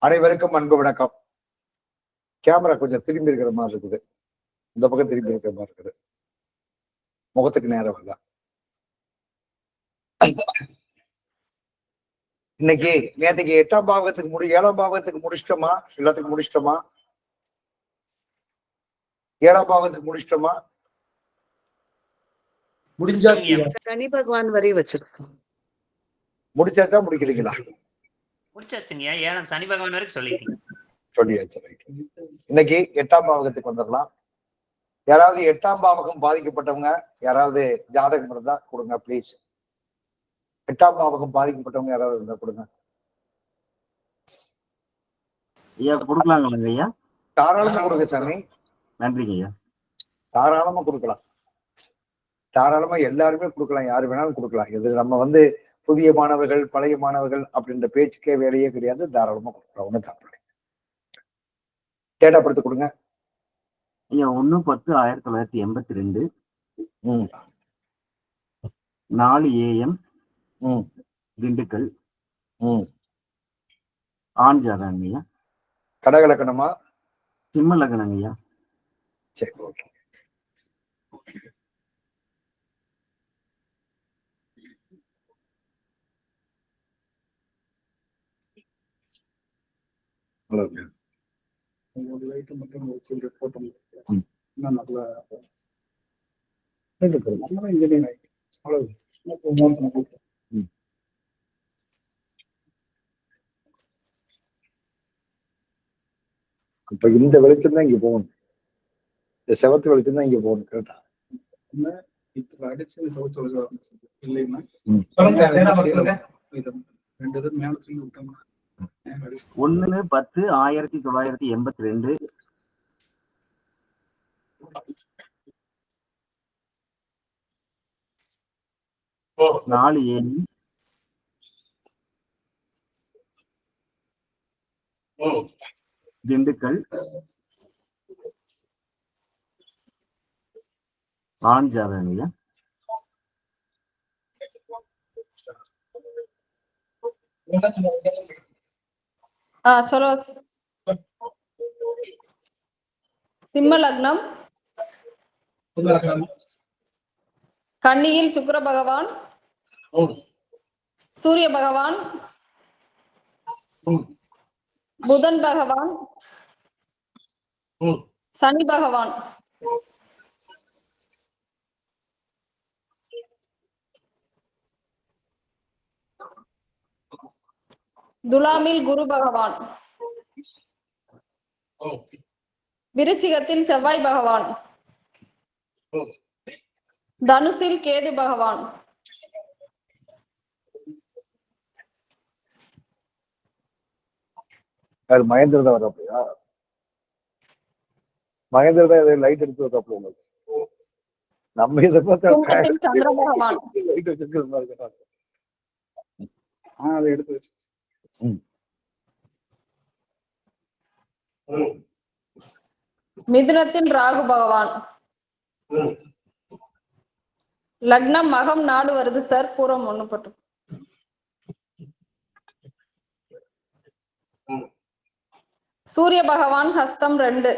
அனைவருக்கும் அன்பு வணக்கம். கேமரா கொஞ்சம் திரும்பி இருக்கிற மாதிரி இருக்குது. இந்த பக்கம் திரும்பி இருக்கிற மாதிரி இருக்குது. முகத்துக்கு நேரம் இல்ல. இன்னைக்கு நேற்றுக்கு 8ஆம் பாவகத்துக்கு 7ஆம் பாவகத்துக்கு முடிச்சிட்டோமா? எல்லாத்துக்கும் முடிச்சிட்டோமா? 7ஆம் பாவகத்துக்கு முடிச்சிட்டோமா? முடிஞ்சா சனி பகவான் வரை வச்சிருக்கோம். முடிச்சாச்சா முடிக்கிறீங்களா? முடிச்சாச்சுங்க. ஏன் சனி பகவான் வரைக்கும் சொல்லிட்டீங்க. சொல்லியாச்சு. இன்னைக்கு 8ஆம் பாவகத்துக்கு வந்துடலாம். யாராவது 8ஆம் பாவகம் பாதிக்கப்பட்டவங்க யாராவது ஜாதகம் இருந்தா கொடுங்க பிளீஸ். 8ஆம் பாவகம் பாதிக்கப்பட்டவங்க யாராவது இருந்தா கொடுங்க. ஐயா கொடுக்கலாங்களா ஐயா? தாராளமா கொடுங்க சாமி. நன்றிங்க ஐயா. தாராளமா கொடுக்கலாம். தாராளமா எல்லாருமே கொடுக்கலாம். யாரு வேணாலும் கொடுக்கலாம். இது நம்ம புதிய மாணவர்கள் பழைய மாணவர்கள் அப்படின்ற பேச்சுக்கே வேலையே கிடையாது. தாராளமா கொடுக்கலாம். ஒண்ணு தப்பு. டேட்டா படுத்து கொடுங்க ஐயா. 1/10/1982 4 AM திண்டுக்கல். ஆண் ஜாதகம் ஐயா. கடகலக்கணமா? சிம்ம லக்னம் ஐயா. சரி, ஓகே. இப்ப இந்த வெளிச்சம் தான் இங்க போகணும். இந்த செவத்து வெளிச்சம் தான் இங்க போகணும். கரெக்டா? அடிச்சு செவத்து வெளிச்சம் இல்லைன்னா 1/10/1982 4 AM திண்டுக்கல். ஆண் ஜாதகம் ஐயா. चलो सिंह लग्नम कन्निயில் சுக்கிர பகவான், சூரிய பகவான், புதன் பகவான், சனி பகவான். துலாமில் குரு பகவான், விருச்சிகத்தில் செவ்வாய் பகவான், தனுசில் கேது பகவான், அது மகேந்திர தான் வரப்பையா? மகேந்திர தான் லைட் எடுத்து வைக்கப்போ உங்களுக்கு. நம்ம இதை கும்பத்தில் சந்திர பகவான், லைட் வச்சிருக்கிறது மாதிரி அதை எடுத்து வச்சு மிதுனத்தில் ராகு பகவான். லக்னம் மகம் நாடு வருது சார். பூரம் 1 பட்டு. சூரிய பகவான் ஹஸ்தம் 2,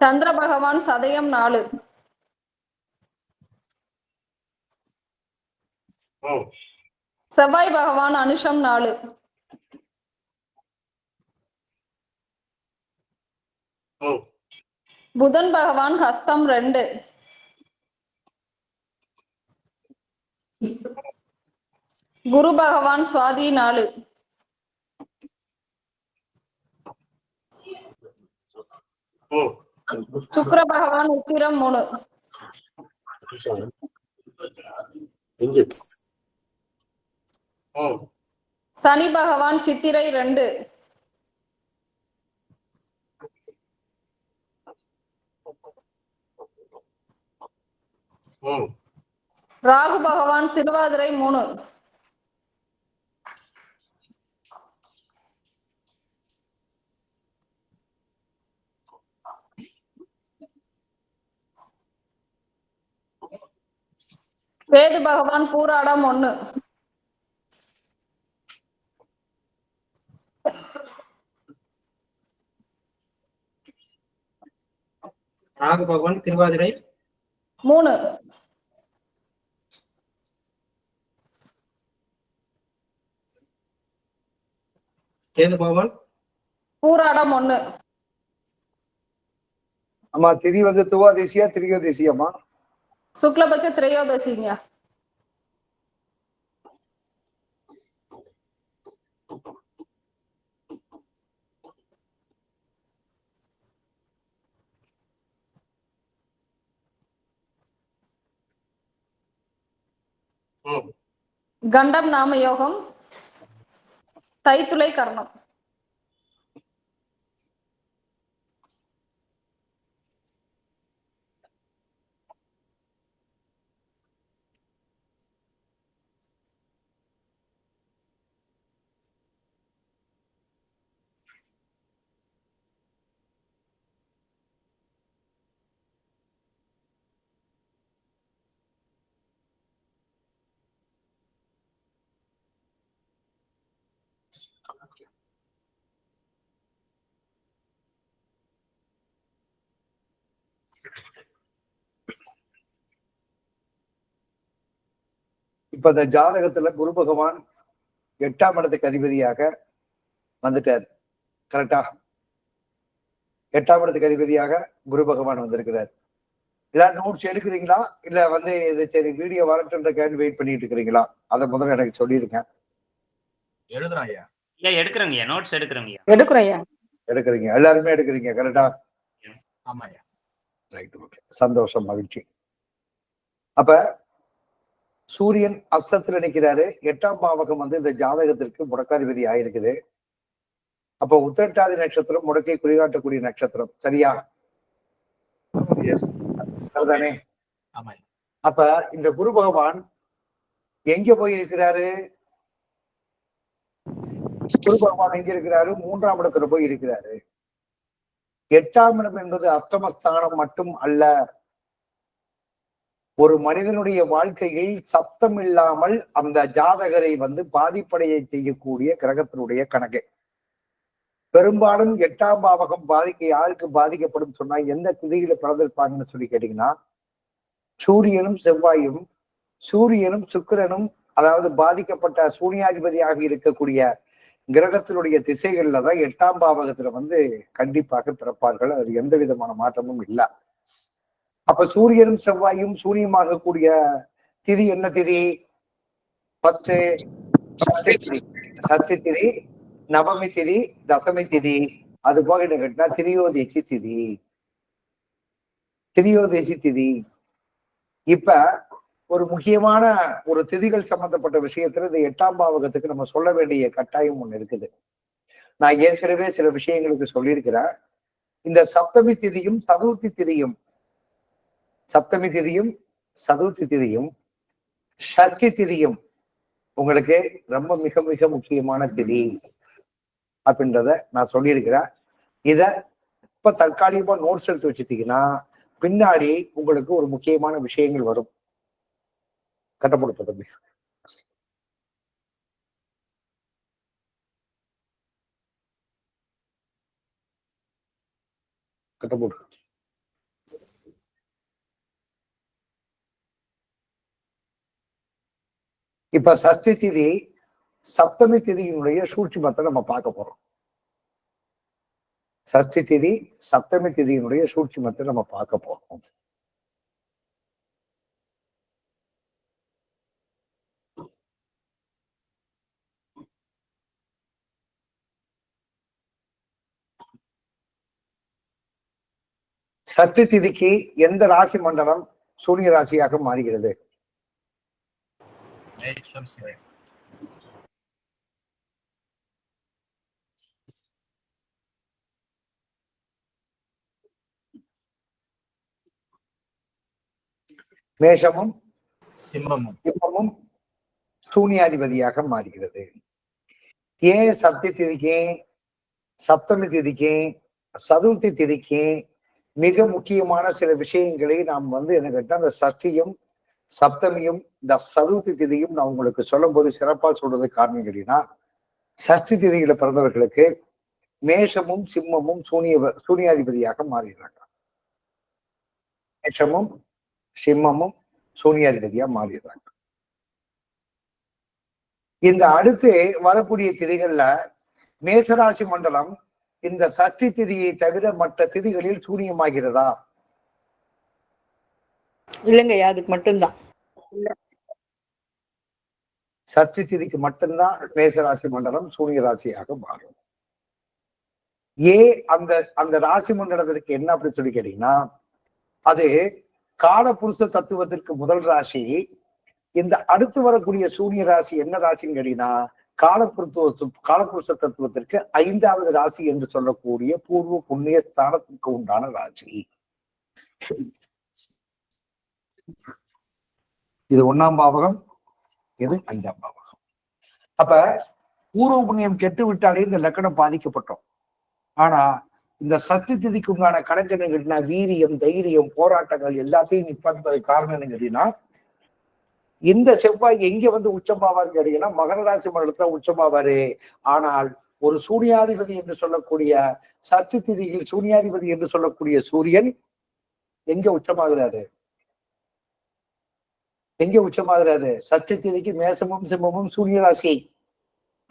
சந்திர பகவான் சதயம் 4, செவ்வாய் பகவான் அனுஷம் 4, புதன் பகவான் ஹஸ்தம் 2, குரு பகவான் சுவாதி 4, சுக்கிர பகவான் உத்திரம் 3, சனி பகவான் சித்திரை 2, ராகு பகவான் திருவாதிரை 3, கேது பகவான் பூராடம் 1. ராகு பகவான் திருவாதிரை 3. கேது பகவான் பூராடம் 1. ஆமா, திதி வந்து துவாதேசியா திரியோதேசியம்மா? சுக்லபட்ச திரையோதசிங்க. கண்டம் நாம யோகம், தைத்துளை கர்ணம். இப்ப இந்த ஜாதகத்துல குரு பகவான் 8ஆம் இடத்துக்கு அதிபதியாக வந்துட்டார். கரெக்டா? 8ஆம் இடத்துக்கு அதிபதியாக குரு பகவான் வந்திருக்கிறார். ஏதாவது நோட்ஸ் எடுக்கிறீங்களா இல்ல வந்து இது சரி வீடியோ வரட்டுன்றக்காண்டி வெயிட் பண்ணிட்டு இருக்கிறீங்களா? அதை முதல்ல எனக்கு சொல்லிருக்கேன். எழுதுறாயா? எடுக்கிறேங்கய்யா, நோட்ஸ் எடுக்கிறேங்கய்யா. எடுக்கிறீங்க, எல்லாருமே எடுக்கிறீங்க. கரெக்டா? ஆமாய்யா. ரைட், ஓகே, சந்தோஷம், மகிழ்ச்சி. அப்ப சூரியன் அஸ்தத்துல நிற்கிறாரு. 8ஆம் பாவகம் வந்து இந்த ஜாதகத்திற்கு முடக்காதிபதி ஆயிருக்குது. அப்ப உத்திரட்டாதி நட்சத்திரம் முடக்கை குறிகாட்டக்கூடிய நட்சத்திரம். சரியா? சரிதானே? அப்ப இந்த குரு பகவான் எங்க போய் இருக்கிறாரு? குரு பகவான் எங்க இருக்கிறாரு? 3ஆம் இடத்துல போய் இருக்கிறாரு. 8ஆம் இடம் என்பது அஷ்டமஸ்தானம் மட்டும் அல்ல. ஒரு மனிதனுடைய வாழ்க்கையில் சப்தம் இல்லாமல் அந்த ஜாதகரை வந்து பாதிப்படைய செய்யக்கூடிய கிரகத்தினுடைய கணக்கு. பெரும்பாலும் 8ஆம் பாவகம் யாருக்கு பாதிக்கப்படும் சொன்னா எந்த திதியில பிறந்திருப்பாங்கன்னு சொல்லி கேட்டீங்கன்னா, சூரியனும் செவ்வாயும், சூரியனும் சுக்கிரனும், அதாவது பாதிக்கப்பட்ட சூனியாதிபதியாக இருக்கக்கூடிய கிரகத்தினுடைய திசைகள்ல தான் 8ஆம் பாவகத்துல வந்து கண்டிப்பாக பிறப்பார்கள். அது எந்த விதமான மாற்றமும் இல்லை. அப்ப சூரியனும் செவ்வாயும் சூரியமாக கூடிய திதி என்ன திதி? 10 சஷ்டி திதி, நவமி திதி, தசமி திதி. அது போக என்ன கேட்டா திரியோதேசி திதி. திரியோதேசி திதி. இப்ப ஒரு முக்கியமான ஒரு திதிகள் சம்பந்தப்பட்ட விஷயத்துல இந்த 8ஆம் பாவகத்துக்கு நம்ம சொல்ல வேண்டிய கட்டாயம் ஒண்ணு இருக்குது. நான் ஏற்கனவே சில விஷயங்களுக்கு சொல்லியிருக்கிறேன். இந்த சப்தமி திதியும் சதுர்த்தி திதியும், சப்தமி திதியும் சதுர்த்தி திதியும் ஷஷ்டி திதியும் உங்களுக்கு ரொம்ப மிக மிக முக்கியமான திதி அப்படின்றத நான் சொல்லியிருக்கிறேன். இத இப்ப தற்காலிகமா நோட்ஸ் எடுத்து வச்சுட்டீங்கன்னா பின்னாடி உங்களுக்கு ஒரு முக்கியமான விஷயங்கள் வரும். கட்டப்படுத்த தம்பி. கட்டப்போடு. இப்ப சஷ்டி திதி சப்தமி திதியினுடைய சூட்சுமத்தை நம்ம பார்க்க போறோம். சஷ்டி திதி சப்தமி திதியினுடைய சூட்சுமத்தை நம்ம பார்க்க போறோம். சஷ்டி திதிக்கு எந்த ராசி மண்டலம் சூரிய ராசியாக மாறுகிறது? மேஷமும் சிம்மமும் சூனியாதிபதியாக மாறுகிறது. ஏன் சப்தி திதிக்கு, சப்தமி திதிக்கு, சதுர்த்தி திதிக்கு மிக முக்கியமான சில விஷயங்களை நாம் வந்து என்ன கேட்டா அந்த சஷ்டியும் சப்தமியும் இந்த சதுர்த்தி திதியும் நான் உங்களுக்கு சொல்லும் போது சிறப்பா சொல்றது காரணம் கேட்டீங்கன்னா, சஷ்டி திதியில பிறந்தவர்களுக்கு மேஷமும் சிம்மமும் சூனியாதிபதியாக மாறிடுறாங்க. மேஷமும் சிம்மமும் சூனியாதிபதியா மாறிடுறாங்க. இந்த அடுத்து வரக்கூடிய திதிகள்ல மேசராசி மண்டலம் இந்த சஷ்டி திதியை தவிர மற்ற திதிகளில் சூனியமாகிறதா? இல்லைங்கய்யா, அதுக்கு மட்டும்தான். சஷ்டி திதிக்கு மட்டும்தான் மேசராசி மண்டலம் சூனிய ராசியாக மாறும். அந்த அந்த ராசி மண்டலத்திற்கு என்ன அப்படின்னு சொல்லி கேட்டீங்கன்னா, அது காலபுருஷ தத்துவத்திற்கு முதல் ராசி. இந்த அடுத்து வரக்கூடிய சூனிய ராசி என்ன ராசின்னு கேட்டீங்கன்னா, காலபுருஷ தத்துவத்திற்கு 5வது ராசி என்று சொல்லக்கூடிய பூர்வ புண்ணிய ஸ்தானத்திற்கு உண்டான ராசி. இது 1ஆம் பாவகம், இது 5ஆம் பாவகம். அப்ப பூர்வ புண்ணியம் கெட்டு விட்டாலே இந்த லக்கணம் பாதிக்கப்பட்டோம். ஆனா இந்த சஷ்டி திதிக்கு உண்டான கணக்கு என்ன கேட்டீங்கன்னா, வீரியம், தைரியம், போராட்டங்கள் எல்லாத்தையும் நிப்பாட்டுறது காரணம் என்ன கேட்டீங்கன்னா, இந்த செவ்வாய் எங்க வந்து உச்சமாவார்னு கேட்டீங்கன்னா மகர ராசி மண்டலத்துல உச்சமாவாரு. ஆனால் ஒரு சூனியாதிபதி என்று சொல்லக்கூடிய சஷ்டி திதியில் சூனியாதிபதி என்று சொல்லக்கூடிய சூரியன் எங்க உச்சமாகிறாரு? எங்க உச்சமாகிறாரு? சஷ்டி திதிக்கு மேசமும் சிம்மமும் சூரிய ராசி.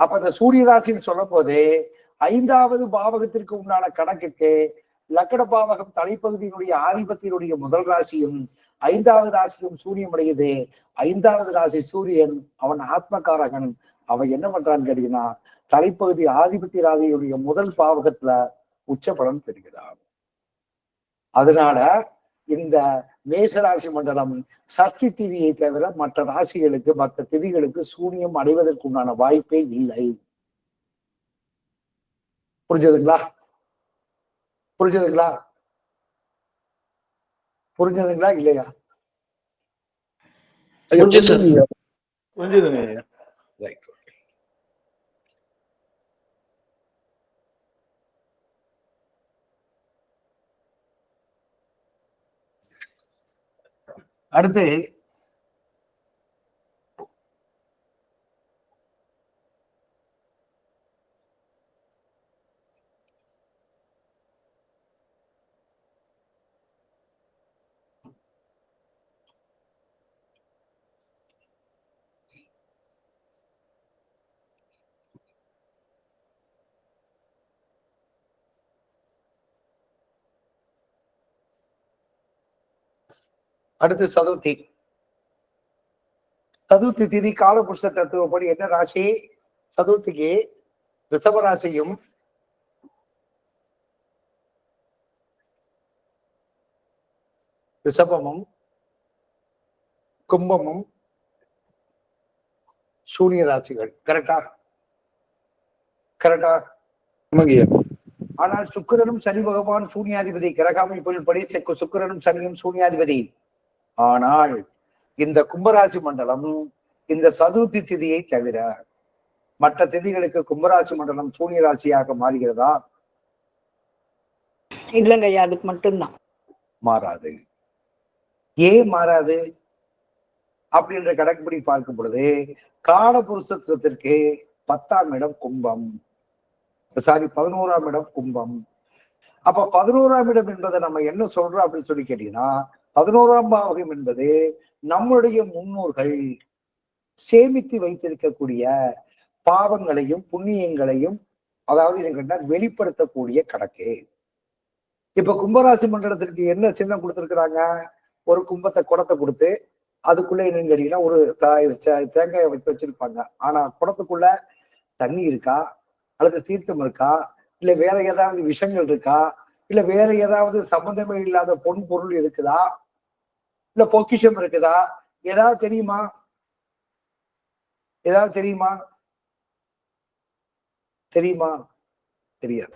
அப்ப அந்த சூரிய ராசின்னு சொல்லும் போது 5வது பாவகத்திற்கு உண்டான கணக்குக்கு லக்கண பாவகம் தலைப்பகுதியினுடைய ஆதிபத்தினுடைய முதல் ராசியும் 5வது ராசியும் சூரியன் அடையுது. 5வது ராசி சூரியன் அவன் ஆத்மகாரகன். அவன் என்ன பண்றான்னு கேட்டீங்கன்னா, தலைப்பகுதி ஆதிபத்திய ராசியுடைய முதல் பாவகத்துல உச்சபலம் பெறுகிறான். அதனால இந்த மேசராசி மண்டலம் சஷ்டி திதியை தவிர மற்ற ராசிகளுக்கு மற்ற திதிகளுக்கு சூனியம் அடைவதற்கு உண்டான வாய்ப்பே இல்லை. புரிஞ்சதுங்களா? புரிஞ்சதுங்களா? புரிஞ்சதுங்களா இல்லையா? அடுத்து சதுர்த்தி. சதுர்த்தி திதி காலபுருஷ தத்துவப்படி என்ன ராசி? சதுர்த்திக்கு ரிஷப ராசியும் ரிஷபமும் கும்பமும் சூனிய ராசிகள். கரெக்டா? கரெக்டா? ஆனால் சுக்கிரனும் சனி பகவான் சூனியாதிபதி. கிரகாமைப்படி சுக்கிரனும் சனியும் சூனியாதிபதி. ஆனால் இந்த கும்பராசி மண்டலம் இந்த சதுர்த்தி திதியை தவிர மற்ற திதிகளுக்கு கும்பராசி மண்டலம் சூனிய ராசியாக மாறுகிறதா? இல்லைங்கய்யா, அதுக்கு மட்டும்தான். மாறாது. ஏன் மாறாது அப்படின்ற கணக்குப்படி பார்க்கும் பொழுது காலபுருஷத்துவத்திற்கு 10ஆம் இடம் கும்பம், 11ஆம் இடம் கும்பம். அப்ப 11ஆம் இடம் என்பதை நம்ம என்ன சொல்றோம் அப்படின்னு சொல்லி கேட்டீங்கன்னா, 11ஆம் பாவகம் என்பது நம்முடைய முன்னோர்கள் சேமித்து வைத்திருக்கக்கூடிய பாவங்களையும் புண்ணியங்களையும் அதாவது வெளிப்படுத்தக்கூடிய கணக்கு. இப்ப கும்பராசி மண்டலத்திற்கு என்ன சின்னம் கொடுத்திருக்கிறாங்க? ஒரு கும்பத்தை குடத்தை கொடுத்து அதுக்குள்ள என்னன்னு கேட்டீங்கன்னா ஒரு தேங்காயை வச்சிருப்பாங்க. ஆனா குடத்துக்குள்ள தண்ணி இருக்கா, அல்லது தீர்த்தம் இருக்கா, இல்ல வேற ஏதாவது விஷங்கள் இருக்கா, இல்ல வேற ஏதாவது சம்பந்தமே இல்லாத பொன் பொருள் இருக்குதா, இல்ல பொக்கிஷம் இருக்குதா, ஏதாவது தெரியுமா? ஏதாவது தெரியுமா? தெரியுமா? தெரியாது.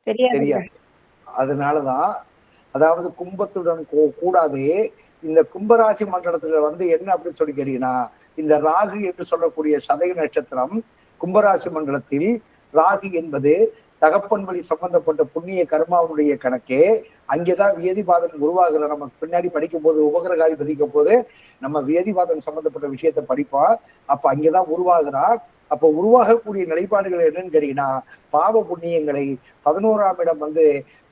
தெரியாது. அதனாலதான் அதாவது கும்பத்துடன் கூடாது இந்த கும்பராசி மண்டலத்துல என்ன அப்படின்னு சொல்லி கேட்டீங்கன்னா, இந்த ராகு என்று சொல்லக்கூடிய சதய நட்சத்திரம் கும்பராசி மண்டலத்தில் ராகு என்பது தகப்பன் வழி சம்பந்தப்பட்ட புண்ணிய கர்மாவுடைய கணக்கே அங்கேதான் வியதிபாதன் உருவாகுற. நம்ம பின்னாடி படிக்கும் போது உபகிரகாதிபதிக்கும் போது நம்ம வியதிபாதன் சம்பந்தப்பட்ட விஷயத்த படிப்போம். அப்ப அங்கேதான் உருவாகுறா. அப்ப உருவாகக்கூடிய நிலைப்பாடுகள் என்னன்னு கேட்டீங்கன்னா, பாவ புண்ணியங்களை 11ஆம் இடம்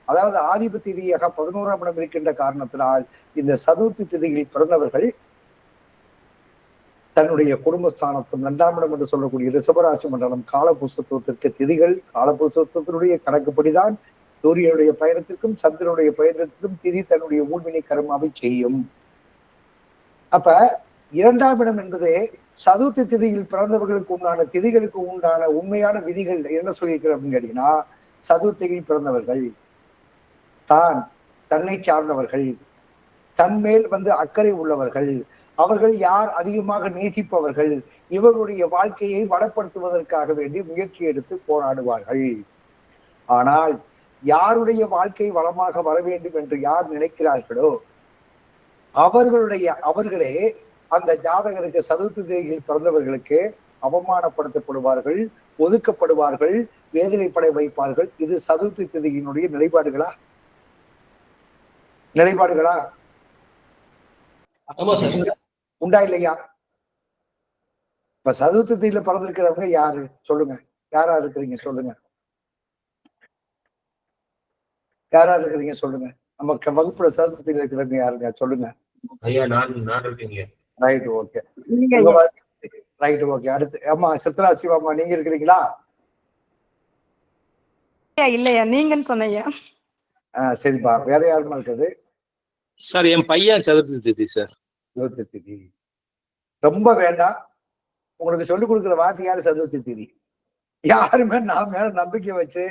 அதாவது ஆதிப திதியாக 11ஆம் இடம் இருக்கின்ற காரணத்தினால் இந்த சதுர்த்தி திதியில் பிறந்தவர்கள் தன்னுடைய குடும்பஸ்தானத்தும் 2ஆம் இடம் என்று சொல்லக்கூடிய ரிஷபராசி மண்டலம் காலபுருஷத்துவத்திற்கு திதிகள் காலபுருஷத்துவத்தினுடைய கணக்குப்படிதான் சூரியனுடைய பயணத்திற்கும் சந்திரனுடைய பயணத்திற்கும் திதி தன்னுடைய ஊழ்வினை கர்மாவை செய்யும். அப்ப 2ஆம் இடம் என்பது சதுர்த்தி திதியில் பிறந்தவர்களுக்கு உண்டான திதிகளுக்கு உண்டான உண்மையான விதிகள் என்ன சொல்லியிருக்கிறோம் அப்படின்னு கேட்டீங்கன்னா, சதுர்த்தியில் பிறந்தவர்கள் தன்னை சார்ந்தவர்கள், தன்மேல் அக்கறை உள்ளவர்கள், அவர்கள் யார் அதிகமாக நேசிப்பவர்கள், இவர்களுடைய வாழ்க்கையை வளப்படுத்துவதற்காக வேண்டி முயற்சி எடுத்து போராடுவார்கள். ஆனால் யாருடைய வாழ்க்கை வளமாக வர வேண்டும் என்று யார் நினைக்கிறார்களோ அவர்களே அந்த ஜாதகருக்கு சதுர்த்தி திதியில் பிறந்தவர்களுக்கு அவமானப்படுத்தப்படுவார்கள், ஒதுக்கப்படுவார்கள், வேதனைப்படை வைப்பார்கள். இது சதுர்த்தி திதியினுடைய நிலைப்பாடுகளா? உண்டா இல்லையா? இப்ப சதுர்த்தி திதியில பிறந்திருக்கிறவங்க யாரு சொல்லுங்க? யாரா இருக்கிறீங்க சொல்லுங்க? யாரா இருக்கிறீங்க சொல்லுங்க? நம்ம வகுப்புல சதுர்த்தி திதியில இருக்கிறவங்க யாருங்க சொல்லுங்க? ஐயா நான் இருக்கீங்க. Right, okay. Right, okay. அடுத்து அம்மா சித்ரா சிவாமா நீங்க இருக்கிறீங்களா? இல்லையா நீங்கன்னு சொன்னீங்க. சரிப்பா. வேற யாருமா இருக்குது சார்? என் பையன் சதுர்த்தி திதி சார். சதுர்த்தி திதி ரொம்ப வேண்டாம். உங்களுக்கு சொல்லிக் கொடுக்குற வார்த்தை யாரு? சதுர்த்தி திதி. யாருமே நான் மேல நம்பிக்கை வச்சு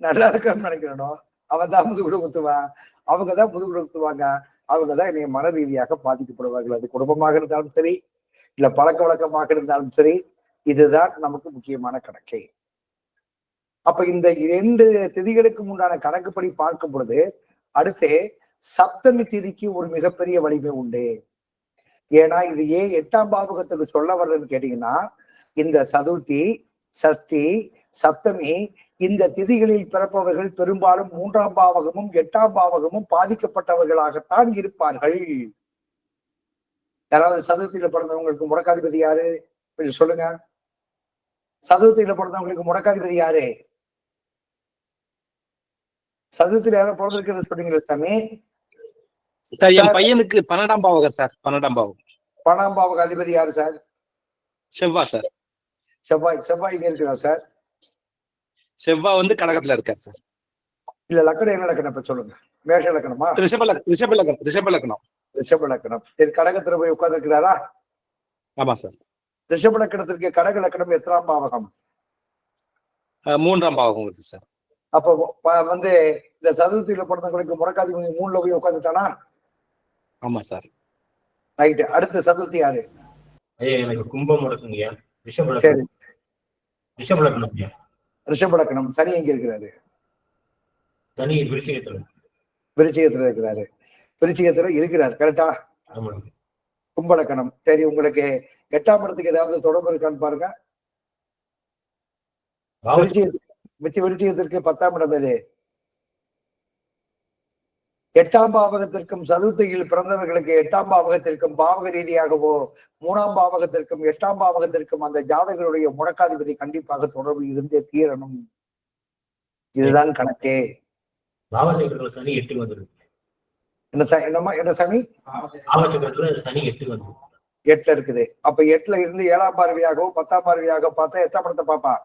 நல்லா இருக்கணும்னு நினைக்கிறனோ அவன் தான் முதுகுடு குத்துவான். அவங்கதான் முதுகுடு குத்துவாங்க. அவங்கதான் என்னைய மன ரீதியாக பாதிக்கப்படுவார்கள். அது குடும்பமாக இருந்தாலும் சரி, இல்ல பழக்க வழக்கமாக இருந்தாலும் சரி. இதுதான் நமக்கு முக்கியமான கணக்கே. அப்ப இந்த 2 திதிகளுக்கு உண்டான கணக்குப்படி பார்க்கும் பொழுது அடுத்து சப்தமி திதிக்கு ஒரு மிகப்பெரிய வலிமை உண்டு. ஏன்னா இது ஏன் 8ஆம் பாவகத்துக்கு சொல்ல வர்றதுன்னு கேட்டீங்கன்னா, இந்த சதுர்த்தி, சஷ்டி, சப்தமி இந்த திதிகளில் பிறப்பவர்கள் பெரும்பாலும் 3ஆம் பாவகமும் 8ஆம் பாவகமும் பாதிக்கப்பட்டவர்களாகத்தான் இருப்பார்கள். யாராவது சதுர்த்தியில பிறந்தவங்களுக்கு முடக்காதிபதி யாரு கொஞ்சம் சொல்லுங்க? சதுர்த்தியில பிறந்தவங்களுக்கு முடக்காதிபதி யாரு? சதுர்த்தியில யாரும் பிறந்திருக்கிறது சொன்னீங்களே சாமி? சார் என் பையனுக்கு 12ஆம் பாவகம் சார். 12ஆம் பாவகம். 12ஆம் பாவக அதிபதி யாரு சார்? செவ்வாய் சார். செவ்வாய் இங்க இருக்கிறார் சார். செவ்வாய் கடகத்துல இருக்கார் சார். இல்ல லக்கணம் என்ன லக்கணம் இப்ப சொல்லுங்க? மேஷ லக்கணமா? ரிஷப லக்கணம். ரிஷப லக்கணம். சரி, கடகத்துல போய் உட்கார்ந்து இருக்கிறாரா? ஆமா சார். ரிஷப லக்கணத்திற்கு கடக லக்கணம் எத்தனாம் பாவகம்? 3ஆம் பாவகம் வருது சார். அப்போ இந்த சதுர்த்தியில பிறந்தவங்களுக்கு முடக்காதிபதி 3ல போய் உட்காந்துட்டானா? ஆமா சார். ரைட்டு. அடுத்த சதுர்த்தி யாரு? ஐயா எனக்கு கும்பம் முடக்குங்கய்யா. சரி, ரிஷப லக்னம். ரிஷப லக்கணம். சனி எங்க இருக்கிறாரு? சனி விருச்சிகத்துல இருக்கிறாரு. விருச்சிகத்துல இருக்கிறாரு. கரெக்டா? கும்பலக்கணம். சரி, உங்களுக்கு 8ஆம் இடத்துக்கு ஏதாவது தொடர்பு இருக்கான்னு பாருங்க. விருச்சிகத்திற்கு 10ஆம் இடம் எது? 8ஆம் பாவகத்திற்கும் சதுர்த்தியில் பிறந்தவர்களுக்கு 8ஆம் பாவகத்திற்கும் பாவக ரீதியாகவோ 3ஆம் பாவகத்திற்கும் 8ஆம் பாவகத்திற்கும் அந்த ஜாதகருடைய முடக்காதிபதி கண்டிப்பாக தொடர்பு இருந்தே தீரணும். இதுதான் கணக்கே. சனி 8 வந்துருக்கு. என்ன சாமி? சனி 8 வந்து 8ல இருக்குது. அப்ப 8ல இருந்து 7ஆம் பார்வையாகவோ 10ஆம் பார்வையாக பார்த்தா எத்தனை படத்தை பாப்பா?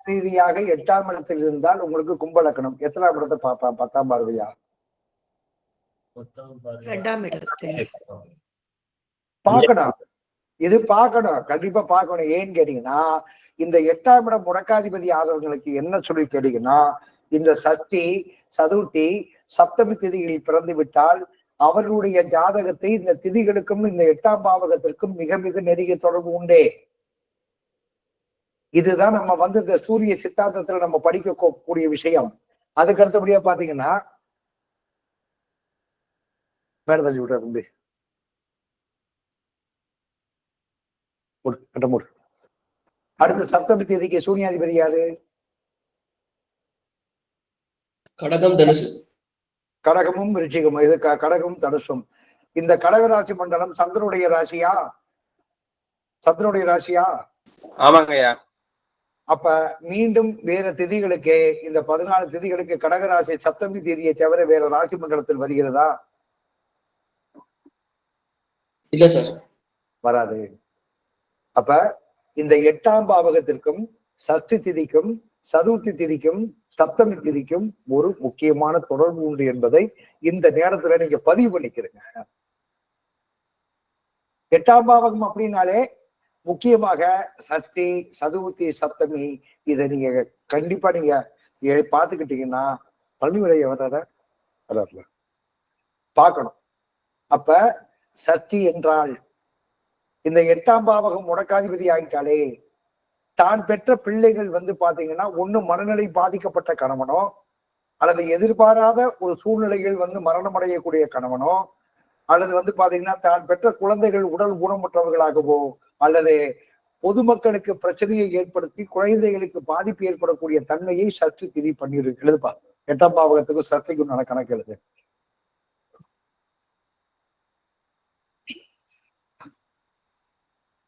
ரீதியாக 8ஆம் இடத்தில் இருந்தால் உங்களுக்கு கும்பலக்கணம். எத்தனாம் இடத்தை பாப்பா? 10ஆம் பார்வையா? 2ஆம் இடத்தை பார்க்கணும். இது பார்க்கணும், கண்டிப்பா பார்க்கணும். ஏன்னு கேட்டீங்கன்னா, இந்த 8ஆம் இடம் முடக்காதிபதி ஆதவர்களுக்கு என்ன சொல்லி கேட்டீங்கன்னா, இந்த சஷ்டி, சதுர்த்தி, சப்தமி திதியில் பிறந்து விட்டால் அவர்களுடைய ஜாதகத்தை இந்த திதிகளுக்கும் இந்த 8ஆம் பாவகத்திற்கும் மிக மிக நெருங்கிய தொடர்பு உண்டே. இதுதான் நம்ம இந்த சூரிய சித்தாந்தத்துல நம்ம படிக்க கூடிய விஷயம். அதுக்கு அடுத்தபடியா பாத்தீங்கன்னா மேல தள்ளி விடுற தம்பி. அடுத்த சப்தமி தேதிக்கு சூன்யாதிபதி யாரு? கடகம் தனுசு. கடகமும் ரிச்சிகமும். இது கடகமும் தனுசும். இந்த கடக ராசி மண்டலம் சந்திரனுடைய ராசியா? சந்திரனுடைய ராசியா? ஆமாங்கய்யா. அப்ப மீண்டும் வேற திதிகளுக்கு, இந்த 14 திதிகளுக்கு கடகராசி சப்தமி தேதியை தவிர வேற ராசி மண்டலத்தில் வருகிறதா? இல்ல சார், வராது. அப்ப இந்த 8ஆம் பாவகத்திற்கும் சஷ்டி திதிக்கும் சதுர்த்தி திதிக்கும் சப்தமி திதிக்கும் ஒரு முக்கியமான தொடர்பு உண்டு என்பதை இந்த நேரத்துல நீங்க பதிவு பண்ணிக்கிறீங்க. 8ஆம் பாவகம் அப்படின்னாலே முக்கியமாக சஷ்டி சதுர்த்தி சப்தமி இதை நீங்க கண்டிப்பா நீங்க பார்த்துக்கிட்டீங்கன்னா பள்ளிவிடைய வர்றாருல பார்க்கணும். அப்ப சஷ்டி என்றால் இந்த 8ஆம் பாவகம் முடக்காதிபதி ஆகிட்டாலே தான் பெற்ற பிள்ளைகள் பாத்தீங்கன்னா ஒண்ணு மனநிலை பாதிக்கப்பட்ட கணவனோ அல்லது எதிர்பாராத ஒரு சூழ்நிலைகள் மரணம் அடையக்கூடிய கணவனோ அல்லது பாத்தீங்கன்னா தான் பெற்ற குழந்தைகள் உடல் ஊனமுற்றவர்களாகவோ அல்லது பொதுமக்களுக்கு பிரச்சனையை ஏற்படுத்தி குழந்தைகளுக்கு பாதிப்பு ஏற்படக்கூடிய தன்மையை சற்று திதி பண்ணிருக்கு. எழுதுப்பா, 8ஆம் பாவகத்துக்கும் சற்றைக்கும் நான் கணக்கு எழுது.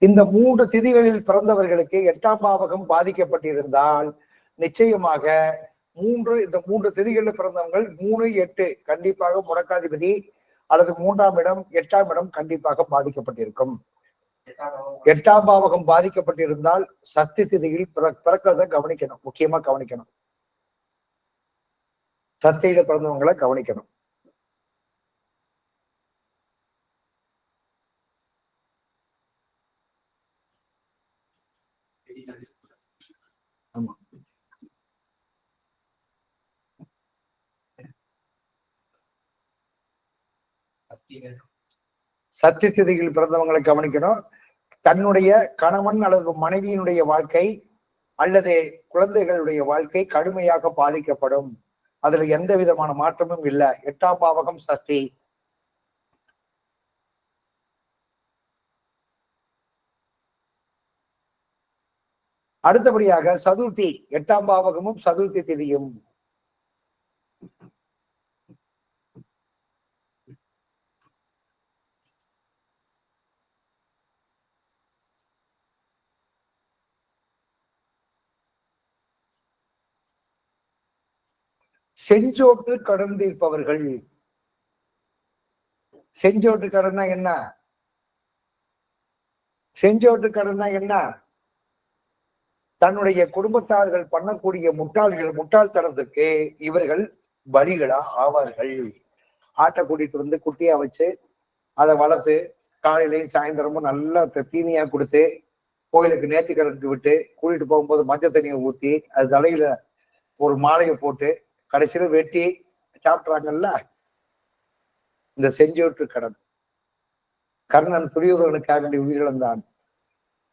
இந்த 3 திதிகளில் பிறந்தவர்களுக்கு 8ஆம் பாவகம் பாதிக்கப்பட்டிருந்தால் நிச்சயமாக இந்த 3 திதிகளில் பிறந்தவங்கள் 3, 8 கண்டிப்பாக முடக்காதிபதி அல்லது 3ஆம் இடம் 8ஆம் இடம் கண்டிப்பாக பாதிக்கப்பட்டிருக்கும். 8ஆம் பாவகம் பாதிக்கப்பட்டிருந்தால் சஷ்டி திதியில் பிறக்கிறத கவனிக்கணும், முக்கியமா கவனிக்கணும். சஷ்டியில பிறந்தவங்களை கவனிக்கணும். ஆமா, சஷ்டி திதியில் பிறந்தவங்களை கவனிக்கணும். தன்னுடைய கணவன் அல்லது மனைவியினுடைய வாழ்க்கை அல்லது குழந்தைகளுடைய வாழ்க்கை கடுமையாக பாதிக்கப்படும். அதுல எந்த விதமான மாற்றமும் இல்லை. 8ஆம் பாவகம் சஷ்டி. அடுத்தபடியாக சதுர்த்தி, 8ஆம் பாவகமும் சதுர்த்தி திதியும். செஞ்சோட்டு கடன் தீர்ப்பவர்கள். செஞ்சோட்டு கடன்னா என்ன? செஞ்சோட்டு கடன்னா என்ன? தன்னுடைய குடும்பத்தார்கள் பண்ணக்கூடிய முட்டாள்தனத்திற்கு இவர்கள் பலிகளா ஆவார்கள். ஆட்டை கூட்டிட்டு குட்டியா வச்சு அதை வளர்த்து காலையிலையும் சாயந்தரமும் நல்லா தீனியா கொடுத்து கோயிலுக்கு நேர்த்திக்கடனுக்கு விட்டு கூட்டிட்டு போகும்போது மஞ்சள் தண்ணியை ஊத்தி அது தலையில ஒரு மாலையை போட்டு கடைசியில வெட்டி சாப்பிட்றாங்கல்ல. இந்த செஞ்சோட்டு கடன். கர்ணன் துரியோதனனுக்காக வேண்டி உயிரிழந்தான்.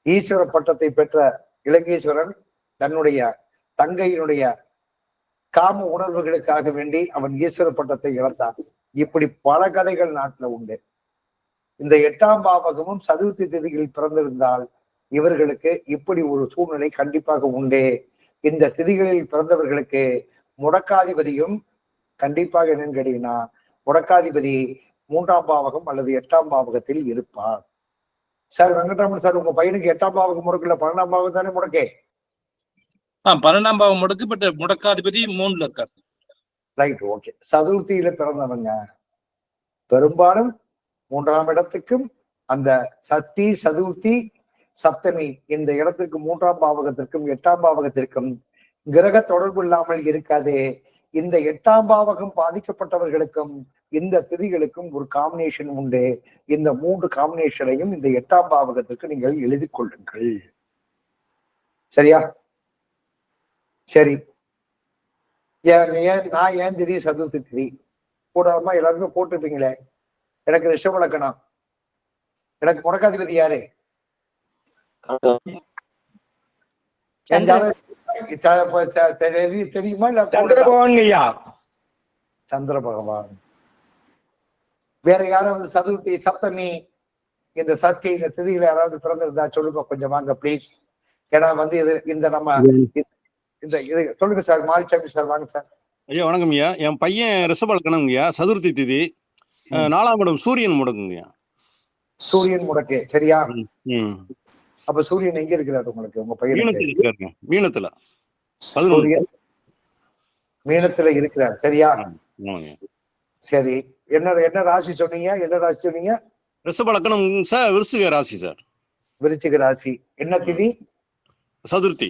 ஈஸ்வர பட்டத்தை பெற்ற இலங்கேஸ்வரன் தன்னுடைய தங்கையினுடைய காம உணர்வுகளுக்காக வேண்டி அவன் ஈஸ்வர பட்டத்தை இழந்தான். இப்படி பல கதைகள் நாட்டுல உண்டு. இந்த 8ஆம் பாவகமும் சதுர்த்தி திதிகளில் பிறந்திருந்தால் இவர்களுக்கு இப்படி ஒரு சூழ்நிலை கண்டிப்பாக உண்டு. இந்த திதிகளில் பிறந்தவர்களுக்கு முடக்காதிபதியும் கண்டிப்பாக என்னன்னு கேட்டீங்கன்னா முடக்காதிபதி 3ஆம் பாவகம் அல்லது 8ஆம் பாவகத்தில் இருப்பார். சார் வெங்கட்ராமன் சார், உங்க பையனுக்கு 8ஆம் பாவகம் முடக்குல 12ஆம் பாவகம் தானே முடக்கே? 12ஆம் பாவம் முடக்கு, பட் முடக்காதிபதி 3ல இருக்காரு. Right, okay. சதுர்த்தியில பிறந்தவங்க பெரும்பாலும் 3ஆம் இடத்துக்கும் அந்த சஷ்டி சதுர்த்தி சப்தமி இந்த இடத்திற்கு 3ஆம் பாவகத்திற்கும் 8ஆம் பாவகத்திற்கும் கிரக தொடர்பு இல்லாமல் இருக்காது. இந்த 8ஆம் பாவகம் பாதிக்கப்பட்டவர்களுக்கும் இந்த திதிகளுக்கும் ஒரு காம்பினேஷன் உண்டு. இந்த 3 காம்பினேஷனையும் இந்த 8ஆம் பாவகத்திற்கு நீங்கள் எழுதி கொள்ளுங்கள். சரியா? சரி. நான் ஏன் திதி சதுர்த்தி திதி கூடாதமா எல்லாருமே போட்டிருப்பீங்களே. எனக்கு ரிஷப லக்னம். எனக்கு முடக்காதிபதி யாரு? தெரியுமா? இல்ல சந்திர பகவான். வேற யாராவது சதுர்த்தி சப்தமி இந்த சஷ்டி இந்த திதியில யாராவது பிறந்திருந்தா சொல்லுங்க கொஞ்சம் வாங்க பிளீஸ். ஏன்னா வந்து இது இந்த நம்ம இந்த இது சொல்லுங்க சார், மாரிசாமி சார், வாங்க சார். ஐயா வணக்கம் ஐயா. என் பையன் ரிஷப லக்னம்ங்கய்யா, சதுர்த்தி திதி, 4ஆம் இடம் சூரியன் முடக்குங்கய்யா. சூரியன் முடக்கு, சரியா? ம். அப்ப சூரியன் எங்க இருக்கிறாரு உங்களுக்கு, உங்க பையனுக்கு? மீனத்துல இருக்காருங்க. மீனத்துல 11. சூரியன் மீனத்துல இருக்கிறார், சரியா? ஆமாங்க. சரி, என்ன ராசி சொன்னீங்க? என்ன ராசி சொன்னீங்க? ரிஷப லக்னம் சார், விருச்சிக ராசி சார். விருச்சிக ராசி. என்ன திதி? சதுர்த்தி.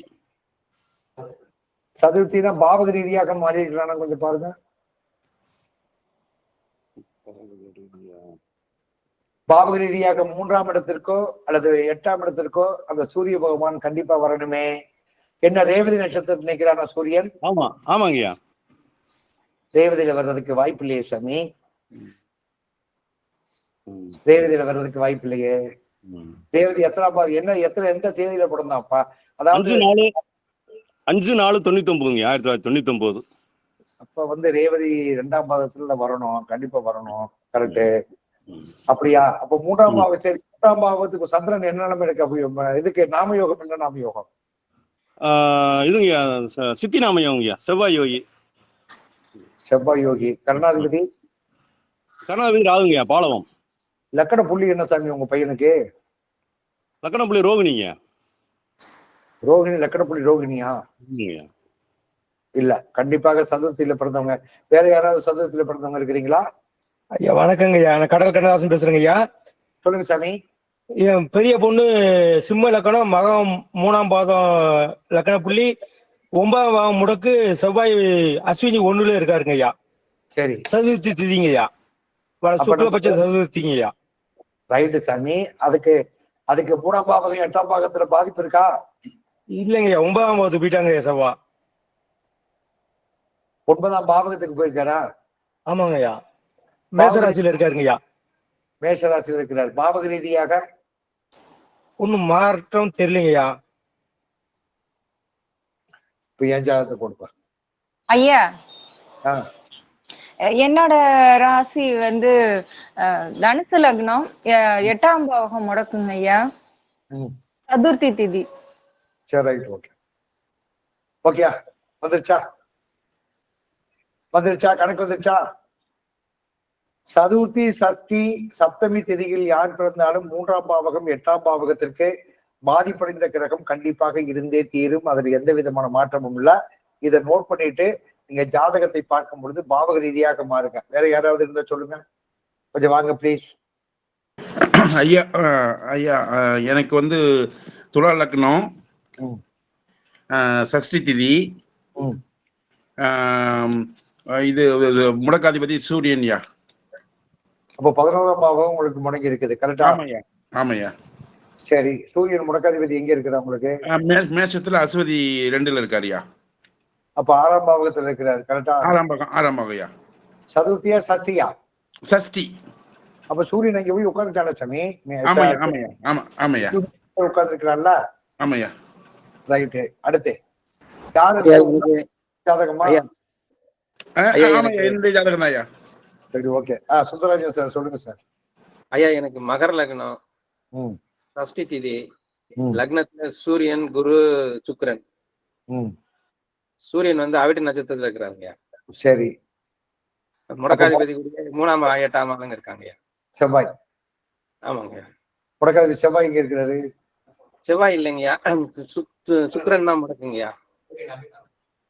சதுர்த்தினா பாவக ரீதியாக மாறி இருக்கிறானா கொஞ்சம் பாருங்க. பாவக ரீதியாக 3ஆம் இடத்திற்கோ அல்லது 8ஆம் இடத்திற்கோ அந்த சூரிய பகவான் கண்டிப்பா வரணுமே. என்ன ரேவதி நட்சத்திரத்தில் நிற்கிறானா சூரியன்? ஆமா, ஆமாங்கய்யா. ரேவதியில வர்றதுக்கு வாய்ப்பு இல்லையே சாமி. ரேவதியில வர்றதுக்கு வாய்ப்பு இல்லையே. ரேவதி எத்தனாம் பாதி, எந்த தேதியில பிறந்தாப்பா? அதாவது 5/4/99 1999. அப்ப வந்து ரேவதி 2ஆம் பாதத்துல வரணும், கண்டிப்பா வரணும். கரெக்ட். அப்படியா? அப்ப 3ஆம் பாவம். சரி, 3ஆம் பாவத்துக்கு சந்திரன் என்ன நிலைமை இருக்கு? அப்ப இதுக்கு நாமயோகம் என்ன நாமயோகம்? இதுங்கய்யா சித்தி நாமயோகங்கய்யா, செவ்வாய் யோகி. செவ்வாய் யோகி. கருணாதிபதி ராகுங்கய்யா, பாலவம். லக்கண புள்ளி என்ன சாமி உங்க பையனுக்கு? லக்கண புள்ளி ரோகிணிங்க. ரோகிணி. லக்கண புள்ளி ரோகிணியா? இல்ல, கண்டிப்பாக சதுர்த்தியில பிறந்தவங்க. வேற யாராவது சதுர்த்தியில பிறந்தவங்க இருக்கிறீங்களா? ஐயா வணக்கங்க ஐயா, நான் கடல் கண்ணதாசன் பேசுறேங்க ஐயா. சொல்லுங்க சாமி. என் பெரிய பொண்ணு சிம்ம லக்கணம், மகம் 3ஆம் பாதம் லக்கண புள்ளி, 9ஆம் பாதம் முடக்கு, செவ்வாய் அஸ்வினி 1ல இருக்காருங்க ஐயா. சரி, சதுர்த்தி திதிங்க ஐயா, சுக்லபட்ச சதுர்த்திங்க ஐயா. ரைட்டு சாமி. அதுக்கு 3ஆம் பாவகம் 8ஆம் பாகத்துல பாதிப்பு இருக்கா? இல்லைங்க ஐயா, 9ஆம் பாவத்துக்கு போயிட்டாங்க ஐயா செவ்வா. 9ஆம் பாவகத்துக்கு போயிருக்காரா? ஆமாங்க ஐயா, மேசராசியில இருக்காருங்க ஐயா. மேஷராசியில் இருக்கிறார். பாவக ரீதியாக ஒன்னும் மாற்றம் தெரியலைங்க ஐயா. இப்ப என் ஜாதகத்தை கொடுப்பா ஐயா. ஆ. என்னோட ராசி வந்து தனுசு லக்னம், 8ஆம் பாவகம் முடக்குங்க ஐயா, சதுர்த்தி திதி. சரி, ரைட், ஓகே. ஓகேயா? வந்துருச்சா? கணக்கு வந்துருச்சா? சதுர்த்தி, சஷ்டி, சப்தமி திதியில் யார் பிறந்தாலும் 3ஆம் பாவகம் 8ஆம் பாவகத்திற்கு பாதிப்படைந்த கிரகம் கண்டிப்பாக இருந்தே தீரும். அதில் எந்த விதமான மாற்றமும் இல்ல. இதை நோட் பண்ணிட்டு நீங்க ஜாதகத்தை பார்க்கும் பொழுது பாவக ரீதியாக மாறுங்க. வேற யாராவது இருந்தா சொல்லுங்க, கொஞ்சம் வாங்க ப்ளீஸ். ஐயா எனக்கு வந்து துலா லக்னம், சஷ்டி திதி, இது முடக்காதிபதி சூரியன்யா. அப்போ 11ஆம் பாவம் உங்களுக்கு முடங்கி இருக்குது, கரெக்டா? ஆமாய்யா. சரி, சூரியன் முடக்காதிபதி எங்க இருக்கிறா உங்களுக்கு? மேஷத்துல அஸ்வதி 2ல இருக்காருயா. அப்ப 6ஆம் பாவகத்துல இருக்கிறாரு, கரெக்டா? 6ஆம் பாவம்யா. சதுர்த்தியா சஷ்டியா? சஷ்டி. அப்ப சூரியன் அங்க போய் உட்கார்ந்துட்டான சாமி. ஆமாய்யா. உட்கார்ந்து இருக்கிறான்ல? ஆமாய்யா. ரைட்டு. அடுத்து ஜாதகமா? என்னுடைய ஜாதகம் தான் ஐயா. சரி, ஓகே. சுந்தரராஜன் சார் சொல்லுங்க சார். ஐயா எனக்கு மகர லக்னம், சஷ்டி திதி, லக்னத்துல சூரியன், குரு, சுக்கிரன். சூரியன் வந்து அவிட்ட நட்சத்திரத்துல இருக்கிறாங்க. சரி. முடக்காதிபதி 3ஆம் 8ஆம் ஆளுங்க இருக்காங்க. செவ்வாய். ஆமாங்க. முடக்காதிபதி செவ்வாய் எங்க இருக்கிறாரு? செவ்வாய் இல்லைங்கய்யா, சுக்கிரன் தான் முடக்குங்கய்யா.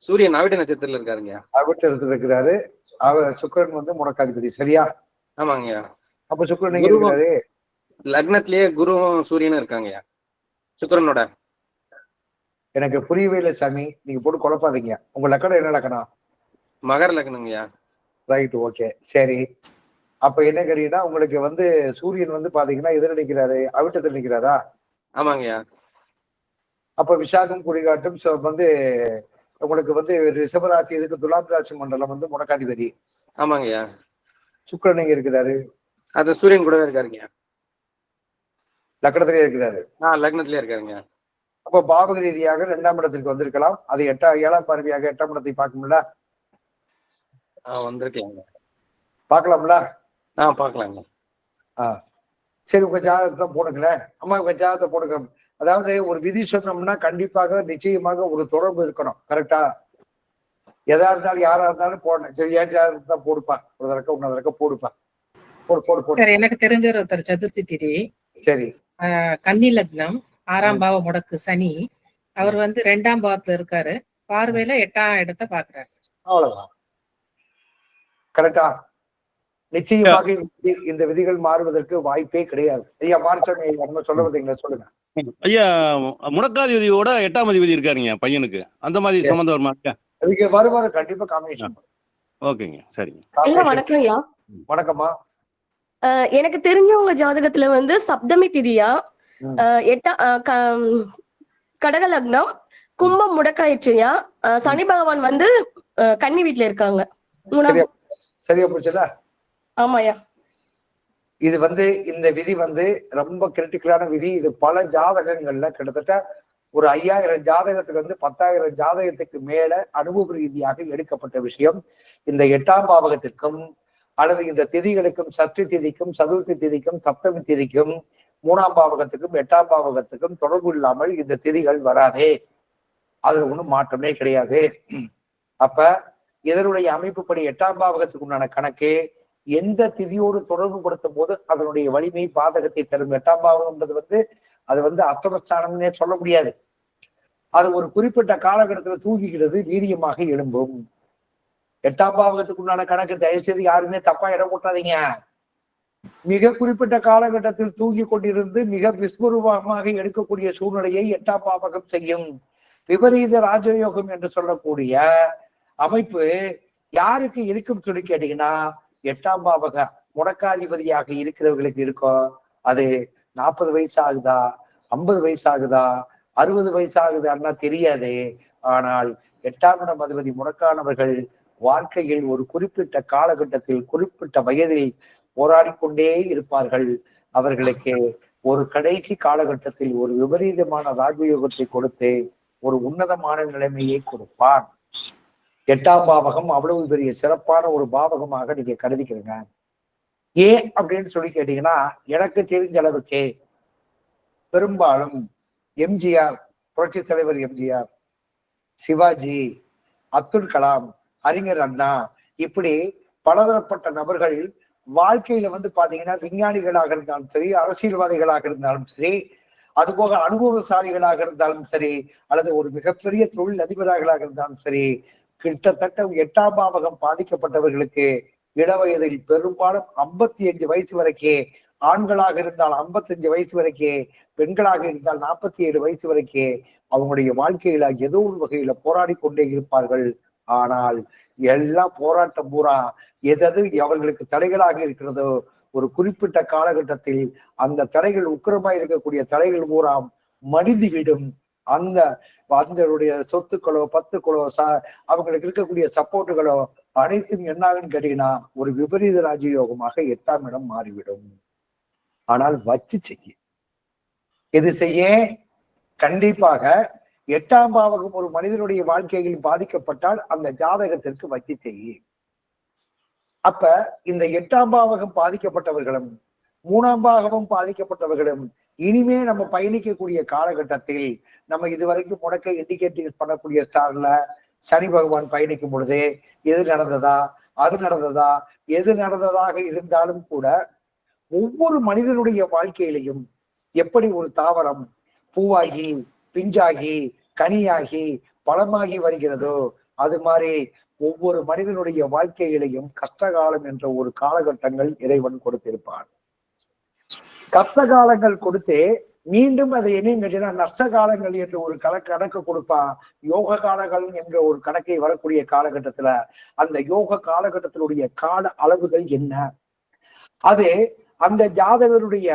சூரியன் அவிட்ட நட்சத்திரத்துல இருக்காருங்க. அவிட்ட இருக்கிறாரு. சுக்கிரன் வந்து முடக்காதிபதி, சரியா? ஆமாங்கய்யா. அப்ப சுக்கிரன் எங்க இருக்கிறாரு? லக்னத்திலேயே குருவும் சூரியனும் இருக்காங்கய்யா சுக்கிரனோட. எனக்கு புரியவே இல்லை சாமி, நீங்க போட்டு குழப்பாதீங்க. உங்க லக்கணம் என்ன லக்கணம்? மகர லக்னங்கய்யா. Right, okay. சரி, அப்ப என்ன கேட்டீங்கன்னா உங்களுக்கு வந்து சூரியன் வந்து பாத்தீங்கன்னா எதிர நிற்கிறாரு, அவிட்டத்தில் நிற்கிறாரா? ஆமாங்கய்யா. அப்ப விசாகம் குறிகாட்டும் வந்து உங்களுக்கு வந்து ரிஷபராசி, இதுக்கு துலாம் ராசி மண்டலம் வந்து முடக்காதிபதி. ஆமாங்கய்யா. சுக்கிரன் எங்க இருக்கிறாரு? அது சூரியன் கூடவே இருக்காருங்க. லக்னத்திலே இருக்கிறாரு. லக்னத்திலே இருக்காருங்க. அப்ப பாவக ரீதியாக 2ஆம் இடத்திற்கு வந்திருக்கலாம். அது 7ஆம் பார்வையாக 8ஆம் இடத்தை பார்க்கும்ல? வந்திருக்கலாங்க. பார்க்கலாம்ல? பார்க்கலாங்க. சரி, உங்க ஜாதகத்தை போடுங்களேன். அம்மா உங்க ஜாதகத்தை போடுங்க. அதாவது ஒரு விதி சொன்னோம்னா கண்டிப்பாக நிச்சயமாக ஒரு தொடர்பு இருக்கணும். கரெக்டா? எதா இருந்தாலும் யாரா இருந்தாலும் போடணும். சரி, ஏன் தான் போடுப்பா, ஒரு தடவை இன்னொரு தடவை போடுப்பா, போடு போடு போடு. சார் எனக்கு தெரிஞ்ச ஒருத்தர் சதுர்த்தி திதி சரி, கன்னி லக்னம் 6ஆம் பாவ முடக்கு சனி. அவர் வந்து 2ஆம் பாவத்துல இருக்காரு. பார்வையில 8ஆம் இடத்தை பாக்குறாரு சார். அவ்வளவுதான். கரெக்டா? நிச்சயமாக இந்த விதிகள் மாறுவதற்கு வாய்ப்பே கிடையாது. ஐயா மார்ச்சாமி நம்ம சொல்ல வந்தீங்களா, சொல்லுங்க ஐயா. முடக்காதிபதியோட 8ஆம் அதிபதி இருக்காருங்க பையனுக்கு, அந்த மாதிரி சம்பந்தம் வருமா? அதுக்கு வருவாரு கண்டிப்பா காம்பினேஷன். ஓகேங்க, சரிங்க. வணக்கம் ஐயா. வணக்கம்மா. எனக்கு தெரிஞ்சவங்க ஜாதகத்துல வந்து சப்தமி திதியா, கடக லக்னம், கும்பம் முடக்காயிடுச்சுயா, சனி பகவான் வந்து கன்னி வீட்டுல இருக்காங்க. சரியா போச்சுல? ஆமாயா. இது வந்து இந்த விதி வந்து ரொம்ப கிரிட்டிக்கலான விதி. இது பல ஜாதகங்கள்ல கிட்டத்தட்ட ஒரு 5000 ஜாதகத்துக்கு வந்து 10,000 ஜாதகத்துக்கு மேல அனுபவ ரீதியாக எடுக்கப்பட்ட விஷயம். இந்த 8ஆம் பாவகத்திற்கும் அல்லது இந்த திதிகளுக்கும், சஷ்டி திதிக்கும், சதுர்த்தி திதிக்கும், சப்தமி திதிக்கும், 3ஆம் பாவகத்துக்கும் 8ஆம் பாவகத்துக்கும் தொடர்பு இல்லாமல் இந்த திதிகள் வராதே. அதுல ஒன்றும் மாற்றமே கிடையாது. அப்ப இதனுடைய அமைப்புப்படி 8ஆம் பாவகத்துக்கு உண்டான கணக்கு எந்த திதியோடு தொடர்பு படுத்தும் போது அதனுடைய வலிமை பாதகத்தை தரும். 8ஆம் பாவகம்ன்றது வந்து அது வந்து அஷ்டமஸ்தானம்னே சொல்ல முடியாது. அது ஒரு குறிப்பிட்ட காலகட்டத்துல தூங்கிக்கிறது, வீரியமாக எழும்பும். 8ஆம் பாவகத்துக்கு உண்டான கணக்கு தயவு செய்து யாருமே தப்பா இடம் போட்டாதீங்க. மிக குறிப்பிட்ட காலகட்டத்தில் தூங்கி கொண்டிருந்து மிக விஸ்வரூபமாக எடுக்கக்கூடிய சூழ்நிலையை 8ஆம் பாவகம் செய்யும். விபரீத ராஜயோகம் என்று சொல்லக்கூடிய அமைப்பு யாருக்கு இருக்கும் சொல்லி கேட்டீங்கன்னா, 8ஆம் பாவக முடக்காதிபதியாக இருக்கிறவர்களுக்கு இருக்கும். அது 40 வயசு ஆகுதா, 50 வயசு ஆகுதா, 60 வயசு ஆகுதான்னா தெரியாது. ஆனால் 8ஆம் இடம் அதிபதி முடக்கானவர்கள் வாழ்க்கையில் ஒரு குறிப்பிட்ட காலகட்டத்தில் குறிப்பிட்ட வயதில் போராடி கொண்டே இருப்பார்கள். அவர்களுக்கு ஒரு கடைசி காலகட்டத்தில் ஒரு விபரீதமான ராஜயோகத்தை கொடுத்து ஒரு உன்னதமான நிலைமையை கொடுப்பான். 8ஆம் பாவகம் அவ்வளவு பெரிய சிறப்பான ஒரு பாவகமாக நீங்க கருதிக்கிறீங்க. ஏன் அப்படின்னு சொல்லி கேட்டீங்கன்னா, எனக்கு தெரிஞ்ச அளவுக்கு பெரும்பாலும் எம்ஜிஆர், புரட்சி தலைவர் எம்ஜிஆர், சிவாஜி, அப்துல் கலாம், அறிஞர் அண்ணா, இப்படி பலதரப்பட்ட நபர்கள் வாழ்க்கையில வந்து பாத்தீங்கன்னா விஞ்ஞானிகளாக இருந்தாலும் சரி, அரசியல்வாதிகளாக இருந்தாலும் சரி, அதுபோக அனுபவசாலிகளாக இருந்தாலும் சரி, அல்லது ஒரு மிகப்பெரிய தொழில் அதிபர்களாக இருந்தாலும் சரி, கிட்டத்தட்ட 8ஆம் பாவகம் பாதிக்கப்பட்டவர்களுக்கு இளவயதில் பெரும்பாலும் 55 வயசு வரைக்கும், ஆண்களாக இருந்தால் 55 வயசு வரைக்கும், பெண்களாக இருந்தால் 47 வயசு வரைக்கும் அவங்களுடைய வாழ்க்கையில ஏதோ ஒரு வகையில போராடி கொண்டே இருப்பார்கள். ஆனால் எல்லா போராட்டம் பூரா எதது அவர்களுக்கு தடைகளாக இருக்கிறதோ ஒரு குறிப்பிட்ட காலகட்டத்தில் அந்த தடைகள் உக்கிரமாய் இருக்கக்கூடிய தடைகள் பூரா மடிந்துவிடும். அதனுடைய சொத்துக்களோ 10களோ அவங்களுக்கு இருக்கக்கூடிய சப்போர்ட்டுகளோ அனைத்தும் என்னாகுன்னு கேட்டீங்கன்னா ஒரு விபரீத ராஜயோகமாக 8ஆம் இடம் மாறிவிடும். ஆனால் வச்சு செய்ய இது செய்ய கண்டிப்பாக 8ஆம் பாவகம் ஒரு மனிதனுடைய வாழ்க்கையில் பாதிக்கப்பட்டால் அந்த ஜாதகத்திற்கு வச்சு செய்ய. அப்ப இந்த 8ஆம் பாவகம் பாதிக்கப்பட்டவர்களும் 3ஆம் பாவகம் பாதிக்கப்பட்டவர்களும் இனிமே நம்ம பயணிக்கக்கூடிய காலகட்டத்தில் நம்ம இதுவரைக்கும் முடக்க இண்டிகேட்டிவ் பண்ணக்கூடிய ஸ்டார்ல சனி பகவான் பயணிக்கும் பொழுது எது நடந்ததா, அது நடந்ததா, எது நடந்ததாக இருந்தாலும் கூட ஒவ்வொரு மனிதனுடைய வாழ்க்கையிலையும் எப்படி ஒரு தாவரம் பூவாகி, பிஞ்சாகி, கனியாகி, பழமாகி வருகிறதோ அது மாதிரி ஒவ்வொரு மனிதனுடைய வாழ்க்கையிலையும் கஷ்டகாலம் என்ற ஒரு காலகட்டங்கள் இறைவன் கொடுத்திருப்பான். கஷ்ட காலங்கள் கொடுத்து மீண்டும் அதை என்ன நஷ்ட காலங்கள் என்ற ஒரு கணக்கு கொடுப்பான். யோக காலங்கள் என்ற ஒரு கணக்கை வரக்கூடிய காலகட்டத்துல அந்த யோக காலகட்டத்தினுடைய கால அளவுகள் என்ன, அது அந்த ஜாதகருடைய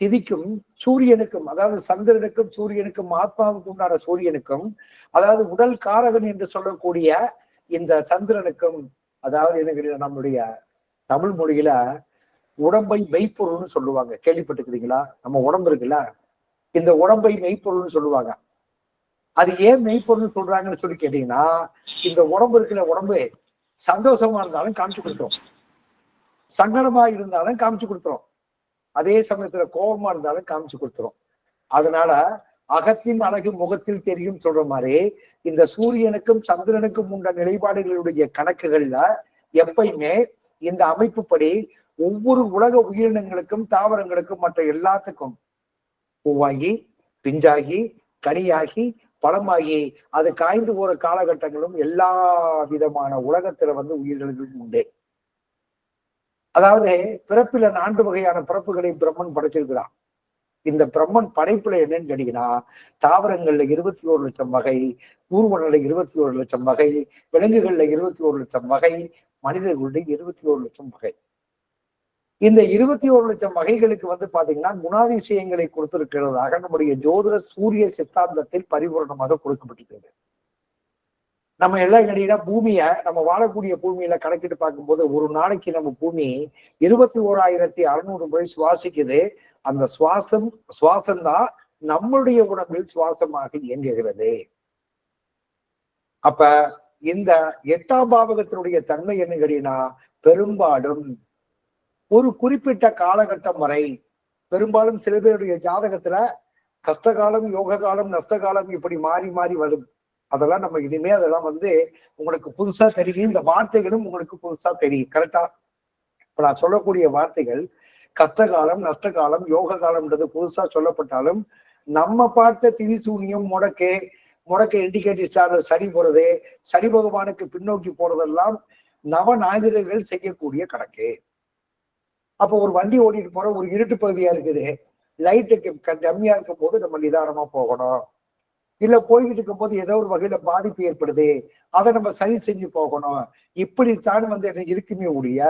திதிக்கும் சூரியனுக்கும், அதாவது சந்திரனுக்கும் சூரியனுக்கும் ஆத்மாவுக்கு உண்டான சூரியனுக்கும், அதாவது உடல் காரகன் என்று சொல்லக்கூடிய இந்த சந்திரனுக்கும், அதாவது என்ன நம்முடைய தமிழ் மொழியில உடம்பை மெய்ப்பொருள்னு சொல்லுவாங்க. கேள்விப்பட்டிருக்கிறீங்களா? நம்ம உடம்பு இருக்குல்ல, இந்த உடம்பை மெய்ப்பொருள்னு சொல்லுவாங்க. அது ஏன் மெய்ப்பொருள்னு சொல்றாங்கன்னு சொல்லி கேட்டீங்கன்னா, இந்த உடம்பு இருக்கிற உடம்பு சந்தோஷமா இருந்தாலும் காமிச்சு கொடுத்துரும், சங்கடமா இருந்தாலும் காமிச்சு கொடுத்துரும், அதே சமயத்துல கோபமா இருந்தாலும் காமிச்சு கொடுத்துரும். அதனால அகத்தின் அழகு முகத்தில் தெரியும் சொல்ற மாதிரி இந்த சூரியனுக்கும் சந்திரனுக்கும் உண்ட நிலைப்பாடுகளுடைய கணக்குகள்ல எப்பயுமே இந்த அமைப்புப்படி ஒவ்வொரு உலக உயிரினங்களுக்கும் தாவரங்களுக்கும் மற்ற எல்லாத்துக்கும் பூவாகி பிஞ்சாகி கனியாகி பழமாகி அது காய்ந்து போற காலகட்டங்களும் எல்லா விதமான உலகத்துல உயிர்களுக்கும் உண்டு. அதாவது பிறப்பில 4 வகையான பிறப்புகளை பிரம்மன் படைச்சிருக்கிறான். இந்த பிரம்மன் படைப்புல என்னன்னு கேட்டீங்கன்னா, தாவரங்கள்ல 21 லட்சம் வகை, ஊர்வனங்கள்ல 21 லட்சம் வகை, விலங்குகள்ல 21 லட்சம் வகை, மனிதர்களுடைய 21 லட்சம் வகை. இந்த 21 லட்சம் வகைகளுக்கு பாத்தீங்கன்னா குணாதிசயங்களை கொடுத்திருக்கிறதாக நம்முடைய ஜோதிட சூரிய சித்தாந்தத்தில் பரிபூர்ணமாக கொடுக்கப்பட்டிருக்கிறது. நம்ம எல்லாம் என்னன்னா பூமியை நம்ம வாழக்கூடிய பூமியில கணக்கிட்டு பார்க்கும்போது ஒரு நாளைக்கு நம்ம பூமி 21,600 முறை சுவாசிக்குது. அந்த சுவாசம்தான் நம்மளுடைய உடம்பில் சுவாசமாக இயங்குகிறது. அப்ப இந்த 8ஆம் பாவகத்தினுடைய தன்மை என்ன கேட்டீங்கன்னா, பெரும்பாலும் ஒரு குறிப்பிட்ட காலகட்டம் வரை பெரும்பாலும் சில பேருடைய ஜாதகத்துல கஷ்டகாலம், யோக காலம், நஷ்ட காலம் இப்படி மாறி மாறி வரும். அதெல்லாம் நம்ம இனிமே அதெல்லாம் உங்களுக்கு புதுசா தெரியும். இந்த வார்த்தைகளும் உங்களுக்கு புதுசா தெரியும். கரெக்டா? இப்ப நான் சொல்லக்கூடிய வார்த்தைகள் கஷ்டகாலம், நஷ்ட காலம், யோக காலம்ன்றது புதுசா சொல்லப்பட்டாலும் நம்ம பார்த்த திதி சூனியம், முடக்க இண்டிகேட்டிவ் ஸ்டார் சனி போறது, சனி பகவானுக்கு பின்னோக்கி போறதெல்லாம் நவநாயகர்கள் செய்யக்கூடிய கணக்கு. அப்போ ஒரு வண்டி ஓட்டிட்டு போற ஒரு இருட்டு பகுதியா இருக்குது, லைட்டுக்கு டம்மியா இருக்கும் போது நம்ம நிதானமா போகணும். இல்ல போய்கிட்டு இருக்கும் போது ஏதோ ஒரு வகையில பாதிப்பு ஏற்படுது, அதை நம்ம சரி செஞ்சு போகணும். இப்படித்தான் என்ன இருக்குமே ஒழிய,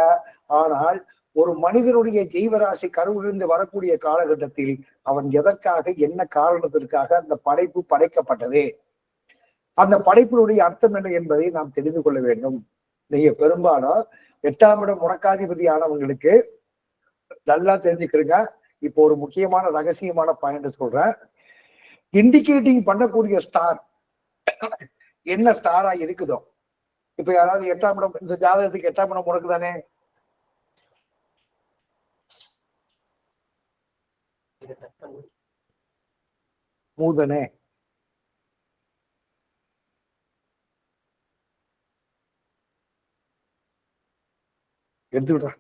ஆனால் ஒரு மனிதனுடைய ஜீவராசி கருவிலிருந்து வரக்கூடிய காலகட்டத்தில் அவன் எதற்காக, என்ன காரணத்திற்காக அந்த படைப்பு படைக்கப்பட்டது, அந்த படைப்பினுடைய அர்த்தம் என்ன என்பதை நாம் தெரிந்து கொள்ள வேண்டும். நீங்க பெரும்பாலும் 8ஆம் இடம் முடக்காதிபதி ஆனவங்களுக்கு நல்லா தெரிஞ்சுக்கிறீங்க. இப்போ ஒரு முக்கியமான ரகசியமான பாயிண்ட் சொல்றேன். இண்டிகேட்டிங் பண்ணக்கூடிய ஸ்டார் என்ன ஸ்டாரா இருக்குதோ, இப்ப யாராவது 8ஆம் இடம், இந்த ஜாதகத்துக்கு 8ஆம் இடம் முடக்கு தானே, மூதனே, எடுத்து விடுற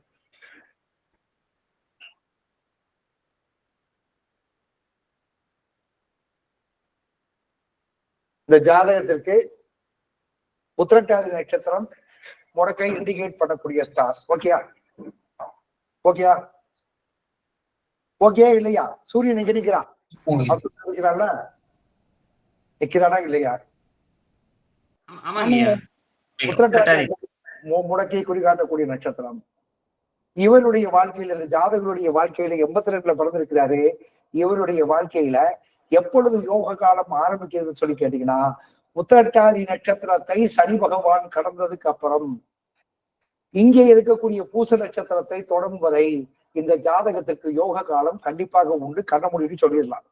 இந்த ஜாதகத்திற்கு உத்திரட்டாதி நட்சத்திரம் முடக்கை இண்டிகேட் பண்ணக்கூடிய ஸ்டார். ஓகேயா? ஓகேயா? ஓகே இல்லையா? சூரியன் எங்க நிக்கிறான்? நிக்கிறான்ல, நிக்கிறானா இல்லையா? உத்திரட்டாதி முடக்கை குறிகாட்டக்கூடிய நட்சத்திரம். இவருடைய வாழ்க்கையில, இந்த ஜாதகருடைய வாழ்க்கையில 82ல பிறந்திருக்கிறாரு. இவருடைய வாழ்க்கையில எப்பொழுது யோக காலம் ஆரம்பிக்கிறது சொல்லி கேட்டீங்கன்னா, உத்திரட்டாதி நட்சத்திரத்தை சனி பகவான் கடந்ததுக்கு அப்புறம் இங்கே இருக்கக்கூடிய பூச நட்சத்திரத்தை தொடும் வரை இந்த ஜாதகத்திற்கு யோக காலம் கண்டிப்பாக உண்டு, கண்ண மூடிட்டு சொல்லிடலாம்.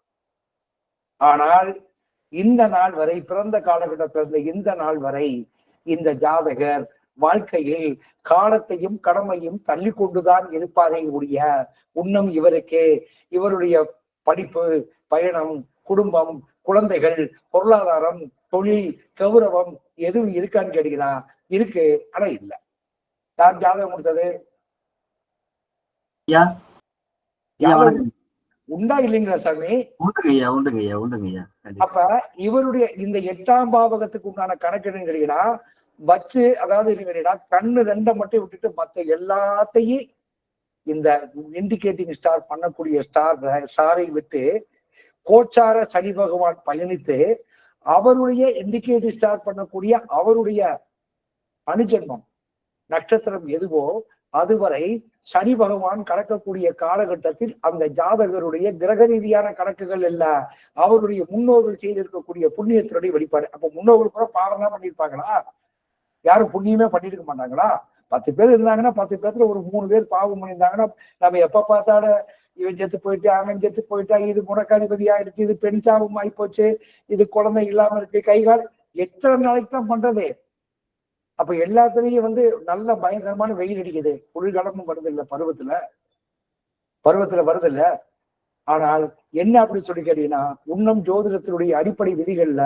ஆனால் இந்த நாள் வரை, பிறந்த காலகட்டத்திலிருந்து இந்த நாள் வரை இந்த ஜாதகர் வாழ்க்கையில் காலத்தையும் கடமையும் தள்ளி கொண்டுதான் இருப்பாரே உடைய உன்னம் இவருக்கு இவருடைய படிப்பு, பயணம், குடும்பம், குழந்தைகள், பொருளாதாரம், தொழில், கௌரவம் எதுவும் இருக்கான்னு கேட்டீங்கன்னா இருக்கு, ஆனா இல்ல. யார் ஜாதகம் கொடுத்தது? உண்டா இல்லைங்களா சாமி? அப்ப இவருடைய இந்த 8ஆம் பாவகத்துக்கு உண்டான கணக்கு என்னன்னு கேட்டீங்கன்னா வச்சு, அதாவது என்ன கண்ணு 2 மட்டும் விட்டுட்டு மத்த எல்லாத்தையும் இந்த இண்டிகேட்டிங் ஸ்டார் பண்ணக்கூடிய ஸ்டாரை விட்டு கோச்சார சனி பகவான் பயணித்து அவருடைய இண்டிகேட்டிவ் ஸ்டார் பண்ணக்கூடிய அவருடைய அணுஜன்மம் நட்சத்திரம் எதுவோ அதுவரை சனி பகவான் கடக்கக்கூடிய காலகட்டத்தில் அந்த ஜாதகருடைய கிரக ரீதியான கணக்குகள் இல்ல, அவருடைய முன்னோர்கள் செய்திருக்கக்கூடிய புண்ணியத்தினுடைய வெளிப்பாடு. அப்ப முன்னோர்கள் கூட பாவம் தான் பண்ணியிருப்பாங்களா? யாரும் புண்ணியமே பண்ணிருக்க மாட்டாங்களா? 10 பேர் இருந்தாங்கன்னா 10 பேர்த்துல ஒரு 3 பேர் பாவம் பண்ணியிருந்தாங்கன்னா நம்ம எப்ப பார்த்தாலும் இவன் செத்து போயிட்டு அவன் செத்து போயிட்டா, இது முடக்காதிபதியா இருக்கு, இது பெண் சாபம் ஆகி போச்சு, இது குழந்தை இல்லாம இருக்கு, கைகால் எத்தனை நாளைக்கு தான் பண்றது? அப்ப எல்லாத்துலயும் நல்ல பயங்கரமான வெயில் அடிக்குது. குளிர்காலமும் வருது இல்ல, பருவத்துல வருது இல்ல. ஆனால் என்ன அப்படின்னு சொல்லி கேட்டீங்கன்னா, இன்னும் ஜோதிடத்தினுடைய அடிப்படை விதிகள்ல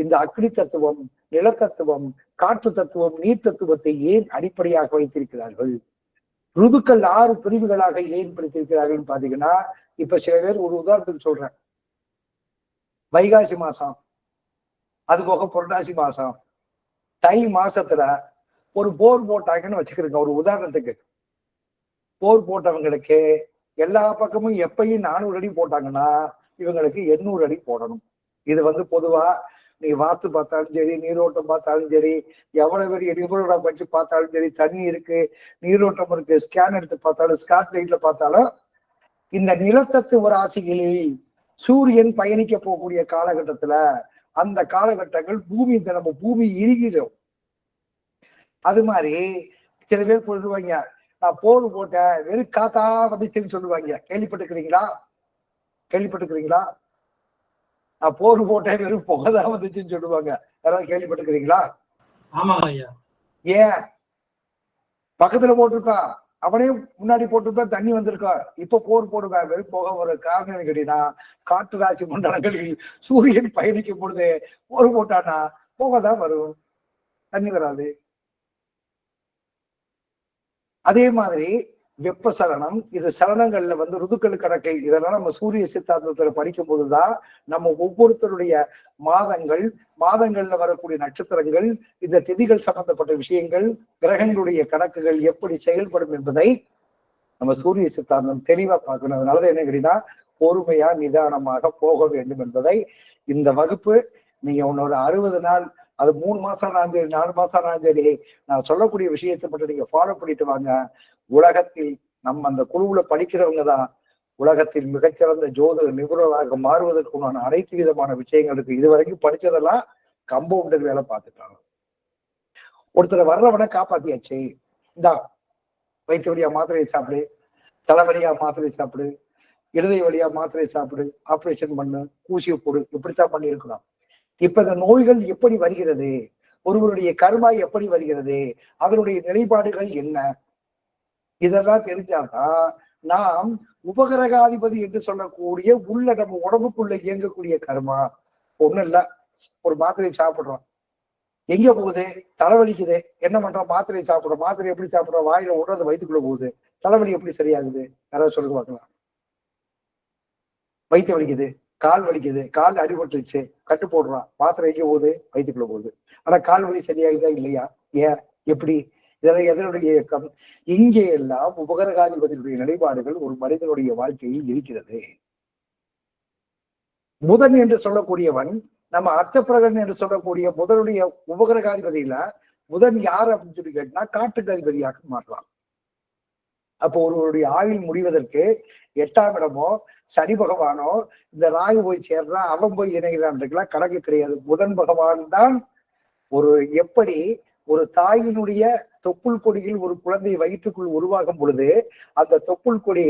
இந்த அக்னி தத்துவம், நிலத்தத்துவம், காற்று தத்துவம், நீர் தத்துவத்தை ஏன் அடிப்படையாக வைத்திருக்கிறார்கள்? ருதுக்கள் 6 பிரிவுகளாக ஏன் பிரித்திருக்கிறார்கள் பாத்தீங்கன்னா, இப்ப சில பேர் ஒரு உதாரணத்துக்கு சொல்றேன். வைகாசி மாசம், அது போக புரட்டாசி மாசம், தை மாசத்துல ஒரு போர் போட்டாங்கன்னு வச்சுக்கிறேங்க. ஒரு உதாரணத்துக்கு போர் போட்டவங்களுக்கு எல்லா பக்கமும் எப்பயும் 400 அடி போட்டாங்கன்னா இவங்களுக்கு 800 அடி போடணும். இது பொதுவா நீ வாத்து பார்த்தாலும் சரி, நீரோட்டம் பார்த்தாலும் சரி, எவ்வளவு பெரிய நிபுணம் வச்சு பார்த்தாலும் சரி, தண்ணி இருக்கு, நீரோட்டம் இருக்கு, ஸ்கேன் எடுத்து பார்த்தாலும், ஸ்காட் லைட்ல பார்த்தாலும், இந்த நிலத்தத்துவ ராசிகளில் சூரியன் பயணிக்க போகக்கூடிய காலகட்டத்துல அந்த காலகட்டங்கள் பூமி இறுகிடும். அது மாதிரி சில பேர் சொல்லுவாங்க, நான் போர் போட்டேன் வெறும் காத்தா வந்துச்சுன்னு சொல்லுவாங்க. கேள்விப்பட்டிருக்கிறீங்களா? நான் போர் போட்டேன் வெறும் புகைதான் வந்துச்சுன்னு சொல்லுவாங்க. யாராவது கேள்விப்பட்டிருக்கிறீங்களா? ஆமா ஐயா. ஏன்? பக்கத்துல போட்டிருக்கான், அவனே முன்னாடி போட்டிருப்பான், தண்ணி வந்திருக்கான். இப்ப போர் போடுவேன் வெறும் புகை வர காரணம் கேட்டீங்கன்னா, காற்று ராசி மண்டலங்களில் சூரியன் பயணிக்கும் பொழுது போர் போட்டானா புகைதான் வரும், தண்ணி வராது. அதே மாதிரி வெப்ப சலனம், இது சலனங்கள்ல ருதுக்கள் கணக்கை இதெல்லாம் நம்ம சூரிய சித்தாந்தத்துல படிக்கும் போதுதான் நம்ம ஒவ்வொருத்தருடைய மாதங்கள்ல வரக்கூடிய நட்சத்திரங்கள், இந்த திதிகள் சம்பந்தப்பட்ட விஷயங்கள், கிரகங்களுடைய கணக்குகள் எப்படி செயல்படும் என்பதை நம்ம சூரிய சித்தாந்தம் தெளிவா பார்க்கணும். அதனாலதான் என்ன கேட்டீங்கன்னா, பொறுமையா நிதானமாக போக வேண்டும் என்பதை இந்த வகுப்பு நீங்க உன்னோட 60 நாள், அது 3 மாசம் ஆனாலும் சரி, 4 மாசம் ஆனாலும் சரி, நான் சொல்லக்கூடிய விஷயத்தை மட்டும் நீங்க ஃபாலோ பண்ணிட்டு வாங்க. உலகத்தில் நம்ம அந்த குழுவுல படிக்கிறவங்க தான் உலகத்தில் மிகச்சிறந்த ஜோதிட நிபுணராக மாறுவதற்குண்டான அனைத்து விதமான விஷயங்கள் இருக்கு. இதுவரைக்கும் படிச்சதெல்லாம் கம்பவுண்டர் வேலை பார்த்துட்டாங்க. ஒருத்தர் வர்றவனை காப்பாத்தியாச்சு, இந்தா வயிற்று வழியா மாத்திரையை சாப்பிடு, தலைவலியா மாத்திரை சாப்பிடு, இடதை வழியா மாத்திரை சாப்பிடு, ஆப்ரேஷன் பண்ணு, ஊசியை போடு, இப்படித்தான் பண்ணி இருக்கலாம். இப்ப இந்த நோய்கள் எப்படி வருகிறது, ஒருவருடைய கர்மா எப்படி வருகிறது, அதனுடைய நிலைப்பாடுகள் என்ன, இதெல்லாம் தெரிஞ்சாதான் நாம் உபகிரகாதிபதி என்று சொல்லக்கூடிய உள்ள நம்ம உடம்புக்குள்ள இயங்கக்கூடிய கர்மா. ஒண்ணும் இல்ல, ஒரு மாத்திரையை சாப்பிடுறோம், எங்க போகுது? தலைவலிக்குது, என்ன பண்றோம்? மாத்திரையை சாப்பிடுறோம். மாத்திரை எப்படி சாப்பிடுறோம்? வாயில விடுறது வயிற்றுக்குள்ள போகுது. தலைவலி எப்படி சரியாகுது? யாராவது சொல்லுங்க பார்க்கலாம். வயிற்று வலிக்குது, கால் வலிக்குது, கால் அடிபட்டுருச்சு, கட்டு போடுறான், மாத்திரை எங்க போகுது? வயிற்றுக்குள்ள போகுது. ஆனா கால் வலி சரியாகுதா இல்லையா? ஏன்? எப்படி? இதெல்லாம் எதனுடைய இயக்கம்? இங்கே எல்லாம் உபகிரகாதிபதியுடைய நிலைப்பாடுகள் ஒரு மனிதனுடைய வாழ்க்கையில் இருக்கிறது. புதன் என்று சொல்லக்கூடியவன், நம்ம அர்த்தப்பிரகன் என்று சொல்லக்கூடிய புதனுடைய உபகிரகாதிபதியில புதன் யார் அப்படின்னு சொல்லி கேட்டா காட்டுக்கு அதிபதியாக மாறலாம். அப்போ ஒருவருடைய ஆயுள் முடிவதற்கு 8ஆம் இடமோ சனி பகவானோ இந்த ராகு போய் சேர்றான், அவன் போய் இணைகிறான்றதுக்கெல்லாம் கணக்கு கிடையாது. புதன் பகவான் தான் எப்படி ஒரு தாயினுடைய தொப்புள் கொடியில் ஒரு குழந்தை வயிற்றுக்குள் உருவாகும் பொழுது அந்த தொப்புள் கொடி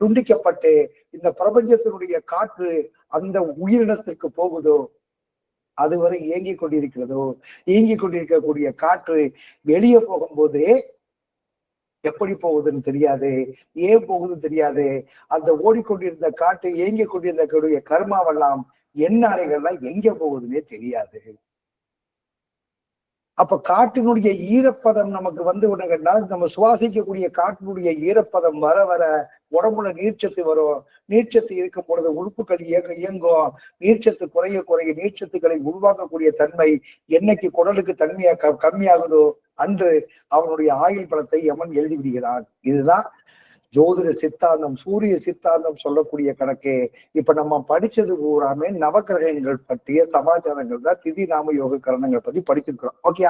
துண்டிக்கப்பட்டு இந்த பிரபஞ்சத்தினுடைய காற்று அந்த உயிரினத்திற்கு போகுதோ, அதுவரை இயங்கிக் கொண்டிருக்கிறதோ, இயங்கிக் கொண்டிருக்கக்கூடிய காற்று வெளியே போகும்போது எப்படி போகுதுன்னு தெரியாது, ஏன் போகுதுன்னு தெரியாது. அந்த ஓடிக்கொண்டிருந்த காற்று, இயங்கிக் கொண்டிருந்த கர்மாவெல்லாம் என்ன அலைகள்லாம் எங்க போகுதுன்னே தெரியாது. அப்ப காற்றினுடைய ஈரப்பதம் நமக்கு விடுங்கன்னா, நம்ம சுவாசிக்கக்கூடிய காற்றினுடைய ஈரப்பதம் வர வர உடம்புல நீர்ச்சத்து வரும். நீர்ச்சத்து இருக்கும் பொழுது உறுப்புகள் இயங்கும். நீர்ச்சத்து குறைய குறைய நீர்ச்சத்துக்களை உருவாக்கக்கூடிய தன்மை என்னைக்கு குடலுக்கு தன்மையா கம்மியாகுதோ அன்று அவனுடைய ஆயுள் பலத்தை யமன் எழுதி விடுகிறான். இதுதான் ஜோதிட சித்தாந்தம், சூரிய சித்தாந்தம் சொல்லக்கூடிய கணக்கு. இப்ப நம்ம படிச்சது பூராமே நவக்கிரகங்கள் பற்றிய சமாச்சாரங்கள் தான், திதி நாம யோக கரணங்கள் பத்தி படிச்சிருக்கிறோம். ஓகே,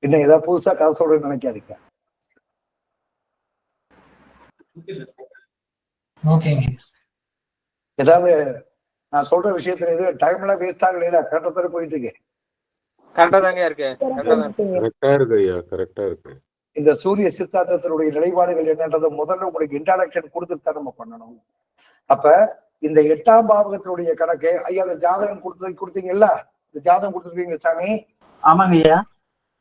இன்னும் ஏதாவது புதுசா கதை சொல்றேன்னு நினைக்காதீங்க. ஏதாவது நான் சொல்ற விஷயத்துல எதுவும் டைம் எல்லாம் வேஸ்ட் ஆகல, கரெக்டா போயிட்டு இருக்கேன். கரெக்டா தாங்க இருக்கு. கரெக்டா இருக்கு. இந்த சூரிய சித்தாந்தத்தினுடைய நிலைப்பாடுகள் என்னன்றதை முதல்ல உங்களுக்கு இன்ட்ரோடக்ஷன் கொடுத்துட்டு தான் நம்ம பண்ணணும். அப்ப இந்த 8ஆம் பாவகத்தினுடைய கணக்கு, ஐயா அந்த ஜாதகம் கொடுத்தீங்கல்ல, இந்த ஜாதகம் கொடுத்துருக்கீங்க சாமி? ஆமாங்க ஐயா.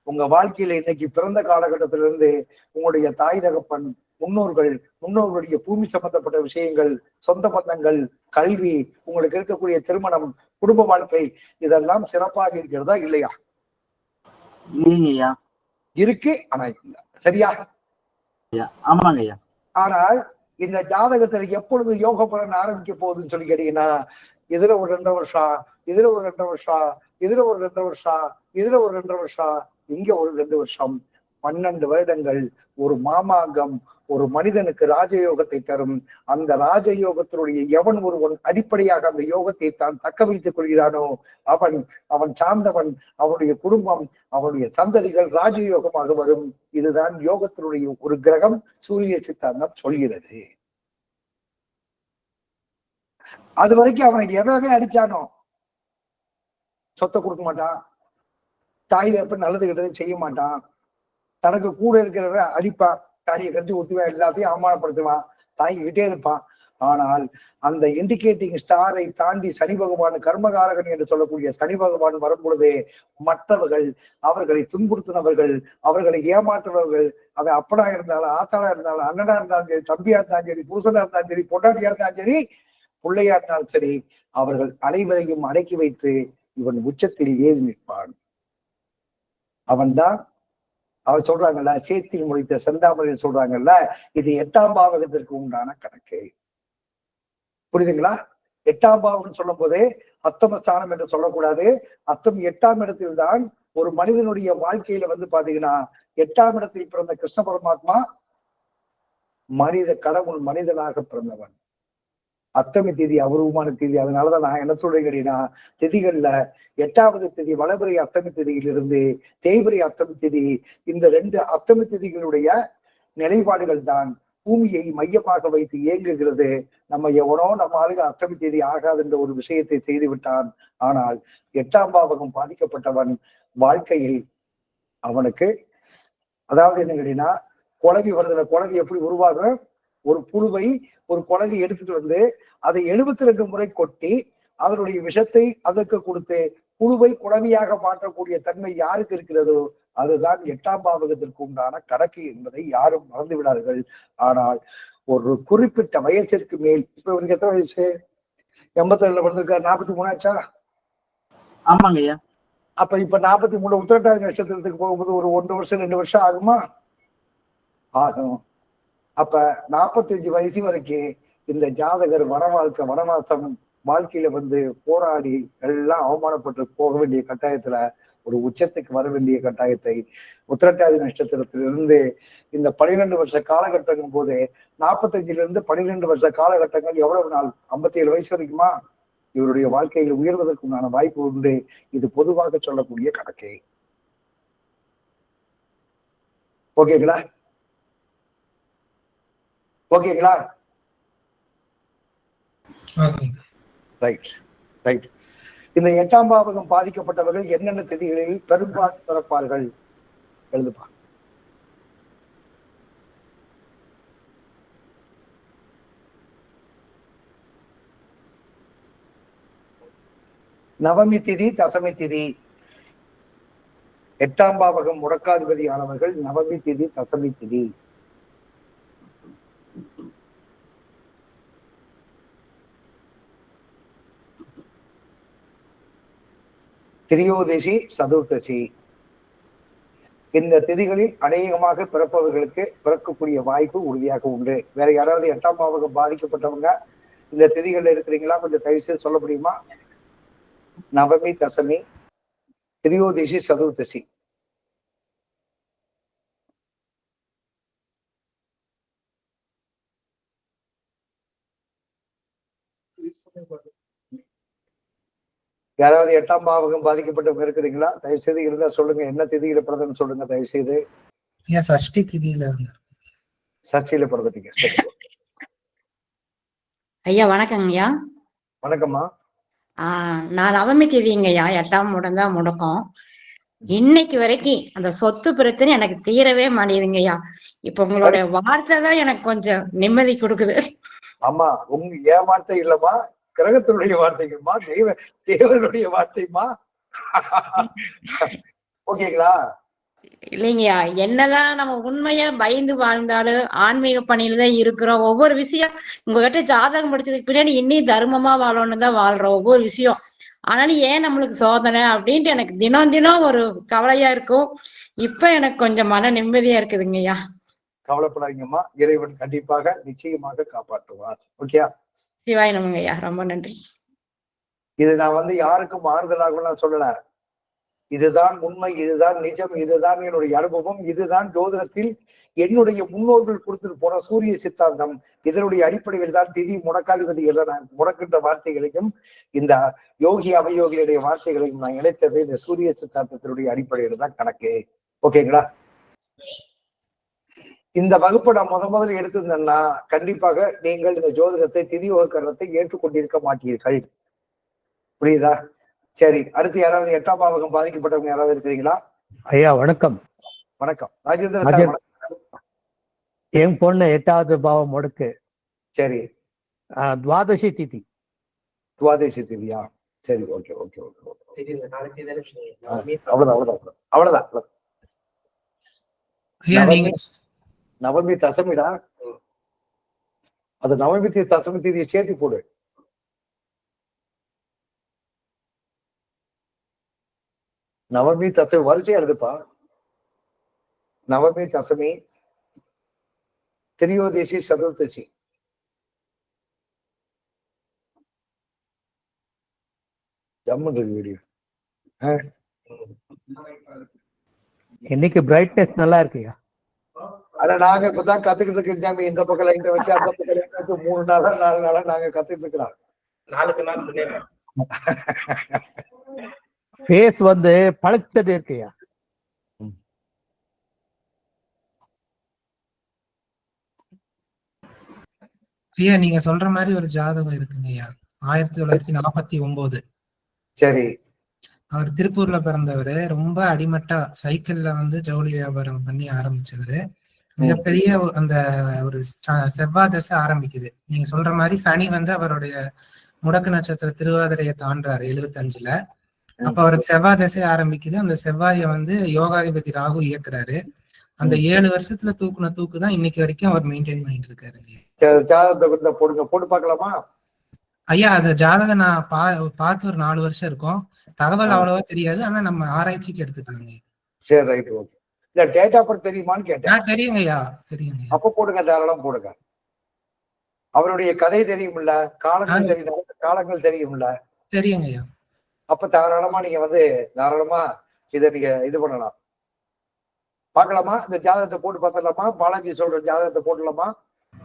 உங்க வாழ்க்கையில இன்னைக்கு பிறந்த காலகட்டத்திலிருந்து உங்களுடைய தாய் தகப்பன், முன்னோர்களுடைய பூமி சம்பந்தப்பட்ட விஷயங்கள், சொந்த பந்தங்கள், கல்வி, உங்களுக்கு இருக்கக்கூடிய திருமணம், குடும்ப வாழ்க்கை, இதெல்லாம் சிறப்பாக இருக்கிறதா இல்லையா? இல்லைங்கய்யா. இருக்கு, ஆனா இல்ல. சரியா? ஆமாங்க ஐயா. ஆனால் இந்த ஜாதகத்துல எப்பொழுது யோக பலன் ஆரம்பிக்க போகுதுன்னு சொல்லி கேட்டீங்கன்னா, இதுல ஒரு 2 வருஷம், இதுல ஒரு 2 வருஷம், இதுல ஒரு 2 வருஷம், இதுல ஒரு 2 வருஷம், இங்க ஒரு 2 வருஷம், 12 வருடங்கள் ஒரு மாமாங்கம் ஒரு மனிதனுக்கு ராஜயோகத்தை தரும். அந்த ராஜயோகத்தினுடைய எவன் ஒருவன் அடிப்படையாக அந்த யோகத்தை தான் தக்க வைத்துக் கொள்கிறானோ அவன் சார்ந்தவன், அவனுடைய குடும்பம், அவனுடைய சந்ததிகள் ராஜயோகமாக வரும். இதுதான் யோகத்தினுடைய ஒரு கிரகம் சூரிய சித்தாந்தம் சொல்கிறது. அது வரைக்கும் அவனுக்கு எவனே அடிச்சானோ சொத்தை கொடுக்க மாட்டான், தாயில எப்ப நல்லது கெட்டது செய்ய மாட்டான், தனக்கு கூட இருக்கிறவ அடிப்பான், தாடியை கழிச்சு ஊத்துவான், எல்லாத்தையும் அவமானப்படுத்துவான், தாங்கிக்கிட்டே இருப்பான். ஆனால் அந்த இண்டிகேட்டிங் ஸ்டாரை தாண்டி சனி பகவான், கர்மகாரகன் என்று சொல்லக்கூடிய சனி பகவான் வரும் பொழுதே மற்றவர்கள், அவர்களை துன்புறுத்தினவர்கள், அவர்களை ஏமாற்றுபவர்கள், அவன் அப்பனா இருந்தாலும், ஆத்தாளா இருந்தாலும், அண்ணனா இருந்தாலும் சரி, தம்பியா இருந்தாலும் சரி, புருஷனா இருந்தாலும் சரி, பொண்டாட்டியா இருந்தாலும் சரி, பிள்ளையா இருந்தாலும் சரி, அவர்கள் அனைவரையும் அடக்கி வைத்து இவன் உச்சத்தில் ஏறி நிற்பான். அவன்தான் அவர் சொல்றாங்கல்ல, சேத்தில் முடித்த செந்தாமரையில் சொல்றாங்கல்ல, இது 8ஆம் பாவகத்திற்கு உண்டான கணக்கு. புரியுதுங்களா? 8ஆம் பாவகம் சொல்லும் போதே அத்தம ஸ்தானம் என்று சொல்லக்கூடாது. அத்தம் 8ஆம் இடத்தில் தான் ஒரு மனிதனுடைய வாழ்க்கையில பாத்தீங்கன்னா, 8ஆம் இடத்தில் பிறந்த கிருஷ்ண பரமாத்மா கடவுள் மனிதனாக பிறந்தவன். அஷ்டமி திதி அபூர்வமான திதி. அதனாலதான் நான் என்ன சொல்றேன் கேட்டீங்கன்னா, திதிகள்ல 8வது திதி வளபிறை அஷ்டமி திதியிலிருந்து தேய்பிறை அஷ்டமி திதி, இந்த 2 அஷ்டமி திதிகளுடைய நிலைப்பாடுகள் தான் பூமியை மையமாக வைத்து இயங்குகிறது. நம்ம எவனோ நம்ம ஆளுங்க அஷ்டமி தேதி ஆகாது என்ற ஒரு விஷயத்தை செய்து விட்டான். ஆனால் 8ஆம் பாவகம் பாதிக்கப்பட்டவன் வாழ்க்கையில் அவனுக்கு, அதாவது என்ன கேட்டீங்கன்னா, குழவி வருதுல, குழவி எப்படி உருவாகும்? ஒரு புழுவை ஒரு குழந்தை எடுத்துட்டு அதை 72 முறை கொட்டி அதனுடைய விஷத்தை அதற்கு கொடுத்து புழுவை குழவியாக மாற்றக்கூடிய தன்மை யாருக்கு இருக்கிறதோ அதுதான் 8ஆம் பாவகத்திற்கு உண்டான கணக்கு என்பதை யாரும் மறந்து விடார்கள். ஆனால் ஒரு குறிப்பிட்ட வயசிற்கு மேல், இப்ப இவருக்கு எத்தனை வயசு? 82 பிறந்திருக்காரு, 43 ஆச்சா? ஆமாங்க ஐயா. அப்ப இப்ப 43 உத்திரட்டாதி நட்சத்திரத்துக்கு போகும்போது ஒரு 1 வருஷம் 2 வருஷம் ஆகுமா? ஆகும். அப்ப 45 வயசு வரைக்கும் இந்த ஜாதகர் வனவாசம் வாழ்க்கையில போராடி எல்லாம் அவமானப்பட்டு போக வேண்டிய கட்டாயத்துல ஒரு உச்சத்துக்கு வர வேண்டிய கட்டாயத்தை உத்திரட்டாதி நட்சத்திரத்திலிருந்து இந்த 12 வருஷ காலகட்டங்கும் போது 45 12 வருஷ காலகட்டங்கள் எவ்வளவு நாள்? 57 வயசு வரைக்குமா இவருடைய வாழ்க்கையில் உயர்வதற்குண்டான வாய்ப்பு உண்டு. இது பொதுவாக சொல்லக்கூடிய கணக்கு. ஓகேங்களா? ஓகேங்களா? Right right. இந்த 8ஆம் பாவகம் பாதிக்கப்பட்டவர்கள் என்னென்ன திதிகளில் பெரும்பாலும் பிறப்பார்கள்? எழுதுப்பா. நவமி திதி, தசமி திதி. 8ஆம் பாவகம் முடக்காதிபதியானவர்கள் நவமி திதி, தசமி திதி. திரியோதசி, சதுர்த்தசி. இந்த திதிகளில் அநேகமாக பிறப்பவர்களுக்கு பிறக்கக்கூடிய வாய்ப்பு உறுதியாக உண்டு. வேற யாராவது 8ஆம் பாவகம் பாதிக்கப்பட்டவங்க இந்த திதிகள்ல இருக்கிறீங்களா? கொஞ்சம் தயவு செய்து சொல்ல முடியுமா? நவமி, தசமி, திரியோதசி, சதுர்த்தசி. யாராவது 8ஆம் பாவகம் பாதிக்கப்பட்டவங்க இருக்கிறீங்களா? தயவு செய்து இருந்தா சொல்லுங்க. என்ன திதியில பிறந்தன்னு சொல்லுங்க தயவு செய்து. சஷ்டி திதியில. சஷ்டியில பிறந்துட்டீங்க. ஐயா வணக்கங்கய்யா. வணக்கம்மா. நான் நவமி தேதிங்கய்யா, 8ஆம் தான் முடக்கம். இன்னைக்கு வரைக்கும் அந்த சொத்து பிரச்சனை எனக்கு தீரவே மாட்டேங்குதுங்கய்யா. இப்ப உங்களோட வார்த்தை தான் எனக்கு கொஞ்சம் நிம்மதி கொடுக்குது. ஆமா, என் வார்த்தை இல்லம்மா, கிரகத்தினுடைய வார்த்தைகள்மா, தேவனுடைய வார்த்தைமா. ஓகேங்களா? இல்லைங்கய்யா, என்னதான் நம்ம உண்மையா பயந்து வாழ்ந்தாலும் ஆன்மீக பணியில தான் இருக்கிறோம். ஒவ்வொரு விஷயம் உங்ககிட்ட ஜாதகம் படிச்சதுக்கு பின்னாடி இன்னும் தர்மமா வாழணும்னு தான் வாழ்றோம் ஒவ்வொரு விஷயம். ஆனாலும் ஏன் நம்மளுக்கு சோதனை அப்படின்ட்டு எனக்கு தினம் தினம் ஒரு கவலையா இருக்கும். இப்ப எனக்கு கொஞ்சம் மன நிம்மதியா இருக்குதுங்கய்யா. கவலைப்படாதீங்கம்மா, இறைவன் கண்டிப்பாக நிச்சயமாக காப்பாற்றுவார். ஓகே, சிவாய் நமங்கய்யா, ரொம்ப நன்றி. இது நான் வந்து யாருக்கும் ஆறுதலாக சொல்லல. இதுதான் உண்மை, இதுதான் நிஜம், இதுதான் என்னுடைய அனுபவம், இதுதான் ஜோதிடத்தில் என்னுடைய முன்னோர்கள் கொடுத்துட்டு போன சூரிய சித்தாந்தம். இதனுடைய அடிப்படையில் தான் திதி முடக்காதிபதி என்ற நான் முடக்கின்ற வார்த்தைகளையும் இந்த யோகி அவயோகியுடைய வார்த்தைகளையும் நான் இணைத்தது இந்த சூரிய சித்தாந்தத்தினுடைய அடிப்படையில் தான் கணக்கு. ஓகேங்களா? இந்த வகுப்பை நான் முதல்ல எடுத்திருந்தேன்னா கண்டிப்பாக நீங்கள் இந்த ஜோதிடத்தை திதி வகுக்கிறதை ஏற்றுக்கொண்டிருக்க மாட்டீர்கள். புரியுதா? சரி, அடுத்து யாராவது 8ஆம் பாவகம் பாதிக்கப்பட்டவங்க யாராவது இருக்கிறீங்களா? ஐயா வணக்கம். வணக்கம் ராஜேந்திர சார். என் பொண்ணு 8வது பாவம் முடக்கு. சரி, துவாதசி திதி. துவாதசி திதியா? சரி, ஓகே ஓகே ஓகே ஓகே. அவ்வளவுதான். நவமி தசமிடா, அது நவமி தசமி திதியை சேர்த்து போடு. நவமி தசமி வரிசையா இருக்குப்பா. நவமி தசமி திரியோதசி சதுர்த்தசி. ஜம்மு வீடியோ. இன்னைக்கு பிரைட்னஸ் நல்லா இருக்குயா. ஆனா நாங்க இப்பதான் கத்துக்கிட்டு இருக்கோம் ஜாமி. இந்த பக்கம் லைட்டை வச்சு அந்த பக்கம் லைட்டை வச்சு 3 நாளா 4 நாளா நாங்க கத்துக்கிட்டு இருக்கிறோம். 4 நாள் முன்னேறோம். ஃபேஸ் வந்து பழச்சது இருக்குயா. ஐயா நீங்க சொல்ற மாதிரி ஒரு ஜாதகம் இருக்குங்க ஐயா. 1949. சரி. அவர் திருப்பூர்ல பிறந்தவர். ரொம்ப அடிமட்டா சைக்கிள்ல வந்து ஜவுளி வியாபாரம் பண்ணி ஆரம்பிச்சவரு. மிகப்பெரிய அந்த ஒரு செவ்வாய் தசை ஆரம்பிக்குது. நீங்க சொல்ற மாதிரி சனி வந்து அவருடைய முடக்கு நட்சத்திர திருவாதிரையை தாண்டாரு 75ல. அப்ப அவருக்கு செவ்வாய் தசை ஆரம்பிக்குது. அந்த செவ்வாயை வந்து யோகாதிபதி ராகு இயக்குறாரு. அந்த 7 வருஷத்துல தூக்குன தூக்கு தான் இன்னைக்கு வரைக்கும் அவர் மெயின்டைன் பண்ணிட்டு இருக்காருங்க. ஜாதகத்தை போடுங்க, போட்டு பார்க்கலாமா ஐயா? அந்த ஜாதகம் நான் பார்த்து ஒரு 4 வருஷம் இருக்கும். தகவல் அவ்வளவா தெரியாது, ஆனா நம்ம ஆராய்ச்சிக்கு எடுத்துக்கலாங்க. சரி, ரைட், ஓகே. இல்ல டேட் ஆஃப் பர்த் தெரியுமான்னு கேட்டேன். தெரியுங்க ஐயா, தெரியுங்க. அப்ப போடுங்க, தாராளம் போடுங்க. அவருடைய கதை தெரியும்ல, காலங்கள் தெரியும், காலங்கள் தெரியும்ல. தெரியுங்க ஐயா. அப்ப தாராளமா நீங்க வந்து தாராளமா இதை நீங்க இது பண்ணலாம். பார்க்கலாமா? இந்த ஜாதகத்தை போட்டு பார்த்துடலாமா? பாலாஜி சொல்ற ஜாதகத்தை போடலாமா?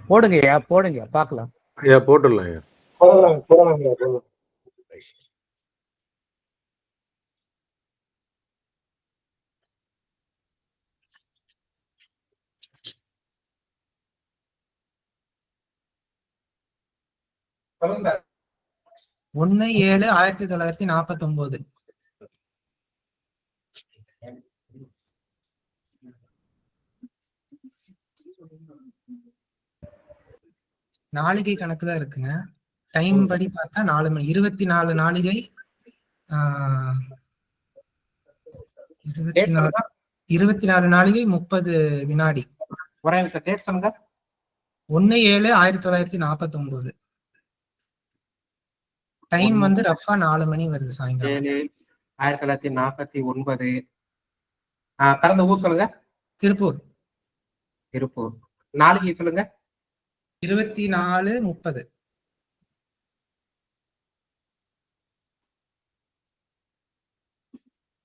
போடுங்க ஐயா, போடுங்க, பார்க்கலாம். ஐயா போட்டுடலாம் ஐயா. போடலாம். சொல்லுங்க சார். 1/7/1949. நாளிகை கணக்கு தான் இருக்குங்க. டைம் படி பார்த்தா 4 மணி 24 நாளிகை. 24 நாளிகை 30 வினாடி. ஒரே நிமிஷம் டேட் சொல்லுங்க. 1/7/1949. டைம் வந்து ரஃபா 4 மணி வருது சாயங்காலம். 7/1949. பிறந்த ஊர் சொல்லுங்க. திருப்பூர். திருப்பூர். நாளிகை சொல்லுங்க. 24:30.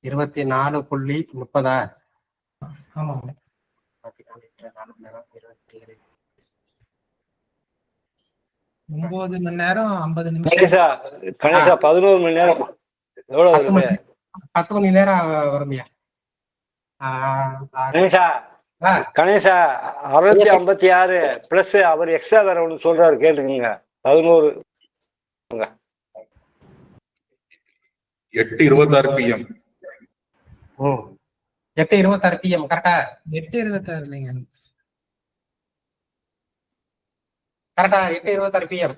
24:30. ஆமாங்க. 9 மணி நேரம் 50 நிமிஷம். 11 மணி நேரம். எவ்வளவு 10 மணி நேரம் வருமையா? கணேசா 656 பிளஸ் அவர் எக்ஸ்ட்ரா வேற ஒண்ணு சொல்றாரு, கேட்டுக்கோங்க. 11 8:26 PM. 8:26 PM கரெக்டா? 8:26 இல்லைங்க, கரெக்டா? 8:26 PM.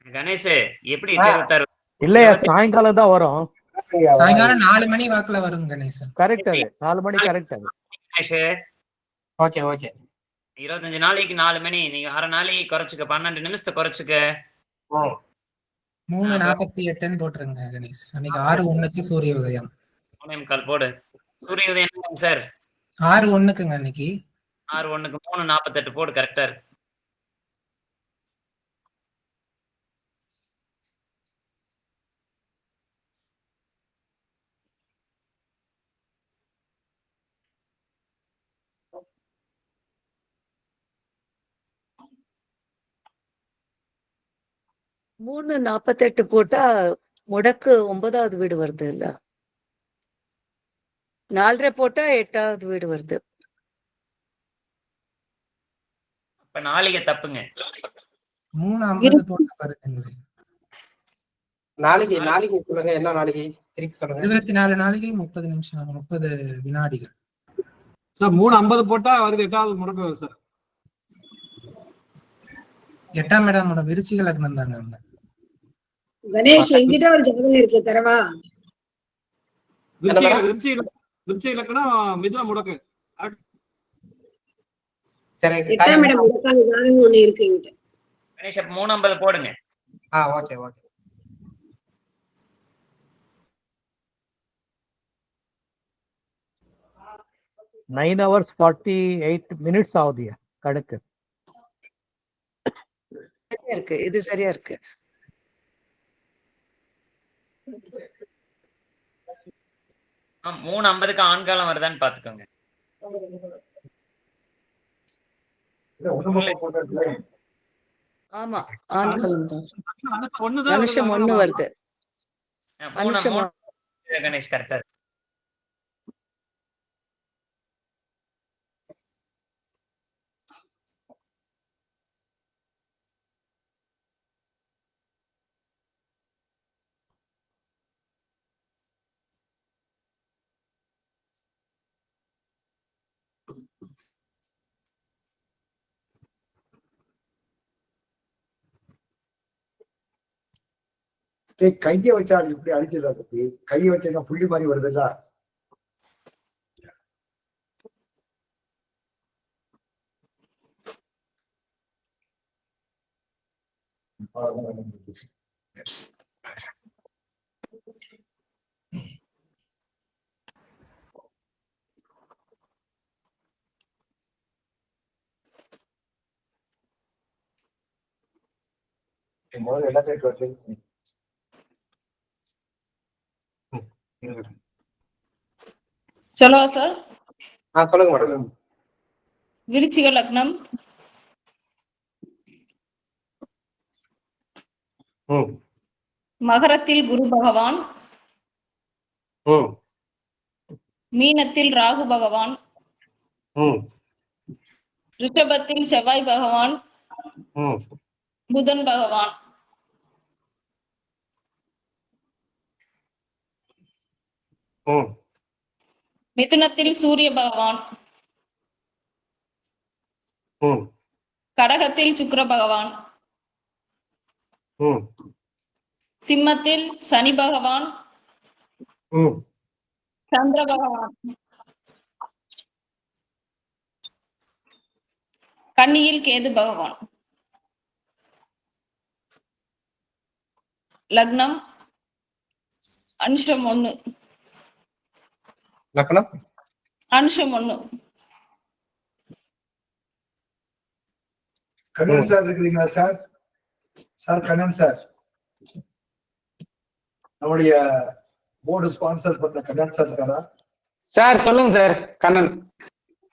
கணேஷ் எப்படி 8:26? இல்லையா, சாயங்காலம் தான் வரும். சாயங்காலம் 4 மணி வாக்குல வரும் கணேசன். கரெக்ட், அது 4 மணி கரெக்ட். அது ஓகே ஓகே 25 நாளைக்கு 4 மணி. நீங்க அரை நாளைக்கு குறைச்சுக்க, 12 நிமிஷத்தை குறைச்சுக்க. 3:48 போட்டுருங்க கணேஷ். அன்னைக்கு 6:01 சூரிய உதயம். 3:45 போடு. சூரிய உதயம் சார் 6:01ங்க அன்னைக்கு. 6:01க்கு 3:48 போடு, கரெக்டா இருக்கு. மூணு 48 போட்டா முடக்கு 9வது வீடு வருது இல்ல, 4:30 போட்டா 8வது வீடு வருது. அப்ப நாளைக்கு தப்புங்க. 3:50 போட்டா பாருங்களே. நாளைக்கு சொல்லுங்க, என்ன நாளைக்கு திருப்பி சொல்லுங்க. 24 நாளைக்கு 30 நிமிஷம் 30 வினாடிகள் சார். 3:50 போட்டா வருது 8வது முடக்கு வருது சார். 8ஆம் இடமோட விருச்சிக லக்னம் தாங்க அவங்க. கணேஷ் என்கிட்ட ஒரு ஜாதகம் இருக்கு, தரவா? விருச்சிக லக்னம் மிதுன முடக்கு. சரி 8ஆம் இடம் முடக்கான ஜாதகம் ஒண்ணு இருக்கு என்கிட்ட. கணேஷ் 3:50 போடுங்க. Okay okay. 9 hours 48 minutes ஆகுது கணக்கு. சரியா இருக்கு, இது சரியா இருக்கு. ஆ, 3:50க்கு ஆண்காலம் வருதான்னு பாத்துக்கோங்க. ஆமா, ஆண்களும் தான். ஒண்ணுதான் அனுஷம் 1 வருது. 3 கணேஷ் கரெக்டா இருக்கு. கைய வச்சா இப்படி அழிச்சிடலாம். கைய வச்சா புள்ளி மாதிரி வருதுல்ல. முதல்ல எல்லாத்தையும் சொல்லவா சார்? சொல்லுங்க மேடம். விருச்சிக லக்னம், மகரத்தில் குரு பகவான், மீனத்தில் ராகு பகவான், ரிஷபத்தில் செவ்வாய் பகவான், புதன் பகவான், மிதுனத்தில் சூரிய பகவான், கடகத்தில் சுக்கிர பகவான், சிம்மத்தில் சனி பகவான், சந்திர பகவான், கன்னியில் கேது பகவான். லக்னம் அனுஷம் 1. லக்னம் அனுஷம் 1. கண்ணன் சார் இருக்கிறீங்களா சார்? சார் கண்ணன் சார், நம்முடைய போர்டு ஸ்பான்சர் பண்ண கண்ணன் சார் இருக்காரா? சார் சொல்லுங்க சார். கண்ணன்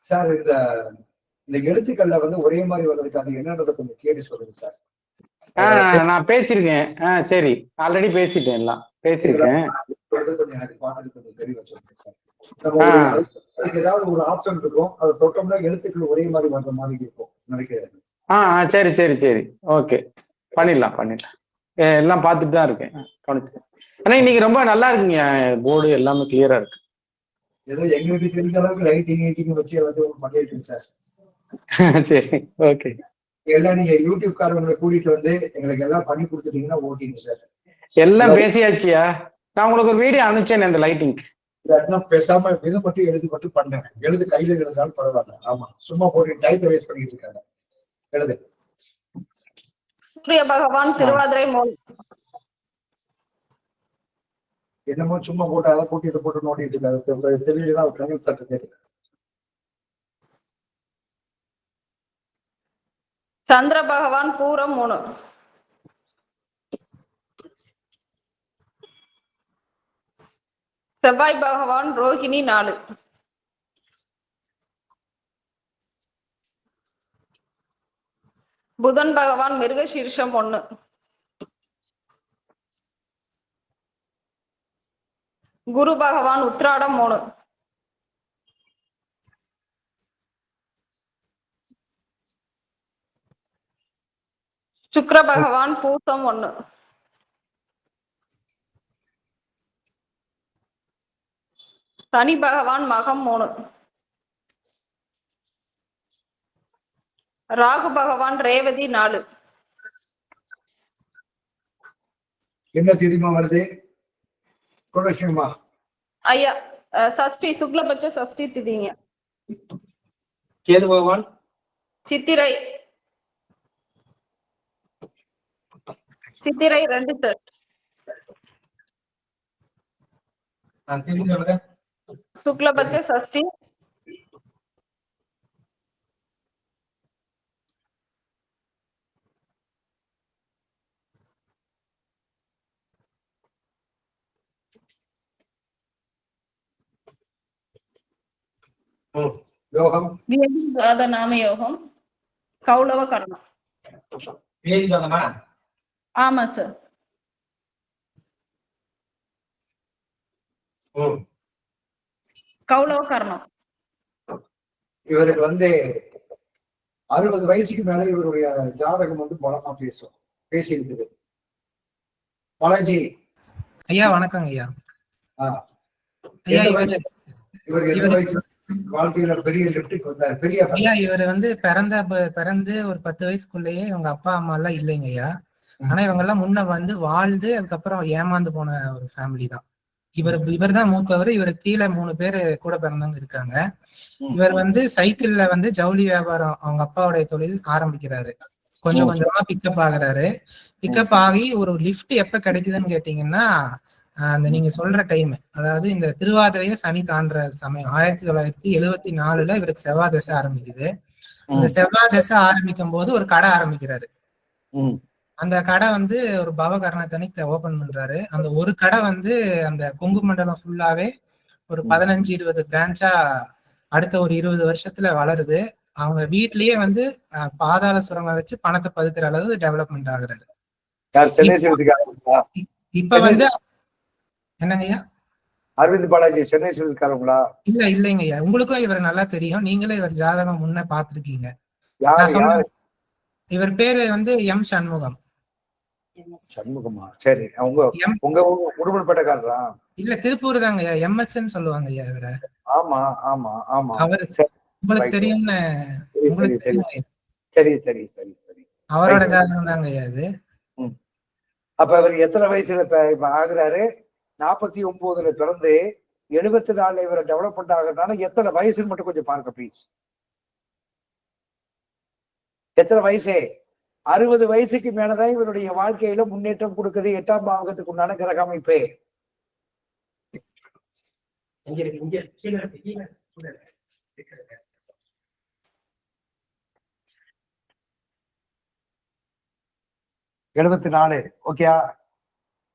சார், இந்த எழுத்துக்கள்ல ஒரே மாதிரி வர்றதுக்கு அது என்னன்றதை கொஞ்சம் கேட்டு சொல்லுங்க சார். நான் பேசியிருக்கேன். சரி, ஆல்ரெடி பேசிட்டேன், எல்லாம் பேசியிருக்கேன். கொஞ்சம் எனக்கு பாட்டு கொஞ்சம் தெளிவா சொல்லுங்க சார். அதுக்கு ஏதாவது ஒரு ஆப்ஷன் இருக்கும், அதை தொட்டோம்னா எழுத்துக்கள் ஒரே மாதிரி வர்ற மாதிரி இருக்கும் நினைக்கிறேன். சரி சரி சரி, ஓகே, பண்ணிடலாம். எல்லாம் பார்த்துட்டு தான் இருக்கேன், கவனிச்சு. ஆனா இன்னைக்கு ரொம்ப நல்லா இருக்குங்க, போர்டு எல்லாமே கிளியரா இருக்கு. ஏதோ எங்களுக்கு தெரிஞ்ச அளவுக்கு லைட்டிங் வச்சு எல்லாத்தையும் பண்ணிட்டு சார். சரி, ஓகே. எல்லாம் நீங்க யூடியூப் காரங்களை கூட்டிட்டு எங்களுக்கு எல்லாம் பண்ணி கொடுத்துட்டீங்கன்னா ஓகேங்க சார். எல்லாம் பேசியாச்சியா? நான் உங்களுக்கு ஒரு வீடியோ அனுப்பிச்சேன் அந்த லைட்டிங். பேசாம இது மட்டும் எழுதி மட்டும் பண்ணேன். எழுது கையில எழுதினாலும் பரவாயில்ல. ஆமா, சும்மா போட்டு டைத்தை வேஸ்ட் பண்ணிட்டு இருக்காங்க. எழுது. சூரிய பகவான் திருவாதிரை மூலம். என்னமோ சும்மா போட்டு அதை போட்டு இதை போட்டு நோட்டிட்டு இருக்காரு. தெரியலன்னா ஒரு கணித சட்டம் தெரியல. சந்திர பகவான் பூரம் 3. செவ்வாய் பகவான் ரோஹிணி 4. புதன் பகவான் மிருகசீர்ஷம் 1. குரு பகவான் உத்திராடம் 3. சுக்கிர பகவான் பூசம் 1. சனி பகவான் மகம் 3. ராகு பகவான் ரேவதி 4. என்ன தேதிமா வருது? குலலட்சுமிமா ஐயா சஷ்டி சுக்லபட்ச சஷ்டி திதிங்க. கேது பகவான் சித்திரை 2 சார். சுக்லபட்ச சஷ்டி யோகம் வியதிபாத நாம யோகம் கௌளவ கர்ணம். ஆமா சார். கௌளவ கர்ணம். இவருக்கு 60 வயசுக்கு மேல இவருடைய ஜாதகம் பலமா பேசி இருக்குது. பாலாஜி ஐயா வணக்கம் ஐயா. ஐயா இவருக்கு எந்த வயசு வாழ்க்கையில பெரிய லிப்டுக்கு வந்தாரு? பெரிய ஐயா இவர் பிறந்து ஒரு 10 வயசுக்குள்ளேயே இவங்க அப்பா அம்மா எல்லாம் இல்லைங்க ஐயா. ஆனா இவங்க எல்லாம் முன்ன வாழ்ந்து அதுக்கப்புறம் ஏமாந்து போன ஒரு ஃபேமிலி தான். இவர் தான் மூத்தவர். இவருக்கு கீழே 3 பேரு கூட பிறந்தவங்க இருக்காங்க. இவர் சைக்கிள்ல ஜவுளி வியாபாரம் அவங்க அப்பாவுடைய தொழில் ஆரம்பிக்கிறாரு. கொஞ்சம் கொஞ்சமா பிக்கப் ஆகுறாரு. பிக்கப் ஆகி ஒரு லிஃப்ட் எப்ப கிடைக்குதுன்னு கேட்டீங்கன்னா அந்த நீங்க சொல்ற டைம், அதாவது இந்த திருவாதிரைய சனி தாண்டுற சமயம் 1974 இவருக்கு செவ்வாய் தசை ஆரம்பிக்குது. இந்த செவ்வாய் தசை ஆரம்பிக்கும் போது ஒரு கடை ஆரம்பிக்கிறாரு. அந்த கடை ஒரு பவகர்ணத்தனிக்கு ஓபன் பண்றாரு. அந்த ஒரு கடை அந்த கொங்கு மண்டலம் ஃபுல்லாவே ஒரு 15-20 பிரான்ச்சா அடுத்த ஒரு 20 வருஷத்துல வளருது. அவங்க வீட்லயே பாதாள சுரங்கம் வச்சு பணத்தை பதுக்குற அளவு டெவலப்மெண்ட் ஆகுறாரு. இப்ப என்னங்கய்யா? அரவிந்த் பாலாஜி சென்னை சிவகாரங்களா? இல்லைங்க ஐயா, உங்களுக்கும் இவர் நல்லா தெரியும். நீங்களே இவர் ஜாதகம் முன்ன பாத்துருக்கீங்க. இவர் பேரு எம் சண்முகம். சண்முகமா? சரி. உங்க உடுமல்பேட்டைக்காரரா? இல்ல திருப்பூர் தாங்க ஐயா. எம்எஸ்ன்னு சொல்லுவாங்க ஐயா இவர. ஆமா ஆமா ஆமா. அவரு உங்களுக்கு தெரியும்னு சரி சரி சரி சரி. அவரோட ஜாதகம் தாங்க ஐயா இது. அப்ப இவர் எத்தனை வயசுல இப்ப ஆகுறாரு? 49 பிறந்து 74 இவரை டெவலப்மெண்ட் ஆகுறதுனால எத்தனை வயசுன்னு மட்டும் கொஞ்சம் பாருங்க ப்ளீஸ். எத்தனை வயசு? 60 வயசுக்கு மேலதான் இவருடைய வாழ்க்கையில முன்னேற்றம் கொடுக்குது 8ஆம் பாவகத்துக்கு உண்டான கிரக அமைப்பு. எழுபத்தி 4 ஓகேயா?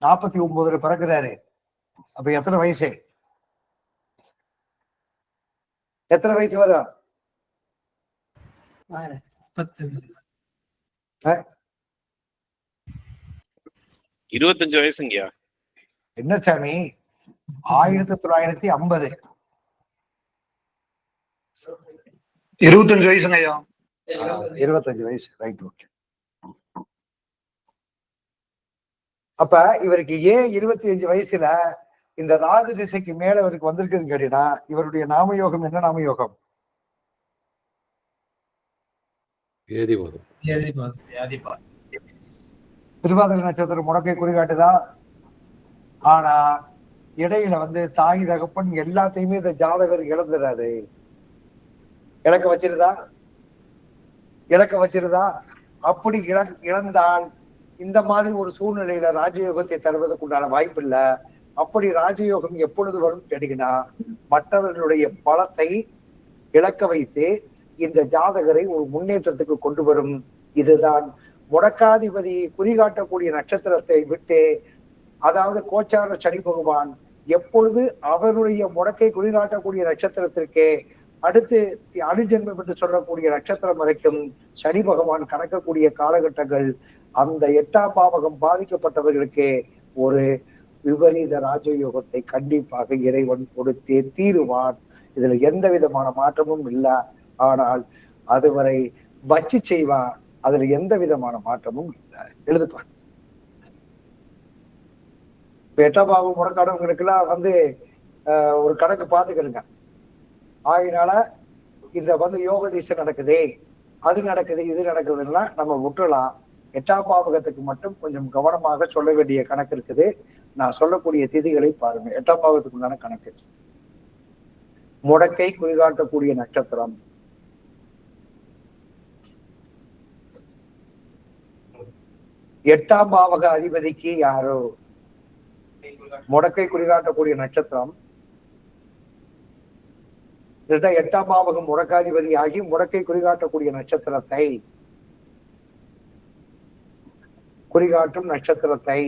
49 பிறகுறாரு. அப்ப எத்தனை வயசு? எத்தனை வயசு வரும்? 25 வயசுங்கய்யா. என்ன சாமி? 1950. 25 வயசுங்க ஐயா. 25 வயசு. Right, okay. அப்ப இவருக்கு ஏன் 25 வயசுல இந்த ராகு திசைக்கு மேல இவருக்கு வந்திருக்குன்னு கேட்டீங்கன்னா, இவருடைய நாமயோகம் என்ன நாமயோகம்? திருவாதிரை நட்சத்திரம் முடக்கை குறிகாட்டுதான். ஆனா இடையில வந்து தாய் தகப்பன் எல்லாத்தையுமே இந்த ஜாதகர் இழந்துடாரு. இழக்க வச்சிருதா அப்படி இழந்தால் இந்த மாதிரி ஒரு சூழ்நிலையில ராஜயோகத்தை தருவதற்குண்டான வாய்ப்பு இல்லை. அப்படி ராஜயோகம் எப்பொழுது வரும் கேட்டீங்கன்னா, மற்றவர்களுடைய பலத்தை இழக்க வைத்து இந்த ஜாதகரை ஒரு முன்னேற்றத்துக்கு கொண்டு வரும். இதுதான் முடக்காதிபதி குறிகாட்டக்கூடிய நட்சத்திரத்தை விட்டு, அதாவது கோச்சார சனி பகவான் எப்பொழுது அவருடைய முடக்கை குறிகாட்டக்கூடிய நட்சத்திரத்திற்கே அடுத்து அணுஜென்மம் என்று சொல்லக்கூடிய நட்சத்திரம் வரைக்கும் சனி பகவான் கணக்கக்கூடிய காலகட்டங்கள் அந்த 8ஆம் பாவகம் பாதிக்கப்பட்டவர்களுக்கு ஒரு விபரீத ராஜயோகத்தை கண்டிப்பாக இறைவன் கொடுத்தே தீருவான். இதுல எந்த விதமான மாற்றமும் இல்லை. ஆனால் அதுவரை வச்சு செய்வான். அதுல எந்த விதமான மாற்றமும் இல்லை. எழுதுப்பாங்க. 8ஆம் பாவம் முடக்கானவங்களுக்கெல்லாம் வந்து ஒரு கணக்கு பார்த்துக்கிறங்க. ஆகினால இந்த வந்து யோக திசை நடக்குது, அது நடக்குது, இது நடக்குதுன்னா நம்ம விட்டுலாம். 8ஆம் பாவகத்துக்கு மட்டும் கொஞ்சம் கவனமாக சொல்ல வேண்டிய கணக்கு இருக்குது. நான் சொல்லக்கூடிய திதிகளை பாருங்க. 8ஆம் பாவகத்துக்கு உண்டான கணக்கு. முடக்கை குறிகாட்டக்கூடிய நட்சத்திரம், எட்டாம் பாவக அதிபதிக்கு யாரோ முடக்கை குறிகாட்டக்கூடிய நட்சத்திரம், 8ஆம் பாவகம் முடக்காதிபதி ஆகி முடக்கை குறிகாட்டக்கூடிய நட்சத்திரத்தை குறிகாட்டும் நட்சத்திரத்தை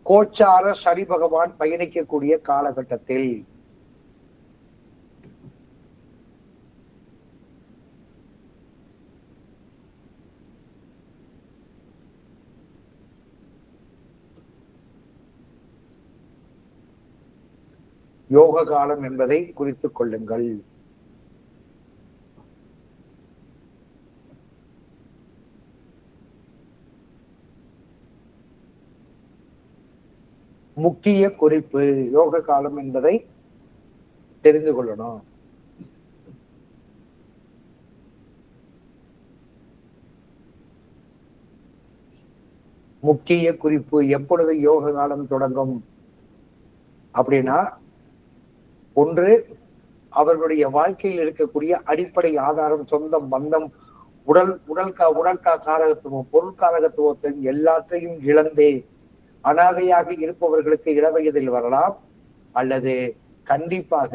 கோச்சார சனி பகவான் பயணிக்கக்கூடிய காலகட்டத்தில் யோக காலம் என்பதை குறித்துக் கொள்ளுங்கள். முக்கிய குறிப்பு, யோக காலம் என்பதை தெரிந்து கொள்ளணும். முக்கிய குறிப்பு, எப்பொழுது யோக காலம் தொடங்கும் அப்படின்னா, ஒன்று அவர்களுடைய வாழ்க்கையில் இருக்கக்கூடிய அடிப்படை ஆதாரம், சொந்தம், பந்தம், உடல் காரகத்துவம், பொருள் காரகத்துவத்தை எல்லாத்தையும் இழந்தே அனாதையாக இருப்பவர்களுக்கு இளவயதில் வரலாம். அல்லது கண்டிப்பாக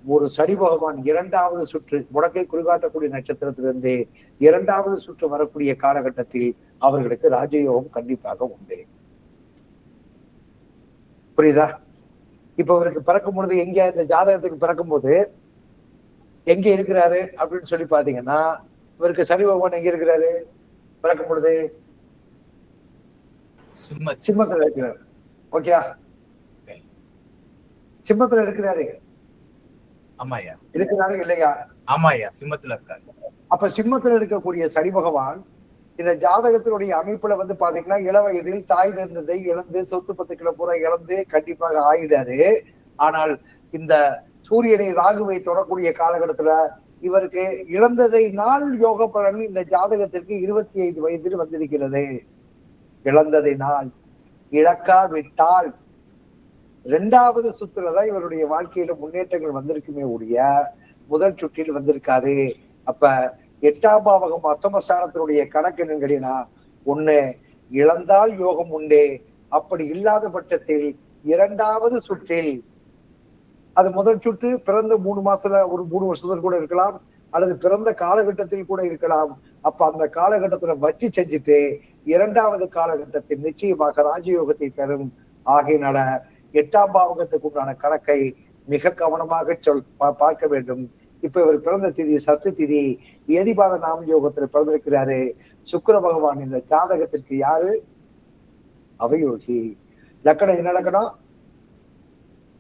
ஒரு சனி பகவான் 2வது சுற்று முடக்கை குறிகாட்டக்கூடிய நட்சத்திரத்திலிருந்து 2வது சுற்று வரக்கூடிய காலகட்டத்தில் அவர்களுக்கு ராஜயோகம் கண்டிப்பாக உண்டு. புரியுதா? இப்ப அவருக்கு பிறக்கும் பொழுது எங்க, இந்த ஜாதகத்துக்கு பிறக்கும் போது எங்க இருக்கிறாரு அப்படின்னு சொல்லி பாத்தீங்கன்னா, இவருக்கு சனி பகவான் எங்க இருக்கிறாரு பிறக்கும் பொழுது? சிம்மத்துல இருக்கிறாரு. ஓகே, சிம்மத்துல இருக்கிறாரு. ஆமாயா, இருக்கிறாரு இல்லையா? ஆமாயா, சிம்மத்துல இருக்காரு. அப்ப சிம்மத்துல இருக்கக்கூடிய சனி பகவான் இந்த ஜாதகத்தினுடைய அமைப்புல வந்து பாத்தீங்கன்னா, இளவயதில் தாய் இருந்ததை இழந்து, சொத்து பத்துக்களை பூரா இழந்து கண்டிப்பாக ஆயிடாரு. ஆனால் இந்த சூரியனை ராகுவை தொடக்கூடிய காலகட்டத்துல இவருக்கு இழந்ததை நாள் யோக பலன் இந்த ஜாதகத்திற்கு 25 வயதில் வந்திருக்கிறது. இழந்ததை நாள் இழக்காவிட்டால் 2வது சுற்றுலதான் இவருடைய வாழ்க்கையில முன்னேற்றங்கள் வந்திருக்குமே ஒழிய முதல் சுற்றில் வந்திருக்காரு. அப்ப 8ஆம் பாவகம் அஷ்டமஸ்தானத்தினுடைய கணக்கு என்னன்னு கேட்டீங்கன்னா, 1 இழந்தால் யோகம் உண்டே, அப்படி இல்லாத பட்சத்தில் 2வது சுற்றில், அது முதல் சுற்று பிறந்த 3 மாசத்துல ஒரு 3 வருஷத்துல கூட இருக்கலாம், அல்லது பிறந்த காலகட்டத்தில் கூட இருக்கலாம். அப்ப அந்த காலகட்டத்துல வச்சு செஞ்சுட்டு 2வது காலகட்டத்தில் நிச்சயமாக ராஜயோகத்தை பெறும். ஆகையினால 8ஆம் பாவகத்துக்கு உண்டான கணக்கை மிக கவனமாக பார்க்க வேண்டும். இப்ப இவர் பிறந்த திதி சத்து திதி, ஏதிபாத நாம யோகத்துல பிறந்திருக்கிறாரு. சுக்கிர பகவான் இந்த ஜாதகத்திற்கு யாரு? அவயோகி. லக்கணம் என்ன லக்கணம்?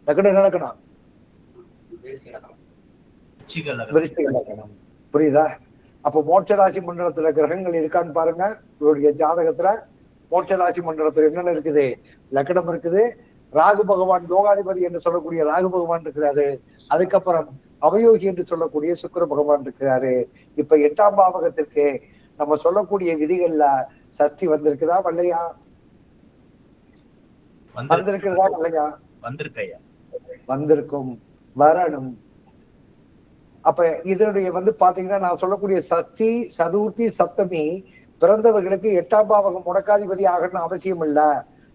லக்கணம் என்ன லக்கணம்? விருச்சிக லக்கணம். புரியுதா? அப்ப மோட்சராசி மண்டலத்துல கிரகங்கள் இருக்கான்னு பாருங்க. இவருடைய ஜாதகத்துல மோட்சராசி மண்டலத்துல என்னென்ன இருக்குது? லக்கணம் இருக்குது. ராகு பகவான் யோகாதிபதி என்று சொல்லக்கூடிய ராகு பகவான் இருக்கிறாரு. அதுக்கப்புறம் அவயோகி என்று சொல்லக்கூடிய சுக்கிர பகவான் இருக்கிறாரு. இப்ப 8ஆம் பாவகத்திற்கு நம்ம சொல்லக்கூடிய விதிகள்ல சக்தி வந்திருக்குதா வரலையா? வந்திருக்கிறதா இல்லையா? வந்திருக்கையா. வந்திருக்கும், வரணும். அப்ப இதனுடைய பாத்தீங்கன்னா நான் சொல்லக்கூடிய சஷ்டி, சதுர்த்தி, சப்தமி பிறந்தவர்களுக்கு 8ஆம் பாவகம் முடக்காதிபதி ஆகணும்னு அவசியம் இல்ல.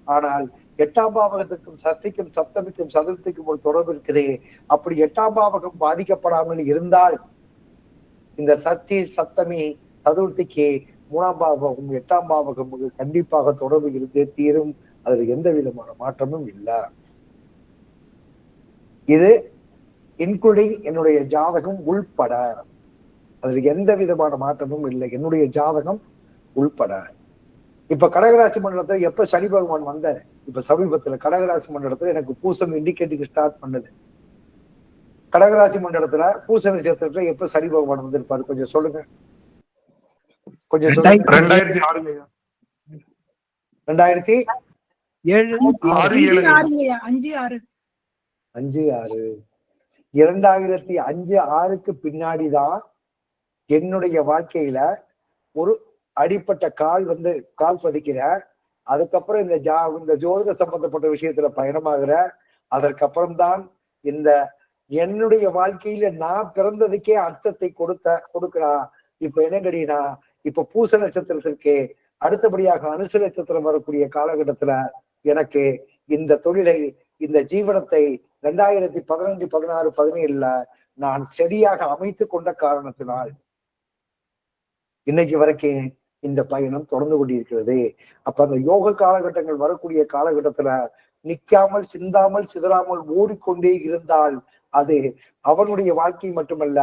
ஆனால் 8ஆம் பாவகத்துக்கும் சஷ்டிக்கும் சப்தமிக்கும் சதுர்த்திக்கும் ஒரு தொடர்பு இருக்குது. அப்படி 8ஆம் பாவகம் பாதிக்கப்படாமல் இருந்தால் இந்த சஷ்டி, சப்தமி, சதுர்த்திக்கு 3ஆம் பாவகம் 8ஆம் பாவகம் கண்டிப்பாக தொடர்பு இருந்தே தீரும். அதுல எந்த விதமான மாற்றமும் இல்லை. இது இன்க்ளூடிங் என்னுடைய ஜாதகம் உள்பட, அதுல எந்த விதமான மாற்றமும் இல்லை, என்னுடைய ஜாதகம் உள்பட. இப்ப கடகராசி மண்டலத்துல எப்ப சனி பகவான் வந்தாரு, இப்ப சமீபத்துல கடகராசி மண்டலத்துல எனக்கு பூசம் இண்டிகேட்டிங் ஸ்டார்ட் பண்ணுது. கடகராசி மண்டலத்துல பூச நட்சத்திரத்துல எப்ப சனி பகவான் வந்திருப்பாரு கொஞ்சம் சொல்லுங்க. கொஞ்சம் சொல்லுங்க. 2005-6 பின்னாடிதான் என்னுடைய வாழ்க்கையில ஒரு அடிப்பட்ட கால் பதிக்கிற. அதுக்கப்புறம் இந்த ஜோதிட சம்பந்தப்பட்ட விஷயத்துல பயணமாகிற. அதற்கப்புறம் தான் இந்த என்னுடைய வாழ்க்கையில நான் பிறந்ததுக்கே அர்த்தத்தை கொடுக்கிறா. இப்ப என்ன கேட்டீங்கன்னா, இப்ப பூச நட்சத்திரத்திற்கு அடுத்தபடியாக அனுச நட்சத்திரம் வரக்கூடிய காலகட்டத்துல எனக்கு இந்த தொழிலை, இந்த ஜீவனத்தை 2015, 16, 17 நான் சரியாக அமைத்து கொண்ட காரணத்தினால் இன்னைக்கு வரைக்கும் இந்த பயணம் தொடர்ந்து கொண்டிருக்கிறது. அப்ப அந்த யோக காலகட்டங்கள் வரக்கூடிய காலகட்டத்துல நிக்காமல், சிந்தாமல், சிதறாமல் ஓடிக்கொண்டே இருந்தால் அது அவனுடைய வாழ்க்கை மட்டுமல்ல,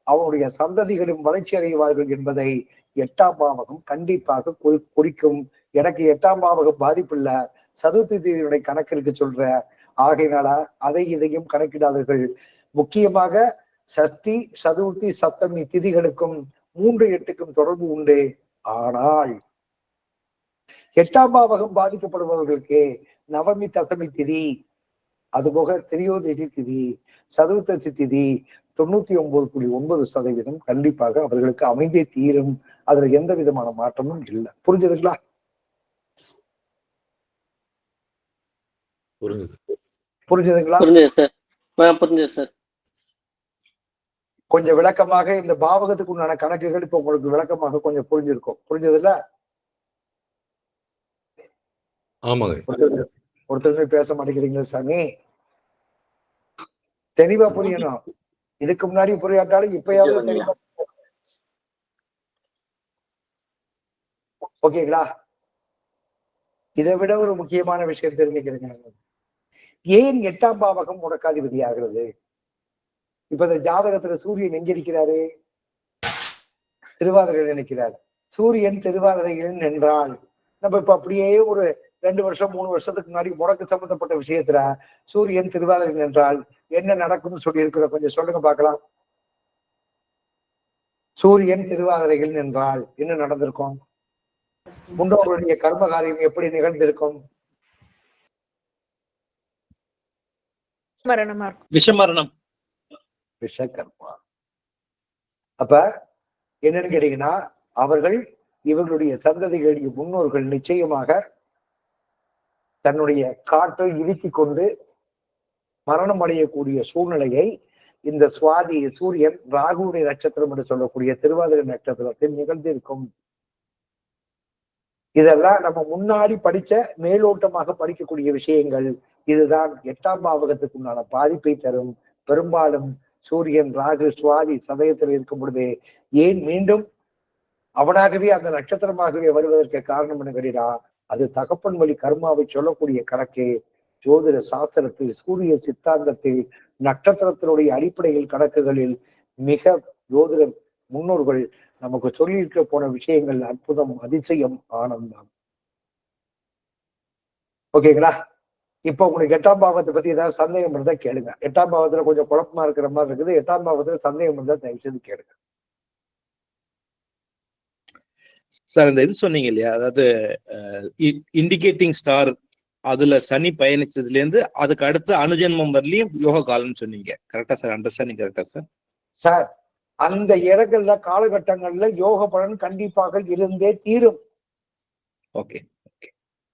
அவனுடைய சந்ததிகளும் வளர்ச்சி அடைவார்கள் என்பதை 8ஆம் பாவகம் கண்டிப்பாக குறிக்கும். எனக்கு 8ஆம் பாவகம் பாதிப்பு இல்ல, சதுர்த்தி தேதியுடைய கணக்கிற்கு சொல்ற. ஆகையினால அதை இதையும் கணக்கிடாதீர்கள். முக்கியமாக சஷ்டி, சதுர்த்தி, சப்தமி திதிகளுக்கும் 3-8க்கும் தொடர்பு உண்டு. ஆனால் 8ஆம் பாவகம் பாதிக்கப்படுபவர்களுக்கு நவமி, தசமி திதி, அதுபோக திரியோதசி திதி, சதுர்த்தசி திதி 99.9% கண்டிப்பாக அவர்களுக்கு அமைந்தே தீரும். அதுல எந்த விதமான மாற்றமும் இல்லை. புரிஞ்சதுங்களா? புரிஞ்சதுங்களா? கொஞ்சம் விளக்கமாக இந்த பாவகத்துக்கு உண்டான கணக்குகள் இப்ப உங்களுக்கு விளக்கமாக கொஞ்சம் புரிஞ்சிருக்கும். புரிஞ்சதுல? ஒருத்தருமே பேச மாட்டேங்கிறீங்களா சாமி? தெளிவா புரியணும். இதுக்கு முன்னாடி புரியாட்டாலும் இப்பயாவது தெளிவா. ஓகேங்களா? இதை விட ஒரு முக்கியமான விஷயம் தெரிஞ்சுக்கிறீங்க. ஏன் 8ஆம் பாவகம் முடக்காதிபதி ஆகிறது? இப்ப இந்த ஜாதகத்துல சூரியன் எங்க இருக்கிறாரு? திருவாதிரையில் நினைக்கிறார். சூரியன் திருவாதிரையில் நின்றால் நம்ம இப்ப அப்படியே ஒரு 2 வருஷம் 3 வருஷத்துக்கு முன்னாடி முடக்கு சம்பந்தப்பட்ட விஷயத்துல சூரியன் திருவாதிரையில் நின்றால் என்ன நடக்கும்னு சொல்லி இருக்கிற கொஞ்சம் சொல்லுங்க பார்க்கலாம். சூரியன் திருவாதிரையில் நின்றால் என்ன நடந்திருக்கும்? முன்னோர்களுடைய கர்ம காரியம் எப்படி நிகழ்ந்திருக்கும்? விஷமரணம், விஷகர்மா. அப்ப என்னன்னு கேட்டீங்கன்னா, இவர்களுடைய சந்ததிகளுடைய முன்னோர்கள் நிச்சயமாக தன்னுடைய காற்றை இறுக்கி கொண்டு மரணம் அடையக்கூடிய சூழ்நிலையை இந்த சுவாதி, சூரியன் ராகுடைய நட்சத்திரம் என்று சொல்லக்கூடிய திருவாதிரை நட்சத்திரத்தில் நிகழ்ந்திருக்கும். இதெல்லாம் நம்ம முன்னாடி படிச்ச மேலோட்டமாக படிக்கக்கூடிய விஷயங்கள். இதுதான் 8ஆம் பாவகத்துக்கு உண்டான பாதிப்பை தரும். பெரும்பாலும் சூரியன் ராகு சுவாதி சதயத்தில் இருக்கும் பொழுது ஏன் மீண்டும் அவனாகவே அந்த நட்சத்திரமாகவே வருவதற்கு காரணம் என்ன கேட்டா, அது தகப்பன் வழி கர்மாவை சொல்லக்கூடிய கணக்கு. ஜோதிட சாஸ்திரத்தில், சூரிய சித்தாந்தத்தில், நட்சத்திரத்தினுடைய அடிப்படையில் கணக்குகளில் மிக ஜோதிட முன்னோர்கள் நமக்கு சொல்லியிருக்க போன விஷயங்கள் அற்புதம், அதிசயம், ஆனந்தம். ஓகேங்களா? இப்ப உங்களுக்கு 8ஆம் பாவத்தை பத்தி ஏதாவது சந்தேகம் இருந்தா கேளுங்க. 8ஆம் பாவத்துல கொஞ்சம் குழப்பமா இருக்கிற மாதிரி இருக்குது. 8ஆம் பாவத்துல சந்தேகம் இருந்தா தயவு செய்து கேளுங்க. சார் இந்த இது சொன்னீங்க இல்லையா, அதாவது இண்டிகேட்டிங் ஸ்டார், அதுல சனி பயணிச்சதுல இருந்து அதுக்கு அடுத்து அனுஜன்மம் வரலையும் யோக காலம்னு சொன்னீங்க. கரெக்டா சார்? அண்டர்ஸ்டாண்டிங் கரெக்டா சார்? சார், அந்த இடங்கள்ல காலகட்டங்கள்ல யோக பலன் கண்டிப்பாக இருந்தே தீரும். ஓகே.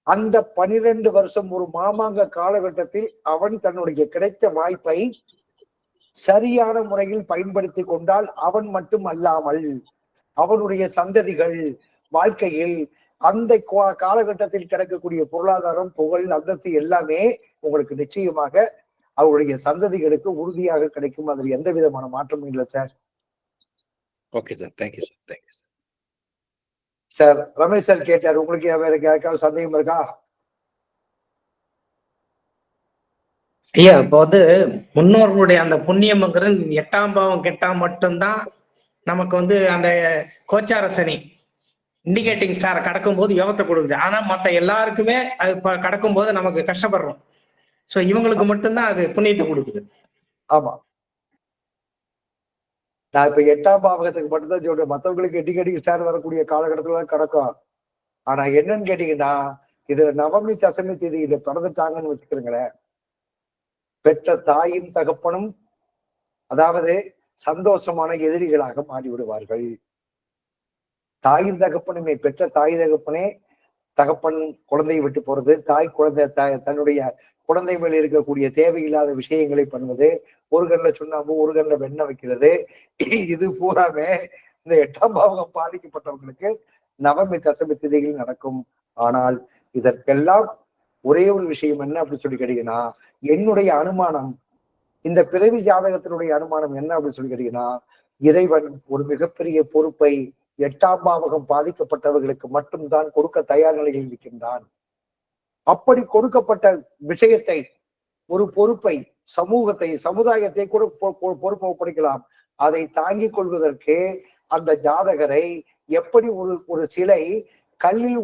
அந்த 12 வருஷம் ஒரு மாமாங்க காலகட்டத்தில் அவன் தன்னுடைய கிடைத்த வாய்ப்பை சரியான முறையில் பயன்படுத்தி கொண்டால் அவன் மட்டும் அல்லாமல் அவனுடைய சந்ததிகள் வாழ்க்கையில் அந்த காலகட்டத்தில் கிடைக்கக்கூடிய பொருளாதாரம், புகழ், அந்தஸ்து எல்லாமே உங்களுக்கு நிச்சயமாக அவருடைய சந்ததிகளுக்கு உறுதியாக கிடைக்கும். அதில் எந்த விதமான மாற்றமும் இல்லை sir. Okay sir, thank you sir, thank you sir. Sir Ramesh sir கேட்டார், உங்களுக்கு வேற யாருக்காவது சந்தேகம் இருக்கா? ஐயா, இப்போ வந்து முன்னோர்களுடைய அந்த புண்ணியம்ங்கிறது 8ஆம் பாவம் கெட்டா மட்டும்தான் நமக்கு வந்து அந்த கோச்சார சனி இண்டிகேட்டிங் ஸ்டாரை கடக்கும் போது யோகத்தை கொடுக்குது. ஆனா மத்த எல்லாருக்குமே அது கடக்கும் போது நமக்கு கஷ்டப்படுறோம். சோ இவங்களுக்கு மட்டும்தான் அது புண்ணியத்தை கொடுக்குது. ஆமா, நான் இப்ப 8ஆம் பாவகத்துக்கு மட்டும்தான் சொல்றேன். மற்றவங்களுக்கு இண்டிகேட்டிங் ஸ்டார் வரக்கூடிய காலகட்டத்துல கடக்கும். ஆனா என்னன்னு கேட்டீங்கன்னா, இது நவமி தசமி தேதியில பிறந்துட்டாங்கன்னு வச்சுக்கிறீங்களேன், பெற்ற தாயும் தகப்பனும் அதாவது சந்தோஷமான எதிரிகளாக மாறிவிடுவார்கள். தாயின் தகப்பனுமே, பெற்ற தாய் தகப்பனே, தகப்பன் குழந்தையை விட்டு போறது, தாய் குழந்தை தன்னுடைய குழந்தை மேல் இருக்கக்கூடிய தேவையில்லாத விஷயங்களை பண்ணுவது, ஒரு கண்ணுல சுண்ணாம்பு ஒரு கண்ணுல வெண்ணெய் வைக்கிறது, இது பூராமே இந்த 8ஆம் பாவகம் பாதிக்கப்பட்டவங்களுக்கு நவமி தசமி திதிகள் நடக்கும். ஆனால் இதற்கெல்லாம் ஒரே ஒரு விஷயம் என்ன அப்படின்னு சொல்லி கேட்டீங்கன்னா, என்னுடைய அனுமானம், இந்த பிறவி ஜாதகத்தினுடைய அனுமானம் என்ன அப்படின்னு சொல்லி கேட்டீங்கன்னா, இறைவன் ஒரு மிகப்பெரிய பொறுப்பை 8ஆம் பாவகம் பாதிக்கப்பட்டவர்களுக்கு மட்டும்தான் கொடுக்க தயார் நிலையில் இருக்கின்றான். அப்படி கொடுக்கப்பட்ட விஷயத்தை, ஒரு பொறுப்பை, சமூகத்தை, சமுதாயத்தை கூட பொறுப்பை ஒப்படைக்கலாம். அதை தாங்கிக் கொள்வதற்கு அந்த ஜாதகரை எப்படி ஒரு சிலை கல்லில்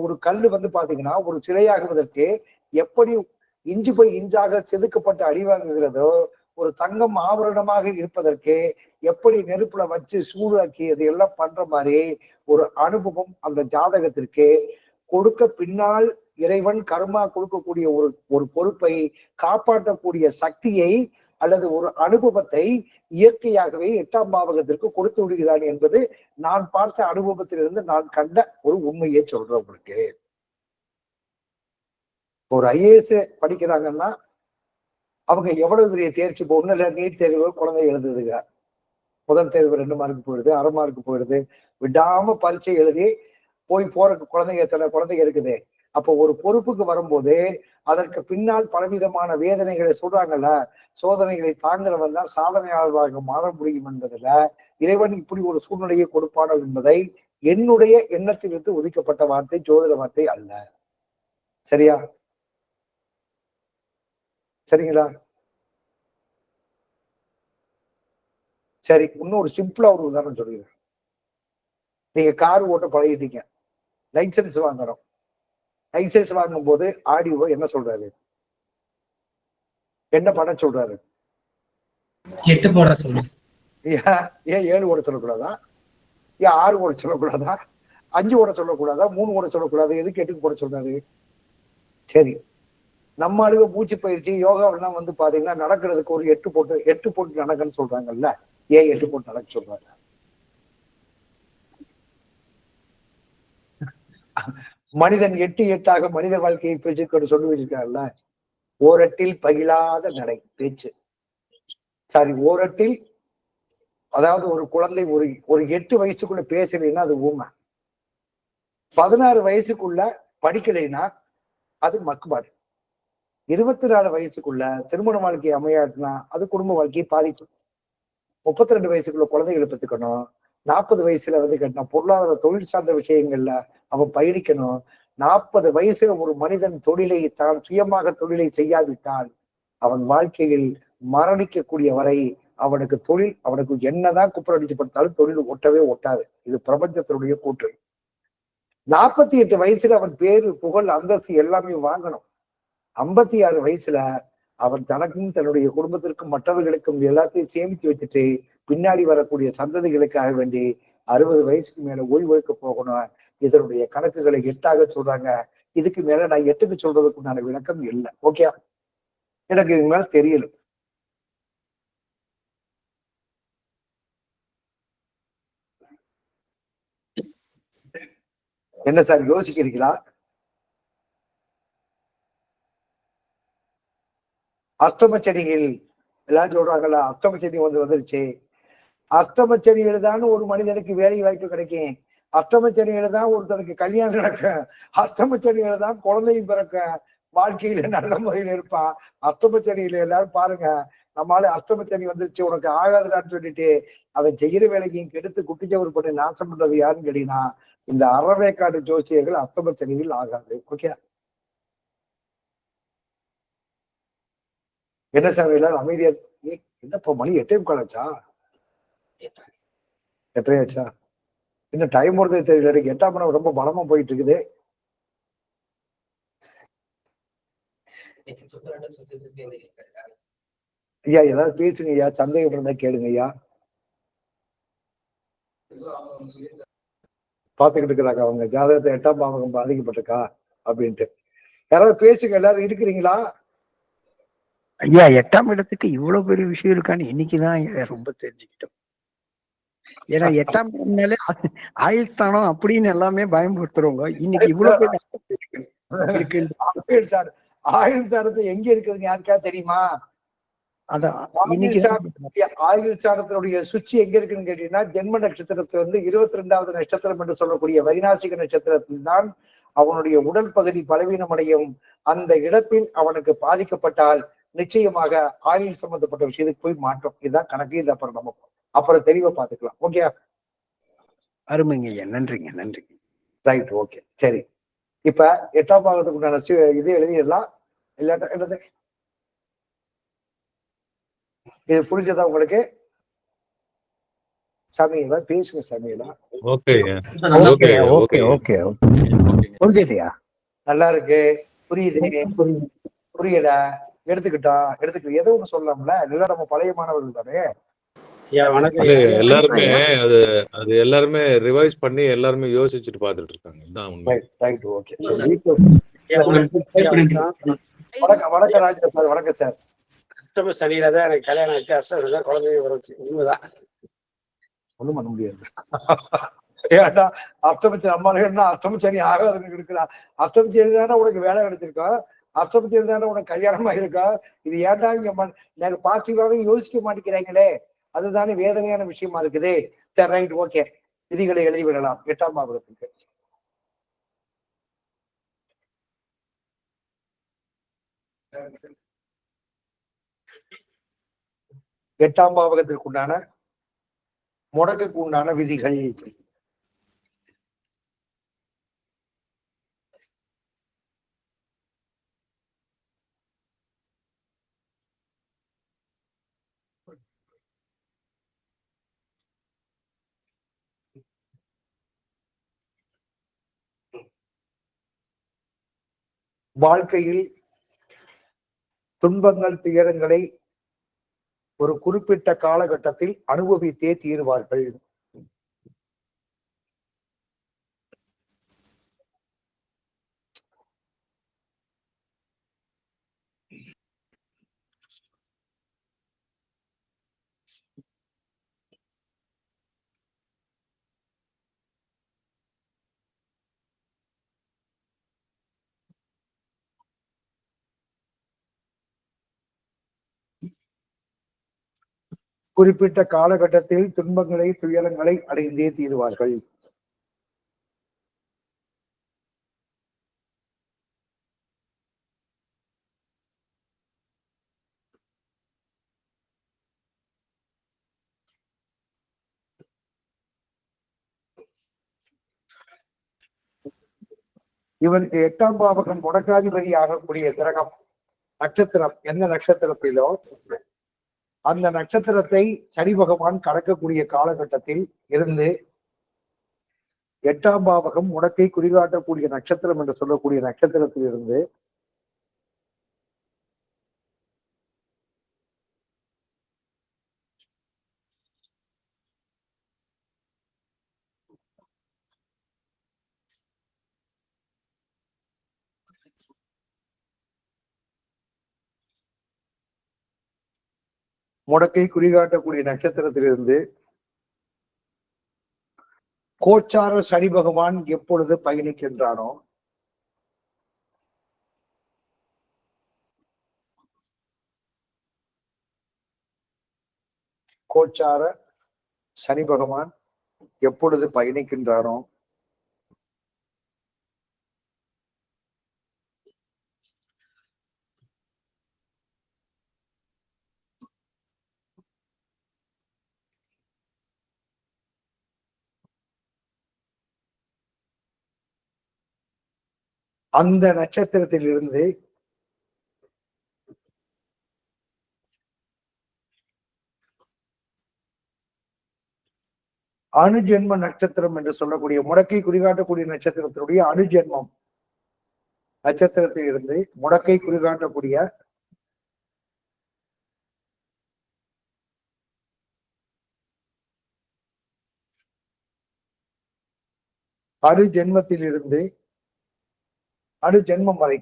ஒரு கல்லு வந்து பாத்தீங்கன்னா ஒரு சிலையாகுவதற்கு எப்படி இஞ்சு போய் இஞ்சாக செதுக்கப்பட்டு அடிவாங்குகிறதோ, ஒரு தங்கம் ஆபரணமாக இருப்பதற்கு எப்படி நெருப்புல வச்சு சூடாக்கி அது எல்லாம் பண்ற மாதிரி ஒரு அனுபவம் அந்த ஜாதகத்திற்கு கொடுக்க, பின்னால் இறைவன் கர்மா கொடுக்கக்கூடிய ஒரு பொறுப்பை காப்பாற்றக்கூடிய சக்தியை அல்லது ஒரு அனுபவத்தை இயற்கையாகவே 8ஆம் பாவகத்திற்கு கொடுத்து விடுகிறான் என்பது நான் பார்த்த அனுபவத்திலிருந்து நான் கண்ட ஒரு உண்மையை சொல்றேன் உங்களுக்கு. ஒரு ஐஏஎஸ் படிக்கிறாங்கன்னா அவங்க எவ்வளவு பெரிய தேர்ச்சி போகணும், இல்லை நீட் தேர்வு குழந்தை எழுதுதுங்க, முதல் தேர்வு 2 மார்க்கு போயிடுது, அரை மார்க்கு போயிடுது, விடாம பரீட்சை எழுதி போற குழந்தைங்க இருக்குது. அப்போ ஒரு பொறுப்புக்கு வரும்போது அதற்கு பின்னால் பலவிதமான வேதனைகளை சொல்றாங்கல்ல, சோதனைகளை தாங்கிறவன் தான் சாதனையாளராக மாற முடியும் என்பதுல இறைவன் இப்படி ஒரு சூழ்நிலையை கொடுப்பானோ என்பதை என்னுடைய எண்ணத்திலிருந்து ஒதுக்கப்பட்ட வார்த்தை, ஜோதிட வார்த்தை அல்ல. சரியா? சரிங்களா? சரி, இன்னொரு சிம்பிளா ஒரு உதாரணம் சொல்லிடுறேன். நீங்க கார் ஓட்ட பழகிட்டீங்க, லைசன்ஸ் வாங்கணும். லைசன்ஸ் வாங்கும் போது ஆடியோ என்ன சொல்றாரு, என்ன பண்ண சொல்றாரு? 8 போட சொல்லு. ஏன் 7 ஓட சொல்லக்கூடாதா? ஏன் 6 ஓட சொல்லக்கூடாதா? 5 ஓட சொல்லக்கூடாதா? 3 ஓட சொல்லக்கூடாது? எதுக்கு 8 போட சொல்றாரு? சரி, நம்ம அழுக மூச்சு பயிற்சி யோகாவெல்லாம் வந்து பாத்தீங்கன்னா நடக்கிறதுக்கு ஒரு 8 போட்டு நடக்குன்னு சொல்றாங்கல்ல, ஏன் 8 போட்டு நடக்க சொல்றாங்க? மனிதன் 8 மனித வாழ்க்கையை பேச்சு சொல்லி வச்சிருக்காருல்ல, ஓரட்டில் பகிலாத நடை பேச்சு. சாரி, ஓரட்டில், அதாவது ஒரு குழந்தை ஒரு 8 வயசுக்குள்ள பேசலைன்னா அது ஊமை, 16 வயசுக்குள்ள படிக்கலைன்னா அது மக்குபாடு, 24 வயசுக்குள்ள திருமண வாழ்க்கையை அமையாட்டினா அது குடும்ப வாழ்க்கையை பாதிக்கும், 32 வயசுக்குள்ள குழந்தைகளை பெற்றுக்கணும், 40 வயசுல வந்து கேட்டா பொருளாதார தொழில் சார்ந்த விஷயங்கள்ல அவன் பயணிக்கணும், 40 வயசுல ஒரு மனிதன் தொழிலை தான் சுயமாக தொழிலை செய்யாவிட்டால் அவன் வாழ்க்கையில் மரணிக்கக்கூடிய வரை அவனுக்கு தொழில், அவனுக்கு என்னதான் குப்புரடிக்கப்பட்டாலும் தொழில் ஒட்டவே ஒட்டாது. இது பிரபஞ்சத்தினுடைய கூற்று. 48 வயசுல அவன் பேரு, புகழ், அந்தஸ்து எல்லாமே வாங்கணும். 56 வயசுல அவன் தனக்கும் தன்னுடைய குடும்பத்திற்கும் மற்றவர்களுக்கும் எல்லாத்தையும் சேமித்து வச்சுட்டு பின்னாடி வரக்கூடிய சந்ததிகளுக்காக வேண்டி 60 வயசுக்கு மேல ஓய்வெடுக்க போகணும். இதனுடைய கணக்குகளை 8ஆக சொல்றாங்க. இதுக்கு மேல நான் 8க்கு சொல்றதுக்கு உண்டான விளக்கம் இல்லை. ஓகே, எனக்கு இதுக்கு மேல தெரியல. என்ன சார் யோசிக்கிறீங்களா? அஷ்டமச்சனியில் எல்லாம் சொல்றாங்கல்ல, அஷ்டமச்சனி வந்துருச்சு. அஷ்டமச்சனியில தான் ஒரு மனிதனுக்கு வேலை வாய்ப்பு கிடைக்கும். அஷ்டமச்சனியில தான் ஒருத்தனுக்கு கல்யாணம் நடக்கும். அஷ்டமச்சனியில தான் குழந்தையும் பிறக்க, வாழ்க்கையில நல்ல முறையில் இருப்பான். அஷ்டமச்சனியில எல்லாரும் பாருங்க, நம்மளால அஷ்டமச்சனி வந்துருச்சு உனக்கு ஆகாதுடான்னு சொல்லிட்டு அவன் செய்யற வேலைக்கும் கெடுத்து குட்டிச்சவர் பண்ணி நாசம் பண்றது யாருன்னு கேட்டீங்கன்னா இந்த அறவேக்காடு ஜோசியர்கள் அஷ்டமச்சனியில் ஆகாது. ஓகே, என்ன சார் எல்லாரும் அமைதியா என்னப்பா மணி 8:15 8:30 இன்னும் டைம் வருதே தெரியல. எனக்கு 8ஆம் மணி ரொம்ப பலமா போயிட்டு இருக்குது. ஐயா ஏதாவது பேசுங்க ஐயா, சந்தேகம் இருந்தா கேளுங்க ஐயா. பாத்துக்கிட்டு இருக்கிறாங்க அவங்க ஜாதகத்தை 8ஆம் பாவகம் பாதிக்கப்பட்டிருக்கா அப்படின்ட்டு. யாராவது பேசுங்க, எல்லாரும் இருக்கிறீங்களா? ஐயா 8ஆம் இடத்துக்கு இவ்வளவு பெரிய விஷயம் இருக்கான்னு இன்னைக்குதான் ரொம்ப தெரிஞ்சுக்கிட்டோம். ஏன்னா 8ஆம் இடம்னாலே ஆயுள் ஸ்தானம் அப்படின்னு எல்லாமே பயன்படுத்துறவங்க இன்னைக்கு இவ்வளவு பெரிய ஆயுள் ஸ்தானத்தை எங்க இருக்குதுன்னு யாருக்கா தெரியுமா? அதான் ஆயுள் ஸ்தானத்தினுடைய சுச்சி எங்க இருக்குன்னு கேட்டீங்கன்னா ஜென்ம நட்சத்திரத்துல 22வது நட்சத்திரம் என்று சொல்லக்கூடிய வைநாசிக நட்சத்திரத்தில் தான் அவனுடைய உடல் பகுதி பலவீனமடையும். அந்த இடத்தில் அவனுக்கு பாதிக்கப்பட்டால் நிச்சயமாக ஆயுள் சம்பந்தப்பட்ட விஷயத்துக்கு போய் மாட்டோம். இதுதான் கணக்கு. இது அப்புறம் நம்ம அப்புறம் தெளிவா பாத்துக்கலாம். ஓகே, அருமைங்க ஐயா, நன்றிங்க நன்றிங்க. ரைட், ஓகே, சரி. இப்ப 8ஆம் பாகத்துக்கு உண்டான இது எழுதிடலாம். இல்லாட்ட என்னது இது புரிஞ்சதா உங்களுக்கு? சமையலா பேசுங்க, சமையலா நல்லா இருக்கு, புரியுது, புரியல, எடுத்துக்கிட்டா ஏதோ ஒண்ணு சொல்லலாம்ல. இல்ல நம்ம பழைய மாணவர்கள் தானே. எல்லாருமே அது எல்லாருமே ரிவைஸ் பண்ணி எல்லாருமே யோசிச்சுட்டு பாத்துட்டு இருக்காங்க. வணக்கம் ராஜா சார். வணக்கம் சார். அஷ்டம சனியில தான் எனக்கு கல்யாணம் ஆச்சு, அஷ்டம தான் குழந்தைங்க வந்துச்சு. உண்மைதான், ஒண்ணும் பண்ண முடியாது. ஏன்டா அஷ்டமச்சனி அம்மா அஷ்டமச்சனி ஆகாதுன்னு இருக்கிறா. அஷ்டமச்சனி தானே உனக்கு வேலை கிடைச்சிருக்கா, அஷ்டமச்சனி தானே உனக்கு கல்யாணமா இருக்கா. இது ஏன்டா இங்க பாசிட்டிவாவே யோசிக்க மாட்டேங்கிறாங்களே, அதுதானே வேதனையான விஷயமா இருக்குது. சரி, ரைட், ஓகே. விதிகளை எழுதி விடலாம் 8ஆம் பாவகத்துக்கு. எட்டாம் பாவகத்திற்கு உண்டான முடக்குக்கு உண்டான விதிகள். வாழ்க்கையில் துன்பங்கள் துயரங்களை ஒரு குறிப்பிட்ட காலகட்டத்தில் அனுபவித்தே தீருவார்கள். குறிப்பிட்ட காலகட்டத்தில் துன்பங்களை துயரங்களை அடைந்தே தீருவார்கள். இவனுக்கு 8ஆம் பாவகம் முடக்காதிபதி ஆகக்கூடிய கிரகம் நட்சத்திரம் எந்த நட்சத்திரத்திலோ அந்த நட்சத்திரத்தை சனி பகவான் கடக்கக்கூடிய காலகட்டத்தில் இருந்து 8ஆம் பாவகம் முடக்கை குறிகாட்டக்கூடிய நட்சத்திரம் என்று சொல்லக்கூடிய நட்சத்திரத்தில் இருந்து முடக்கை குறிகாட்டக்கூடிய நட்சத்திரத்திலிருந்து கோச்சார சனி பகவான் எப்பொழுது பயணிக்கின்றானோ கோச்சார சனி பகவான் எப்பொழுது பயணிக்கின்றாரோ அந்த நட்சத்திரத்தில் இருந்து அணுஜென்ம நட்சத்திரம் என்று சொல்லக்கூடிய முடக்கை குறிகாட்டக்கூடிய நட்சத்திரத்தினுடைய அணுஜென்மம் நட்சத்திரத்தில் இருந்து முடக்கை குறிகாட்டக்கூடிய அணுஜென்மத்தில் இருந்து அணுஜென்மம் வரை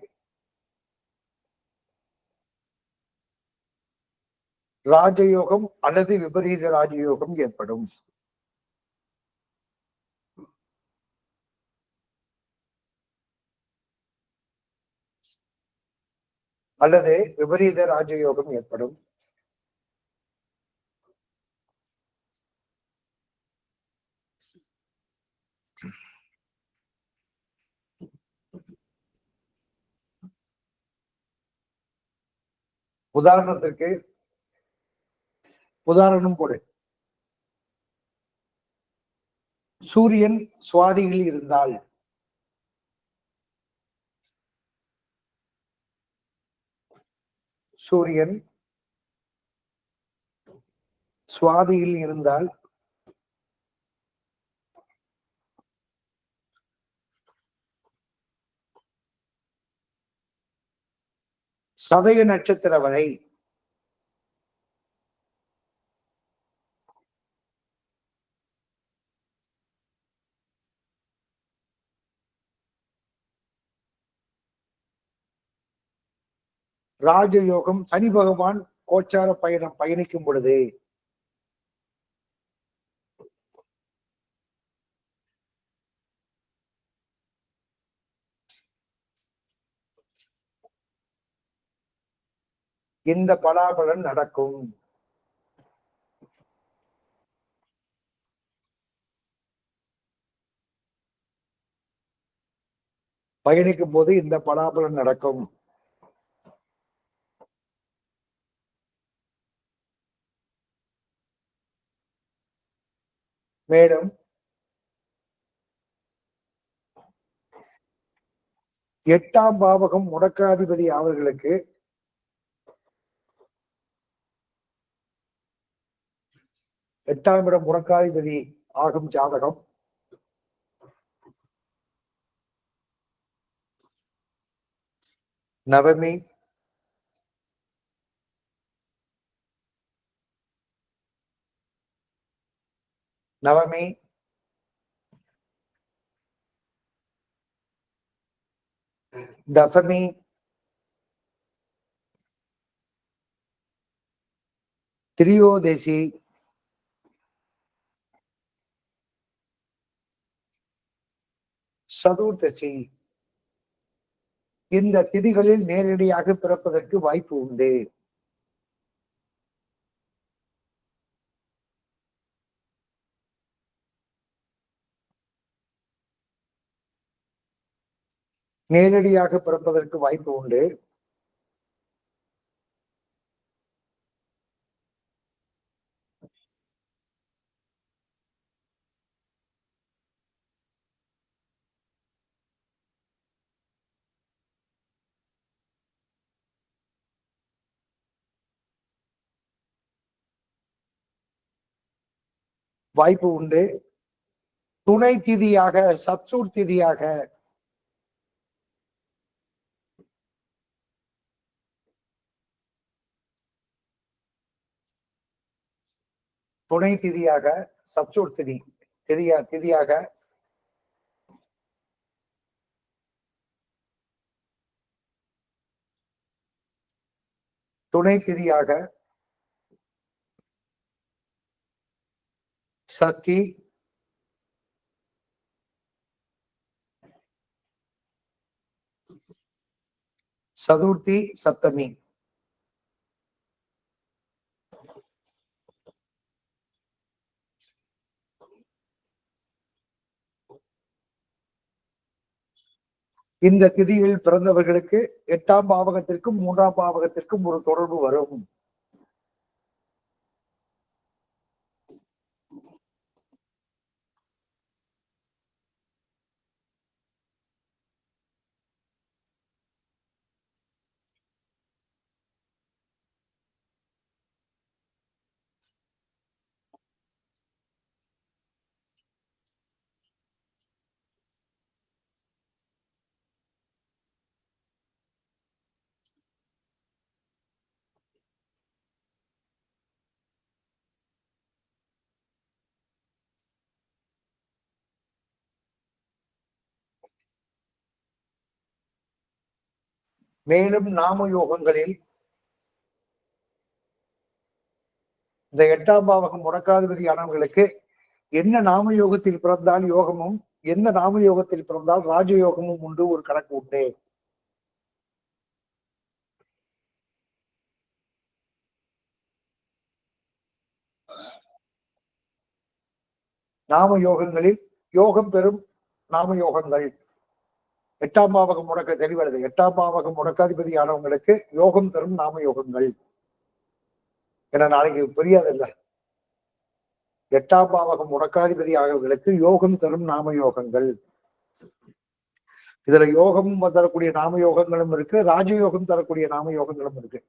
ராஜயோகம் அல்லது விபரீத ராஜயோகம் ஏற்படும். அல்லது விபரீத ராஜயோகம் ஏற்படும். உதாரணத்திற்கு உதாரணம் கொடு. சூரியன் சுவாதியில் இருந்தால் சூரியன் சுவாதியில் இருந்தால் சதய நட்சத்திர வரை ராஜயோகம் சனி பகவான் கோச்சார பயணிக்கும் பொழுது இந்த பலாபலன் நடக்கும். பயணிக்கும் போது இந்த பலாபலன் நடக்கும். மேலும் 8ஆம் பாவகம் முடக்காதிபதி அவர்களுக்கு 8ஆம் இடம் முடக்காதிபதி ஆகும் ஜாதகம் நவமி தசமி திரியோதசி சதுர்தசி இந்த திதிகளில் நேரடியாக பிறப்பதற்கு வாய்ப்பு உண்டு. நேரடியாக பிறப்பதற்கு வாய்ப்பு உண்டு. வாய்ப்பு உண்டு. துணை திதியாக சப்சூட் திதியாக துணை திதியாக சப்சூட் திதியாக துணை திதியாக சக்தி சதுர்த்தி சப்தமி இந்த திதியில் பிறந்தவர்களுக்கு 8ஆம் பாவகத்திற்கும் 3ஆம் பாவகத்திற்கும் ஒரு தொடர்பு வரும். மேலும் நாம யோகங்களில் இந்த 8ஆம் பாவகம் முடக்காதிபதியானவர்களுக்கு என்ன நாம யோகத்தில் பிறந்தால் யோகமும் எந்த நாம யோகத்தில் பிறந்தால் ராஜயோகமும் உண்டு ஒரு கணக்கு உண்டு. நாம யோகங்களில் யோகம் பெறும் நாம யோகங்கள் 8ஆம் பாவகம் முடக்க தெளிவருது. 8ஆம் பாவகம் முடக்காதிபதியானவங்களுக்கு யோகம் தரும் நாம யோகங்கள். ஏன்னா நாளைக்கு புரியாதில்ல. 8ஆம் பாவகம் முடக்காதிபதி ஆகவர்களுக்கு யோகம் தரும் நாம யோகங்கள். இதுல யோகம் தரக்கூடிய நாம யோகங்களும் இருக்கு, ராஜயோகம் தரக்கூடிய நாம யோகங்களும் இருக்கு.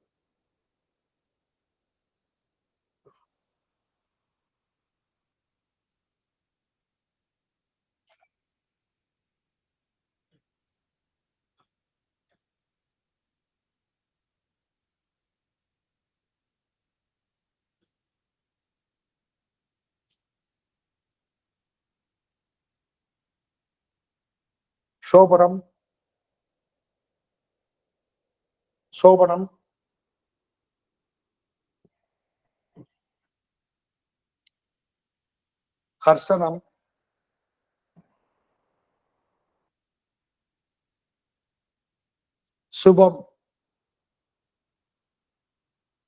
சோபனம், சோபனம், ஹர்சனம், சுபம்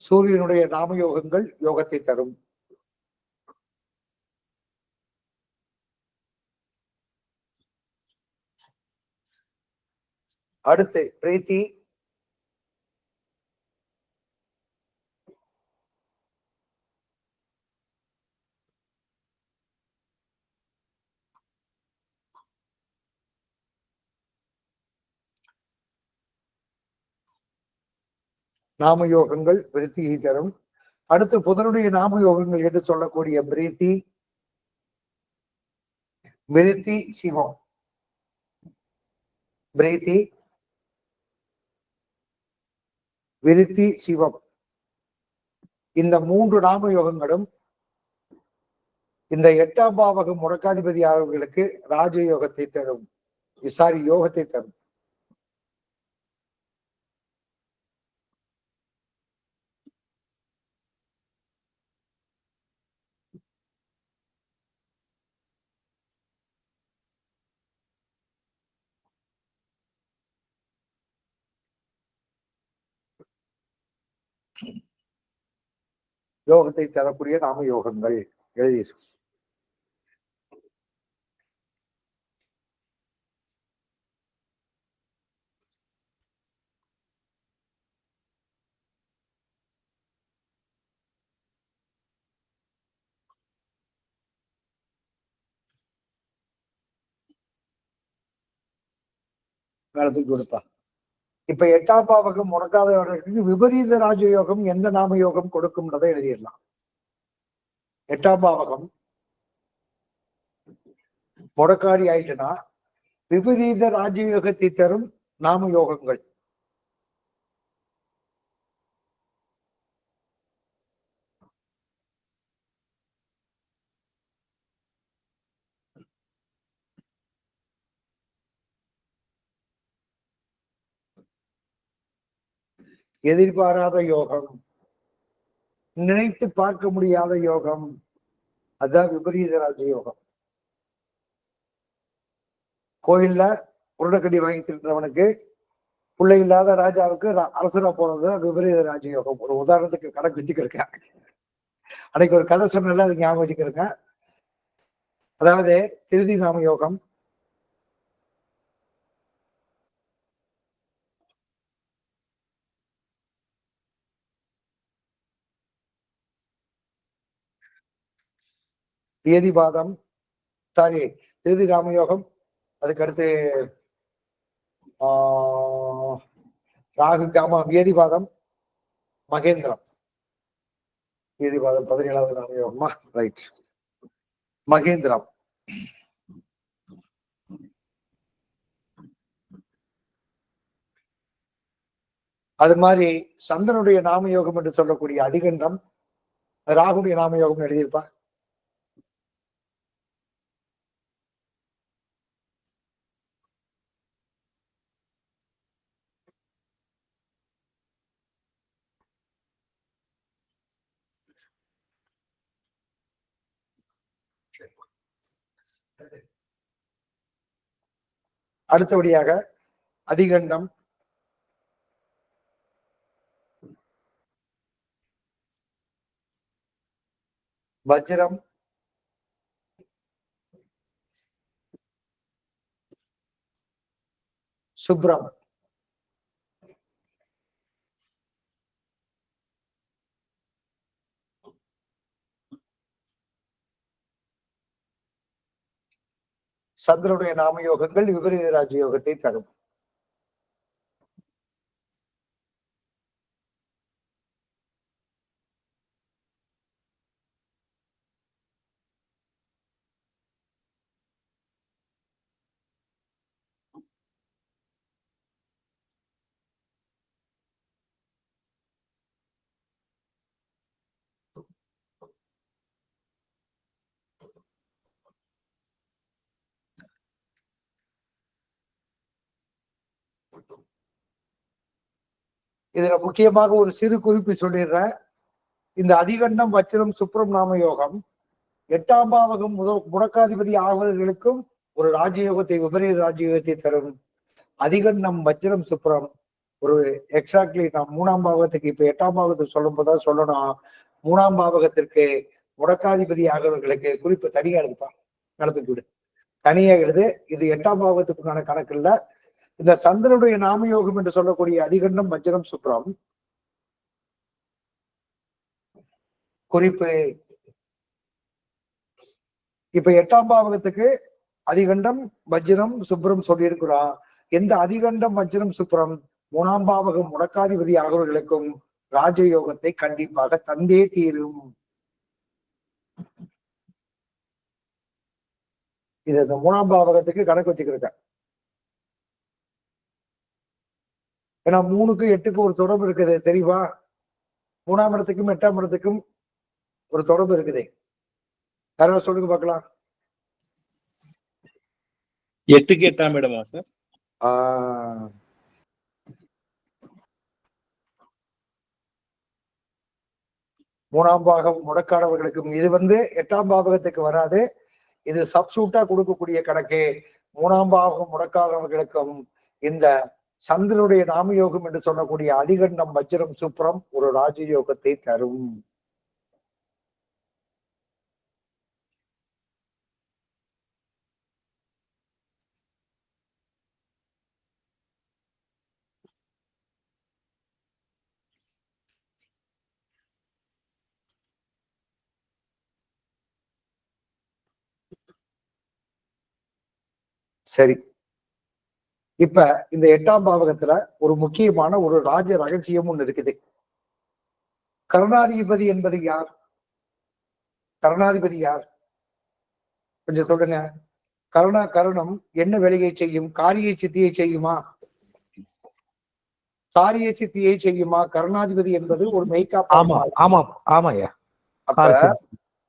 சூரியனுடைய நாமயோகங்கள் யோகத்தை தரும். அடுத்து பிரீத்தி, நாமயோகங்கள் விருத்தியை தரும். அடுத்து புதனுடைய நாமயோகங்கள் என்று சொல்லக்கூடிய பிரீத்தி, விருத்தி, சிவம். பிரீத்தி, விருத்தி, சிவம் இந்த 3 நாமயோகங்களும் இந்த 8ஆம் பாவகம் முடக்காதிபதி ஆகியவர்களுக்கு ராஜயோகத்தை தரும். யோகத்தை தரும். யோகத்தை தரக்கூடிய நாம யோகங்கள் எழுதி நடத்தி கொடுப்பா. இப்ப 8ஆம் பாவகம் முடக்காதவர்களுக்கு விபரீத ராஜயோகம் எந்த நாம யோகம் கொடுக்கும்ன்றதை எழுதிடலாம். 8ஆம் பாவகம் முடக்காரி ஆயிட்டுனா விபரீத ராஜயோகத்தை தரும் நாம யோகங்கள். எதிர்பாராத யோகம், நினைத்து பார்க்க முடியாத யோகம், அதான் விபரீத ராஜயோகம். கோயில்ல உருடக்கடி வாங்கி தின்றவனுக்கு பிள்ளை இல்லாத ராஜாவுக்கு அரசரா போனது விபரீத ராஜயோகம். ஒரு உதாரணத்துக்கு கணக்கு வச்சுக்கிறேன். அன்னைக்கு ஒரு கதை சொன்னால அது ஞாபகம் வச்சுக்கிறேன். அதாவது திருதி நாம யோகம், வியதிபாதம், சாரி திருதி ராமயோகம், அதுக்கடுத்து ராகு காமா வியதிபாதம், மகேந்திரம். வியதிபாதம் 17வது ராமயோகமா, ரைட். மகேந்திரம். அது மாதிரி சந்திரனுடைய நாமயோகம் என்று சொல்லக்கூடிய அதிகண்டம், ராகுடைய நாமயோகம் எழுதியிருப்பா. அடுத்தபடியாக அதிகண்டம், வஜ்ரம், சுப்ரம். சந்திரனுடைய நாமயோகங்கள் விபரீத ராஜயோகத்தை தரும். இதுல முக்கியமாக ஒரு சிறு குறிப்பு சொல்லிடுறேன். இந்த அதிகண்டம், வச்சிரம், சுப்ரம் நாமயோகம் 8ஆம் பாவகம் முடக்காதிபதி ஆவர்களுக்கும் ஒரு ராஜயோகத்தை, விபரீத ராஜயோகத்தை தரும். அதிகண்டம், வஜ்ரம், சுப்ரம் ஒரு எக்ஸாக்ட்லி நான் 3ஆம் பாவகத்துக்கு, இப்ப 8ஆம் பாவகத்துக்கு சொல்லும் போதுதான் சொல்லணும். 3ஆம் பாவகத்திற்கு முடக்காதிபதி ஆகவர்களுக்கு குறிப்பு தனியா எடுப்பா, நடத்திட்டு விடு, தனியா எழுது. இது 8ஆம் பாவகத்துக்கான கணக்கு இல்ல. இந்த சந்திரனுடைய நாமயோகம் என்று சொல்லக்கூடிய அதிகண்டம், வஜ்ரம், சுப்ரம் குறிப்பு. இப்ப 8ஆம் பாவகத்துக்கு அதிகண்டம், வஜ்ரம், சுப்ரம் சொல்லியிருக்கிறோம். எந்த அதிகண்டம், வஜ்ரம், சுப்ரம் 3ஆம் பாவகம் முடக்காதிபதி ஆகவர்களுக்கும் ராஜயோகத்தை கண்டிப்பாக தந்தே தீரும். இது இந்த 3ஆம் பாவகத்துக்கு கணக்கு வச்சுக்கிறேன். ஏன்னா 3க்கும் 8க்கும் ஒரு தொடர்பு இருக்குது தெரியுமா? 3ஆம் இடத்துக்கும் 8ஆம் இடத்துக்கும் ஒரு தொடர்பு இருக்குது. யாராவது சொல்லுங்க பார்க்கலாம். 8க்கு 8ஆம் இடமா சார்? 3ஆம் பாகம் முடக்கானவர்களுக்கும் இது 8ஆம் பாவகத்துக்கு வராது. இது சப்சூட்டா கொடுக்கக்கூடிய கணக்கு. 3ஆம் பாவகம் முடக்கானவர்களுக்கும் இந்த சந்திரனுடைய நாமயோகம் என்று சொல்லக்கூடிய அதிகண்டம், வஜ்ரம், சுப்ரம் ஒரு ராஜயோகத்தை தரும். சரி, இப்ப இந்த 8ஆம் பாவகத்துல ஒரு முக்கியமான ஒரு ராஜ ரகசியம் ஒண்ணு இருக்குது. கருணாதிபதி என்பது யார்? கருணாதிபதி யார் கொஞ்சம் சொல்லுங்க. கருணம் என்ன வேலையை செய்யும்? காரிய சித்தியை செய்யுமா? காரிய சித்தியை செய்யுமா? கருணாதிபதி என்பது ஒரு மெய்காப்பாமையா.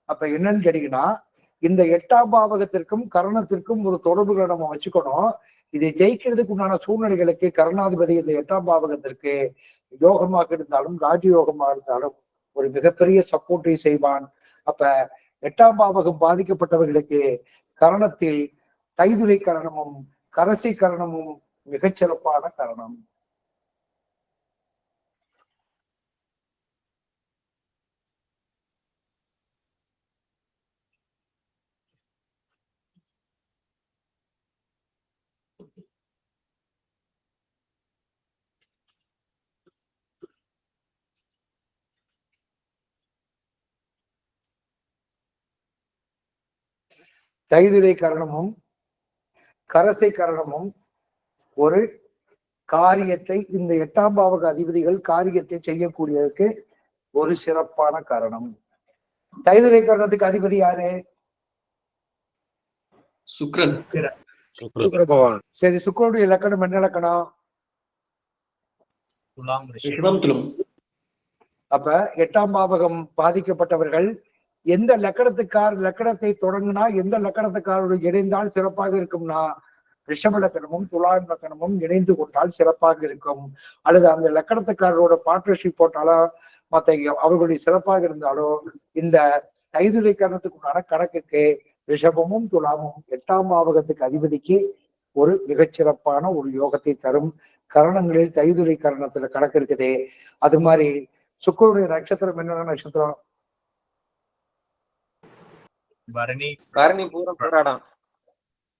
அப்ப என்னன்னு கேட்டீங்கன்னா, இந்த 8ஆம் பாவகத்திற்கும் கரணத்திற்கும் ஒரு தொடர்புகளை நம்ம வச்சுக்கணும். இதை ஜெயிக்கிறதுக்கு உண்டான சூழ்நிலைகளுக்கு கருணாதிபதி இந்த 8ஆம் பாவகத்திற்கு யோகமாக இருந்தாலும் ராஜயோகமாக இருந்தாலும் ஒரு மிகப்பெரிய சப்போர்ட்டை செய்வான். அப்ப 8ஆம் பாவகம் பாதிக்கப்பட்டவர்களுக்கு கரணத்தில் தைதுளை கரணமும் கரசி கரணமும் மிகச்சிறப்பான கரணம். தைதுரை கரணமும் கரசை கரணமும் ஒரு காரியத்தை, இந்த 8ஆம் பாவக அதிபதிகள் காரியத்தை செய்யக்கூடியதற்கு ஒரு சிறப்பான காரணம். தைதுரை கரணத்துக்கு அதிபதி யாரு? சுக்கிரன். சுக்கிர பகவான். சரி, சுக்கிரனுடைய இலக்கணம் என்ன இலக்கணம்? அப்ப 8ஆம் பாவகம் பாதிக்கப்பட்டவர்கள் எந்த லக்கணத்தை தொடங்கினா எந்த லக்கணத்துக்காரோடு இணைந்தால் சிறப்பாக இருக்கும்னா ரிஷப லக்கணமும் துலாம் லக்கணமும் இணைந்து கொண்டால் சிறப்பாக இருக்கும். அல்லது அந்த லக்கணத்துக்காரரோட பார்ட்னர்ஷிப் போட்டாலோ மற்ற அவர்களுடைய சிறப்பாக இருந்தாலோ இந்த தைதுரை கரணத்துக்குண்டான கணக்குக்கு ரிஷபமும் துலாமும் 8ஆம் பாவகத்துக்கு அதிபதிக்கு ஒரு மிகச்சிறப்பான ஒரு யோகத்தை தரும். கரணங்களில் தைதுரை கரணத்துல கணக்கு இருக்குதே. அது மாதிரி சுக்கிரனுடைய நட்சத்திரம் என்னென்ன நட்சத்திரம்? பரணி பூரம் போராடம்.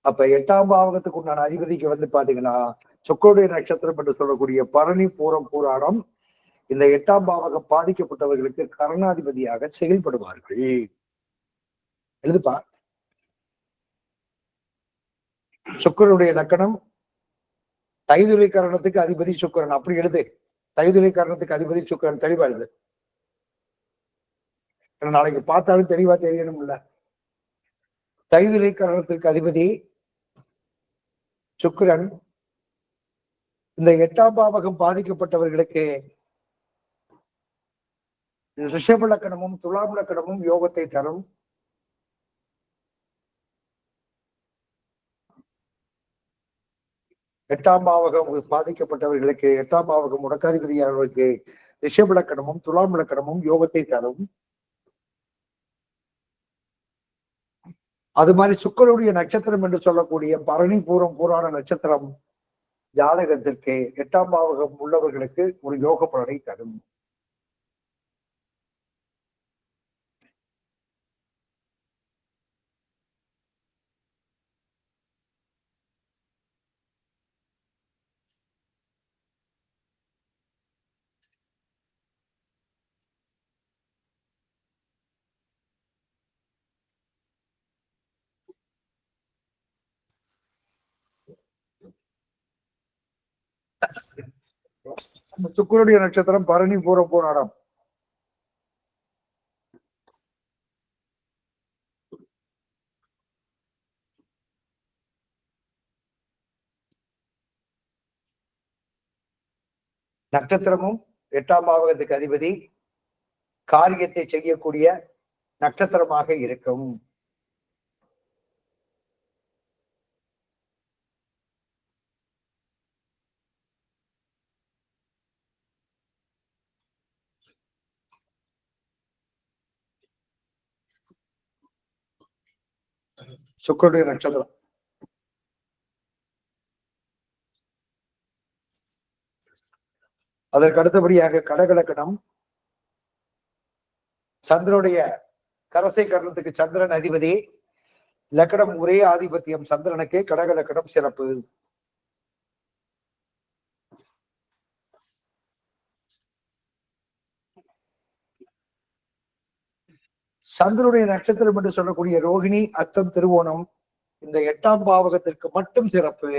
அப்ப 8ஆம் பாவகத்துக்கு உண்டான அதிபதிக்கு வந்து பாத்தீங்கன்னா சுக்கிரனுடைய நட்சத்திரம் என்று சொல்லக்கூடிய பரணி பூரம் பூராடம் இந்த 8ஆம் பாவகம் பாதிக்கப்பட்டவர்களுக்கு கரணாதிபதியாக செயல்படுவார்கள். எழுதுப்பா. சுக்கிரனுடைய லக்கணம் தைதுரை கரணத்துக்கு அதிபதி சுக்கிரன். அப்படி எழுது. தைதுரை கரணத்துக்கு அதிபதி சுக்கிரன். தெளிவா எழுது. நாளைக்கு பார்த்தாலும் தெளிவா தெரியணும் இல்ல. தைதுரை கரணத்திற்கு அதிபதி சுக்கிரன். இந்த 8ஆம் பாவகம் பாதிக்கப்பட்டவர்களுக்கு ரிஷப லக்கணமும் துலாம் லக்கணமும் யோகத்தை தரும். எட்டாம் பாவகம் பாதிக்கப்பட்டவர்களுக்கு 8ஆம் பாவகம் முடக்காதிபதியானவர்களுக்கு ரிஷப லக்கணமும் துலாம் லக்கணமும் யோகத்தை தரும். அது மாதிரி சுக்கிரனுடைய நட்சத்திரம் என்று சொல்லக்கூடிய பரணி பூரம் பூரான நட்சத்திரம் ஜாதகத்திற்கு 8ஆம் பாவகம் உள்ளவர்களுக்கு ஒரு யோக பலனை தரும். சுக்கிரனுடைய நட்சத்திரம் பரணி பூரம் பூராடம். நட்சத்திரமும் 8ஆம் பாவகத்துக்கு அதிபதி காரியத்தை செய்யக்கூடிய நட்சத்திரமாக இருக்கும். சுக்கிரனுடைய நட்சத்திரம். அதற்கு அடுத்தபடியாக கடகலக்கணம். சந்திரனுடைய கரசை கரணத்துக்கு சந்திரன் அதிபதி. லக்கணம் ஒரே ஆதிபத்தியம் சந்திரனுக்கு. கடகலக்கணம் சிறப்பு. சந்திரனுடைய நட்சத்திரம் என்று சொல்லக்கூடிய ரோகிணி அஸ்தம் திருவோணம் இந்த 8ஆம் பாவகத்திற்கு மட்டும் சிறப்பு.